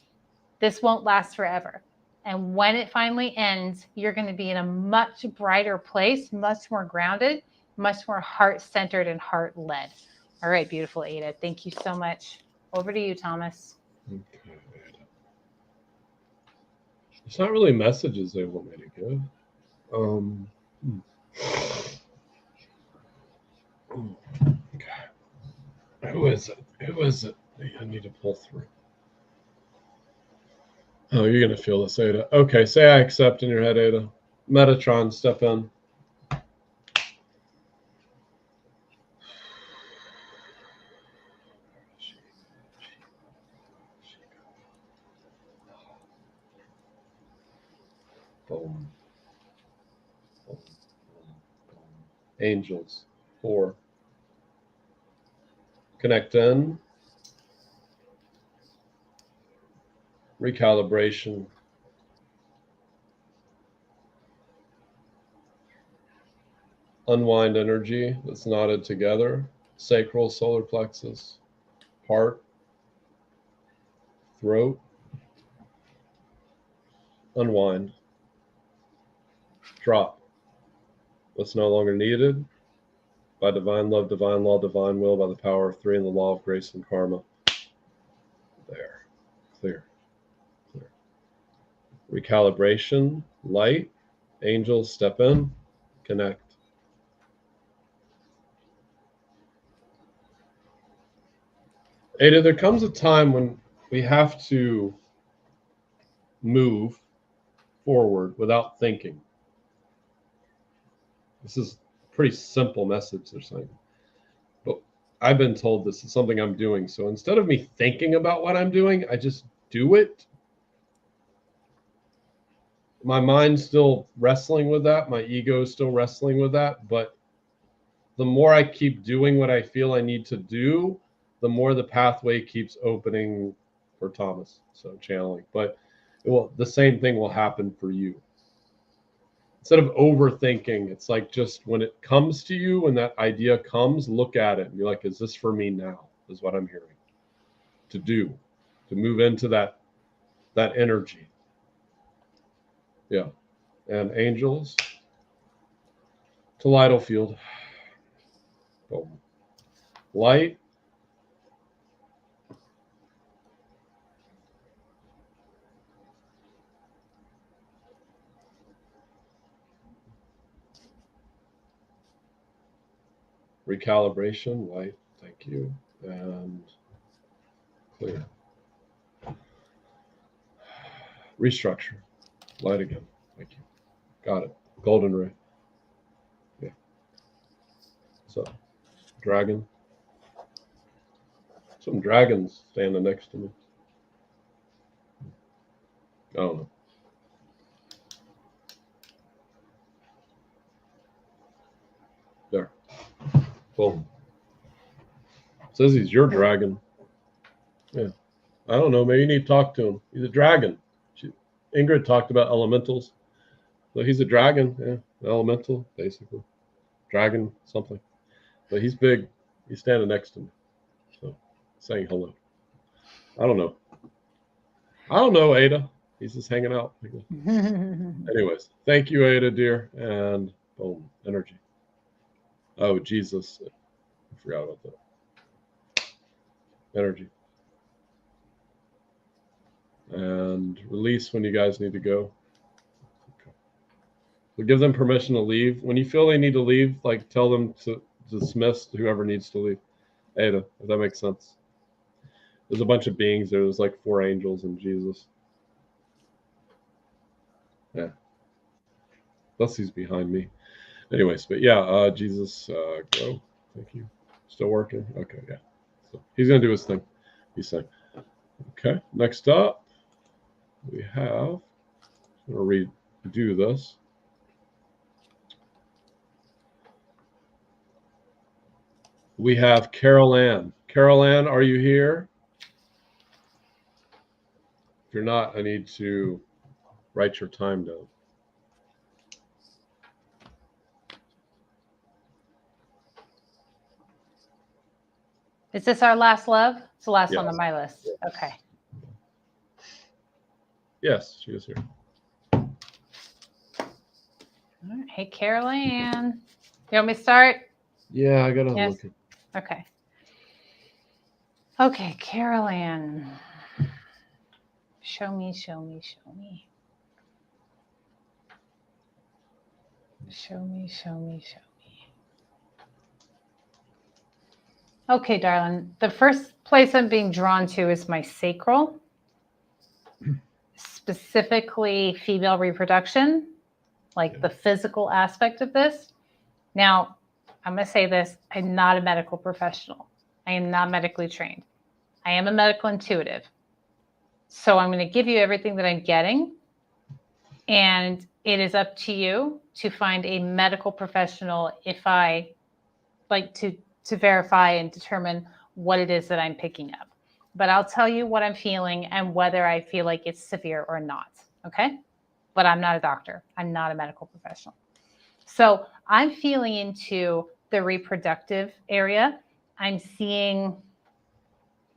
This won't last forever. And when it finally ends, you're going to be in a much brighter place, much more grounded, much more heart-centered and heart-led. All right, beautiful Ada. Thank you so much. Over to you, Thomas. Okay, Ada. It's not really messages they want me to give. Okay. Who is it? Who is it? I need to pull through. Oh, you're going to feel this, Ada. Okay, say I accept in your head, Ada. Metatron, step in. Boom. Boom. Boom. Angels. 4. Connect in. Recalibration. unwind energy that's knotted together. Sacral, solar plexus, heart, throat. Unwind. Drop. What's no longer needed by divine love, divine law, divine will, by the power of three and the law of grace and karma. There. Clear. Clear. Recalibration. Light. Angels step in. Connect. Ada, there comes a time when we have to move forward without thinking. This is a pretty simple message they're saying. But I've been told this is something I'm doing. So instead of me thinking about what I'm doing, I just do it. My mind's still wrestling with that. My ego is still wrestling with that. But the more I keep doing what I feel I need to do, the more the pathway keeps opening for Thomas. So channeling. But the same thing will happen for you. Instead of overthinking, it's like just when it comes to you, when that idea comes, look at it and you're like, is this for me now? Is what I'm hearing. To do, to move into that energy. Yeah. And angels to Lytle Field. Boom. Light. Recalibration, light, thank you. And clear. Restructure, light again, thank you. Got it. Golden ray. Yeah. So, dragon. Some dragons standing next to me. I don't know. There. Boom. Says he's your dragon. Yeah. I don't know. Maybe you need to talk to him. He's a dragon. Ingrid talked about elementals. So he's a dragon. Yeah. Elemental, basically. Dragon, something. But he's big. He's standing next to me. So saying hello. I don't know, Ada. He's just hanging out. Anyways, thank you, Ada, dear. And boom, energy. Oh, Jesus. I forgot about that. Energy. And release when you guys need to go. Okay. So give them permission to leave. When you feel they need to leave, like tell them to dismiss whoever needs to leave. Ada, if that makes sense. There's a bunch of beings there. There's like 4 angels and Jesus. Yeah. Plus he's behind me. Anyways, but yeah, Jesus, go. Thank you. Still working? Okay, yeah. So he's going to do his thing. He's saying. Okay, next up, we have, I'm going to redo this. We have Carol Ann. Carol Ann, are you here? If you're not, I need to write your time down. Is this our last love? It's the last Yes. one on my list. Okay. Yes, she is here. All right. Hey, Carol Ann. You want me to start? Yeah, I got to Yes. look at. Okay. Okay, Carol Ann. Show me, show me, show me. Show me, show me, show me. Okay, darling. The first place I'm being drawn to is my sacral, specifically female reproduction, like the physical aspect of this. Now, I'm going to say this. I'm not a medical professional. I am not medically trained. I am a medical intuitive. So I'm going to give you everything that I'm getting. And it is up to you to find a medical professional if I like to verify and determine what it is that I'm picking up. But I'll tell you what I'm feeling and whether I feel like it's severe or not. Okay? But I'm not a doctor. I'm not a medical professional. So I'm feeling into the reproductive area. I'm seeing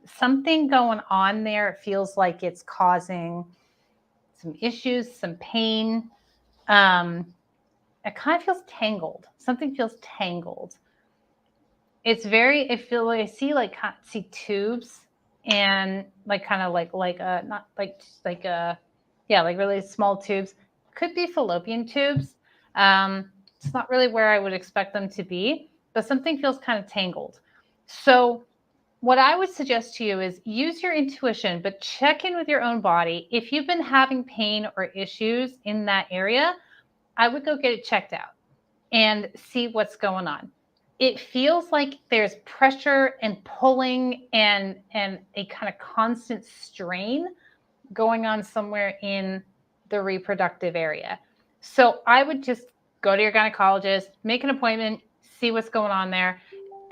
something going on there. It feels like it's causing some issues, some pain. It kind of feels tangled. Something feels tangled. It's very, I see tubes and like kind of like not like yeah, like really small tubes. Could be fallopian tubes. It's not really where I would expect them to be, but something feels kind of tangled. So what I would suggest to you is use your intuition, but check in with your own body. If you've been having pain or issues in that area, I would go get it checked out and see what's going on. It feels like there's pressure and pulling and a kind of constant strain going on somewhere in the reproductive area. So I would just go to your gynecologist, make an appointment, see what's going on there,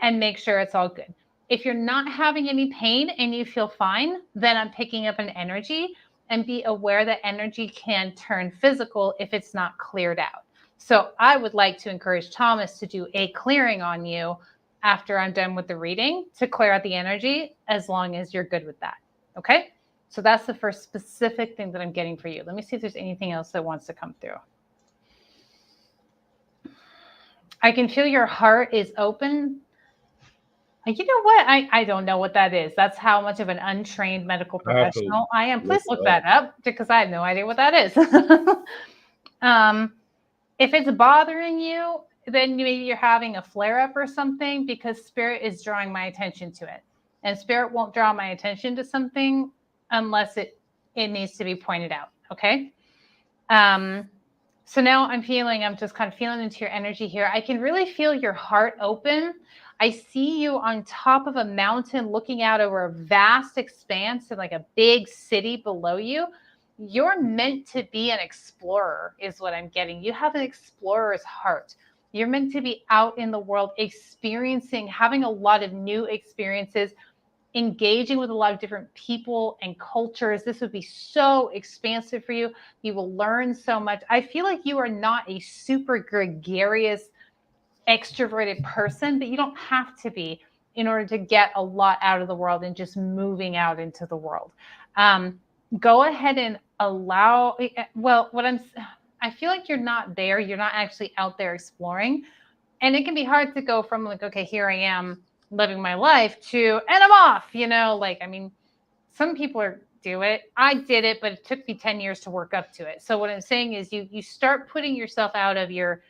and make sure it's all good. If you're not having any pain and you feel fine, then I'm picking up an energy, and be aware that energy can turn physical if it's not cleared out. So I would like to encourage Thomas to do a clearing on you after I'm done with the reading to clear out the energy, as long as you're good with that. Okay? So that's the first specific thing that I'm getting for you. Let me see if there's anything else that wants to come through. I can feel your heart is open. You know what? I don't know what that is. That's how much of an untrained medical professional I am. Please look that up, because I have no idea what that is. If it's bothering you, then maybe you're having a flare-up or something, because Spirit is drawing my attention to it. And Spirit won't draw my attention to something unless it needs to be pointed out. Okay. So now I'm just kind of feeling into your energy here. I can really feel your heart open. I see you on top of a mountain looking out over a vast expanse of like a big city below you. You're meant to be an explorer, is what I'm getting. You have an explorer's heart. You're meant to be out in the world, experiencing, having a lot of new experiences, engaging with a lot of different people and cultures. This would be so expansive for you. You will learn so much. I feel like you are not a super gregarious, extroverted person, but you don't have to be in order to get a lot out of the world and just moving out into the world. Go ahead and allow, I feel like you're not there. You're not actually out there exploring. And it can be hard to go from like, okay, here I am living my life, to, and I'm off, some people do it. I did it, but it took me 10 years to work up to it. So what I'm saying is you start putting yourself out of your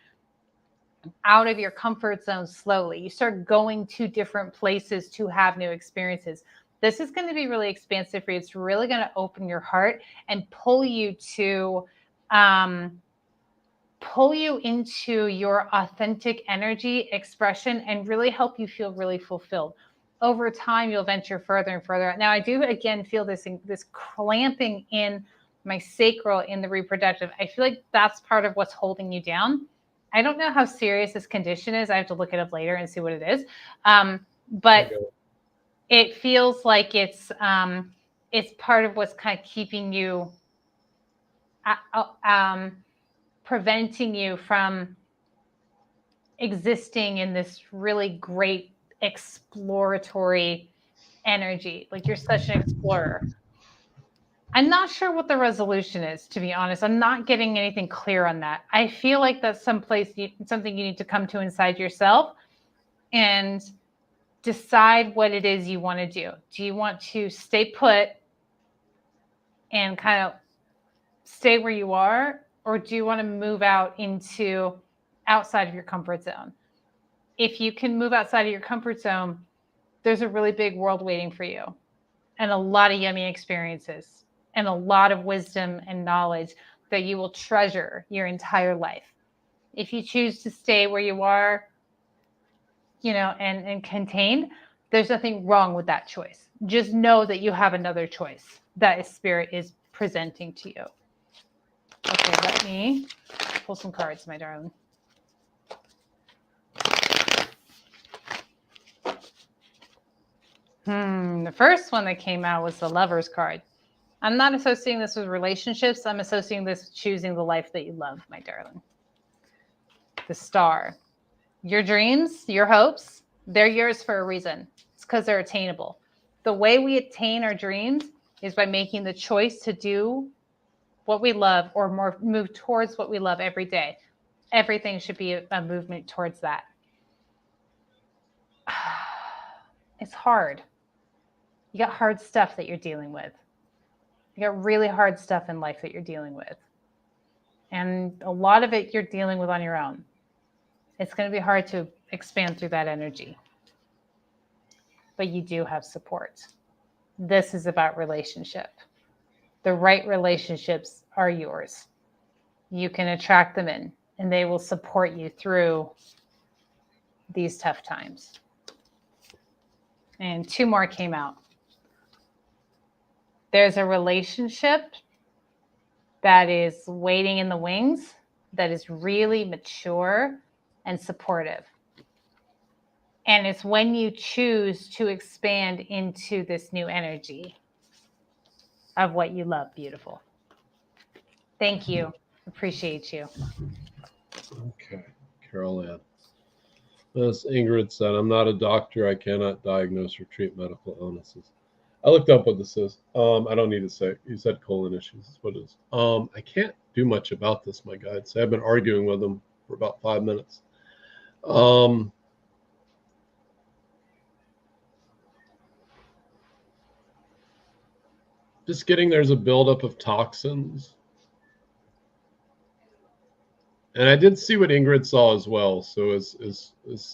comfort zone slowly. You start going to different places to have new experiences. This is going to be really expansive for you. It's really going to open your heart and pull you into your authentic energy expression, and really help you feel really fulfilled. Over time, you'll venture further and further. Now, I do again feel this clamping in my sacral in the reproductive. I feel like that's part of what's holding you down. I don't know how serious this condition is. I have to look it up later and see what it is. But it feels like it's part of what's kind of keeping you, preventing you from existing in this really great exploratory energy. Like, you're such an explorer. I'm not sure what the resolution is, to be honest. I'm not getting anything clear on that. I feel like that's something you need to come to inside yourself and decide what it is you want to do. Do you want to stay put and kind of stay where you are, or do you want to move out into outside of your comfort zone? If you can move outside of your comfort zone, there's a really big world waiting for you, and a lot of yummy experiences, and a lot of wisdom and knowledge that you will treasure your entire life. If you choose to stay where you are, and contained, there's nothing wrong with that choice. Just know that you have another choice that Spirit is presenting to you. Okay, let me pull some cards, my darling. The first one that came out was the Lover's card. I'm not associating this with relationships. I'm associating this with choosing the life that you love, my darling. The Star. Your dreams, your hopes, they're yours for a reason. It's because they're attainable. The way we attain our dreams is by making the choice to do what we love or more move towards what we love every day. Everything should be a movement towards that. It's hard. You got hard stuff that you're dealing with. You got really hard stuff in life that you're dealing with. And a lot of it you're dealing with on your own. It's going to be hard to expand through that energy. But you do have support. This is about relationship. The right relationships are yours. You can attract them in, and they will support you through these tough times. And 2 more came out. There's a relationship that is waiting in the wings, that is really mature and supportive. And it's when you choose to expand into this new energy of what you love, beautiful. Thank you. Appreciate you. Okay, Carol Ann. As Ingrid said, I'm not a doctor. I cannot diagnose or treat medical illnesses. I looked up what this is. I don't need to say. You said colon issues. That's what it is. I can't do much about this, my guide. So I've been arguing with them for about 5 minutes. Just getting there's a buildup of toxins. And I did see what Ingrid saw as well. So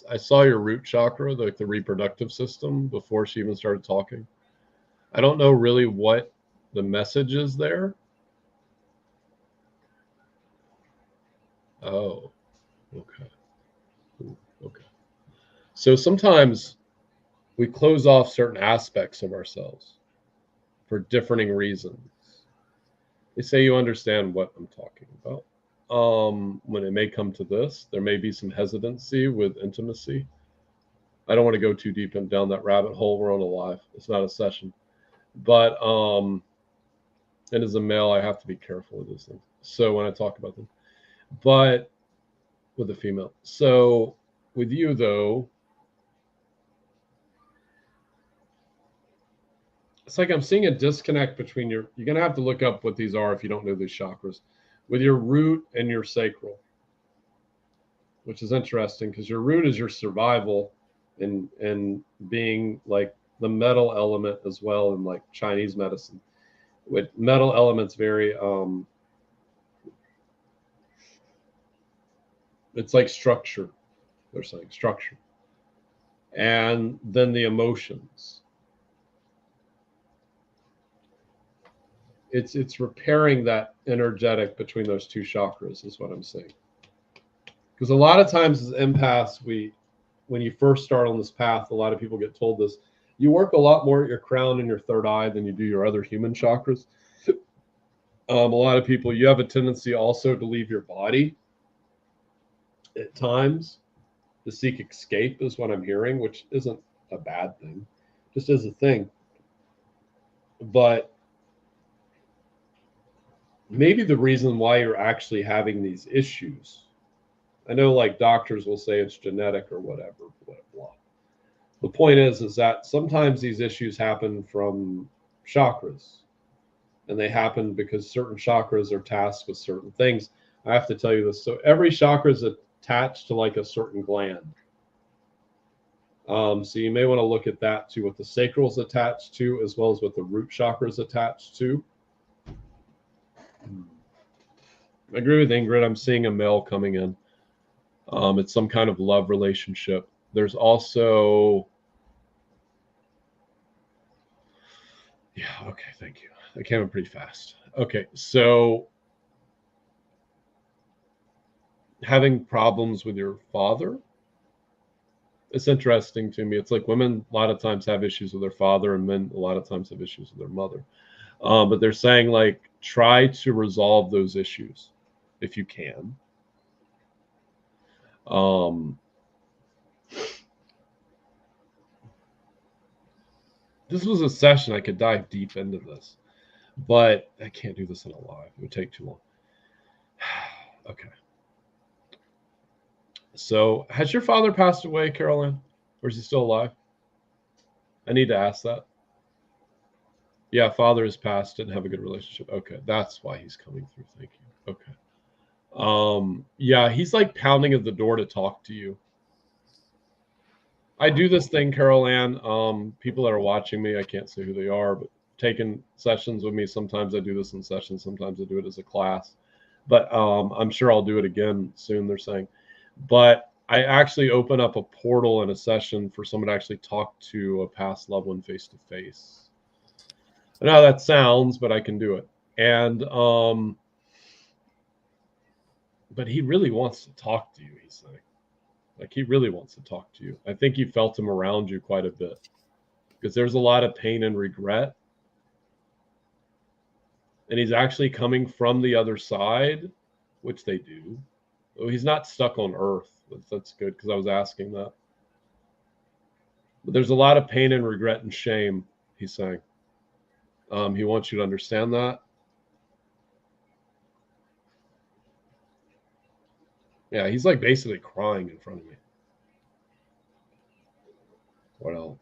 I saw your root chakra, like the reproductive system, before she even started talking. I don't know really what the message is there. Oh, okay. Okay. So sometimes we close off certain aspects of ourselves for differing reasons. They say you understand what I'm talking about. When it may come to this, there may be some hesitancy with intimacy. I don't want to go too deep down that rabbit hole. We're on a live. It's not a session. But and as a male, I have to be careful with those things. So when I talk about them, but with a female. So with you though, it's like I'm seeing a disconnect between you're going to have to look up what these are if you don't know these chakras, with your root and your sacral, which is interesting because your root is your survival and being like the metal element as well in like Chinese medicine. With metal elements very it's like structure. They're saying structure. And then the emotions. It's repairing that energetic between those 2 chakras is what I'm saying. Because a lot of times as empaths, when you first start on this path, a lot of people get told this, you work a lot more at your crown and your 3rd eye than you do your other human chakras. A lot of people, you have a tendency also to leave your body at times to seek escape is what I'm hearing, which isn't a bad thing, just is a thing. But maybe the reason why you're actually having these issues, I know like doctors will say it's genetic or whatever, blah, blah. The point is that sometimes these issues happen from chakras, and they happen because certain chakras are tasked with certain things. I have to tell you this. So every chakra is attached to like a certain gland. So you may want to look at that too, what the sacral is attached to, as well as what the root chakra is attached to. I agree with Ingrid. I'm seeing a male coming in. It's some kind of love relationship. There's also, yeah, okay, thank you. That came in pretty fast. Okay, so having problems with your father, it's interesting to me. It's like women a lot of times have issues with their father, and men a lot of times have issues with their mother. But they're saying like try to resolve those issues if you can. This was a session I could dive deep into this, but I can't do this in a live. It would take too long. Okay. So, has your father passed away, Carolyn? Or is he still alive? I need to ask that. Yeah, father has passed, didn't have a good relationship. Okay, that's why he's coming through. Thank you. Okay. Yeah, he's like pounding at the door to talk to you. I do this thing, Carol Ann. People that are watching me, I can't say who they are, but taking sessions with me. Sometimes I do this in sessions, sometimes I do it as a class. But I'm sure I'll do it again soon, they're saying. But I actually open up a portal in a session for someone to actually talk to a past loved one face to face. I know how that sounds, but I can do it. And but he really wants to talk to you, he's saying. Like he really wants to talk to you. I think you felt him around you quite a bit because there's a lot of pain and regret. And he's actually coming from the other side, which they do. Oh, he's not stuck on Earth. That's good because I was asking that. But there's a lot of pain and regret and shame, he's saying. He wants you to understand that. Yeah, he's like basically crying in front of me. What else?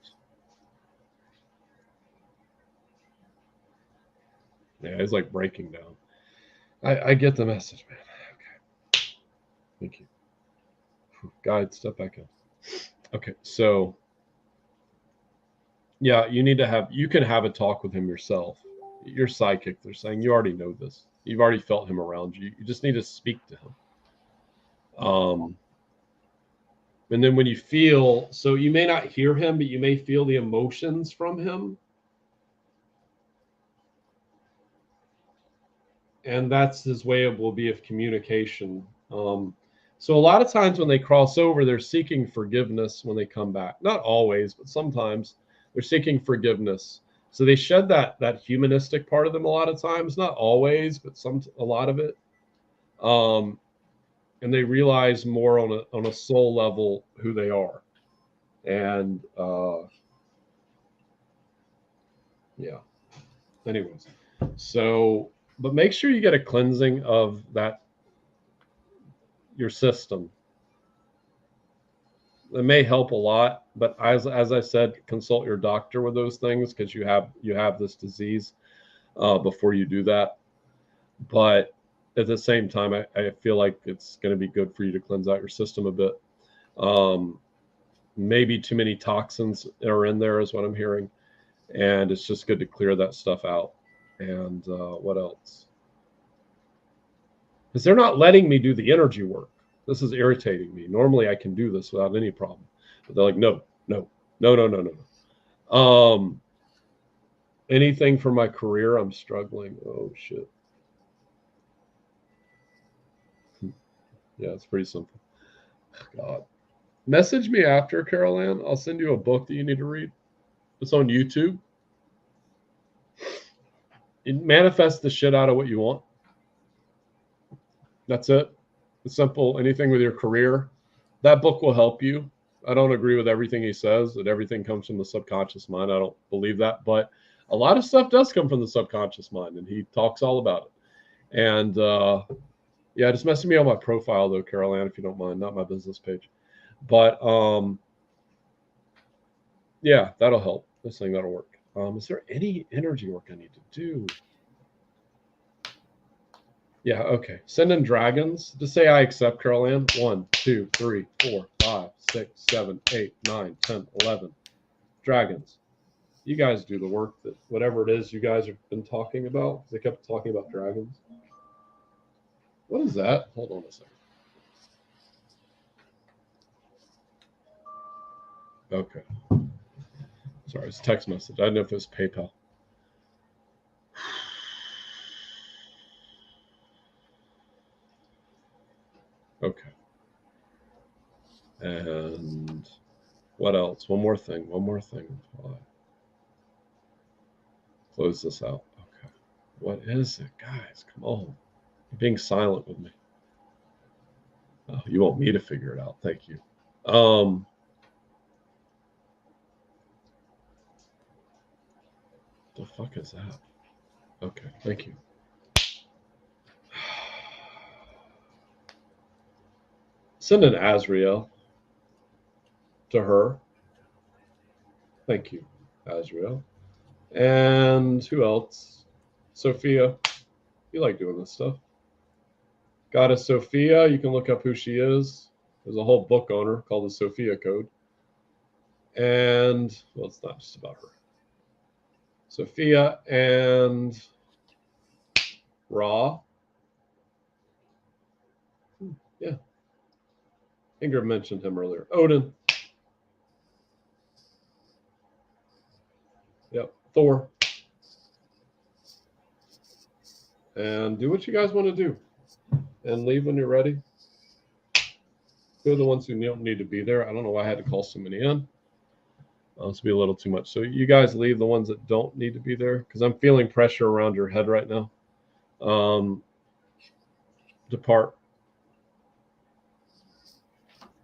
Yeah, he's like breaking down. I get the message, man. Okay. Thank you. Guide, step back in. Okay, so yeah, you can have a talk with him yourself. You're psychic, they're saying. You already know this. You've already felt him around you. You just need to speak to him. And then when you feel, so you may not hear him, but you may feel the emotions from him. And that's his way of communication. So a lot of times when they cross over, they're seeking forgiveness when they come back. Not always, but sometimes they're seeking forgiveness. So they shed that humanistic part of them a lot of times. Not always, but a lot of it. And they realize more on a soul level who they are. And yeah. Anyways, so but make sure you get a cleansing of that your system. It may help a lot, but as I said, consult your doctor with those things because you have this disease before you do that. But at the same time, I feel like it's going to be good for you to cleanse out your system a bit. Maybe too many toxins are in there is what I'm hearing, and it's just good to clear that stuff out. And what else? Because they're not letting me do the energy work. This is irritating me. Normally I can do this without any problem, but they're like, no. Anything for my career, I'm struggling. Oh shit. Yeah, it's pretty simple. God. Message me after, Carol Ann. I'll send you a book that you need to read. It's on YouTube. It manifests the shit out of what you want. That's it. It's simple. Anything with your career. That book will help you. I don't agree with everything he says, that everything comes from the subconscious mind. I don't believe that. But a lot of stuff does come from the subconscious mind, and he talks all about it. And yeah, just message me on my profile, though, Carol Ann, if you don't mind, not my business page. But yeah, that'll help. This thing, that'll work. Is there any energy work I need to do? Yeah, okay. Send in dragons. Just say I accept, Carol Ann. 1, 2, 3, 4, 5, 6, 7, 8, 9, 10, 11. Dragons. You guys do the work that whatever it is you guys have been talking about. They kept talking about dragons. What is that? Hold on a second. Okay. Sorry, it's a text message. I didn't know if it was PayPal. Okay. And what else? One more thing. Close this out. Okay. What is it, guys? Come on. You're being silent with me. Oh, you want me to figure it out. Thank you. The fuck is that? Okay, thank you. Send an Azrael to her. Thank you, Azrael. And who else? Sophia. You like doing this stuff. Goddess Sophia. You can look up who she is. There's a whole book on her called the Sophia Code. And, well, it's not just about her. Sophia and Ra. Yeah. Ingrid mentioned him earlier. Odin. Yep. Thor. And do what you guys want to do. And leave when you're ready. Who are the ones who don't need to be there? I don't know why I had to call so many in. This will be a little too much. So you guys leave the ones that don't need to be there because I'm feeling pressure around your head right now. Depart.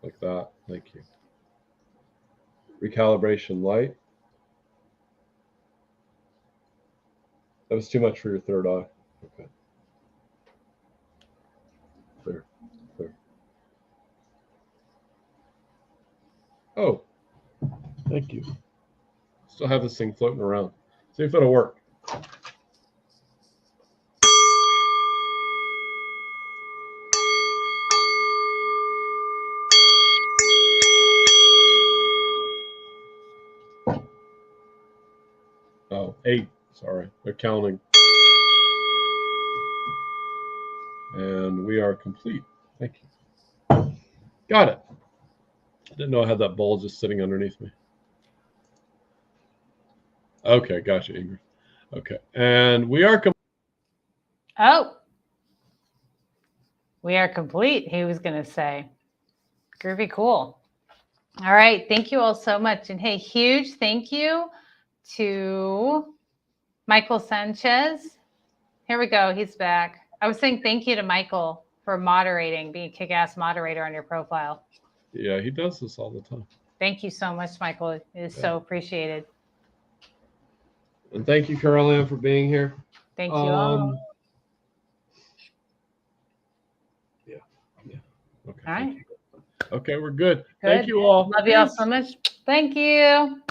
Like that. Thank you. Recalibration light. That was too much for your third eye. Okay. Clear. Clear. Oh. Thank you. Still have this thing floating around. See if it'll work. Oh, 8. Sorry. They're counting. And we are complete. Thank you. Got it. I didn't know I had that bowl just sitting underneath me. Okay, gotcha, Ingrid. Okay, and we are complete. Oh, we are complete, he was going to say. Groovy cool. All right, thank you all so much. And hey, huge thank you to Michael Sanchez. Here we go, he's back. I was saying thank you to Michael for moderating, being a kick-ass moderator on your profile. Yeah, he does this all the time. Thank you so much, Michael. It is so appreciated. And thank you, Caroline, for being here. Thank you all. Yeah. Okay. All right. Okay, we're good. Good. Thank you all. Love you all so much. Thank you.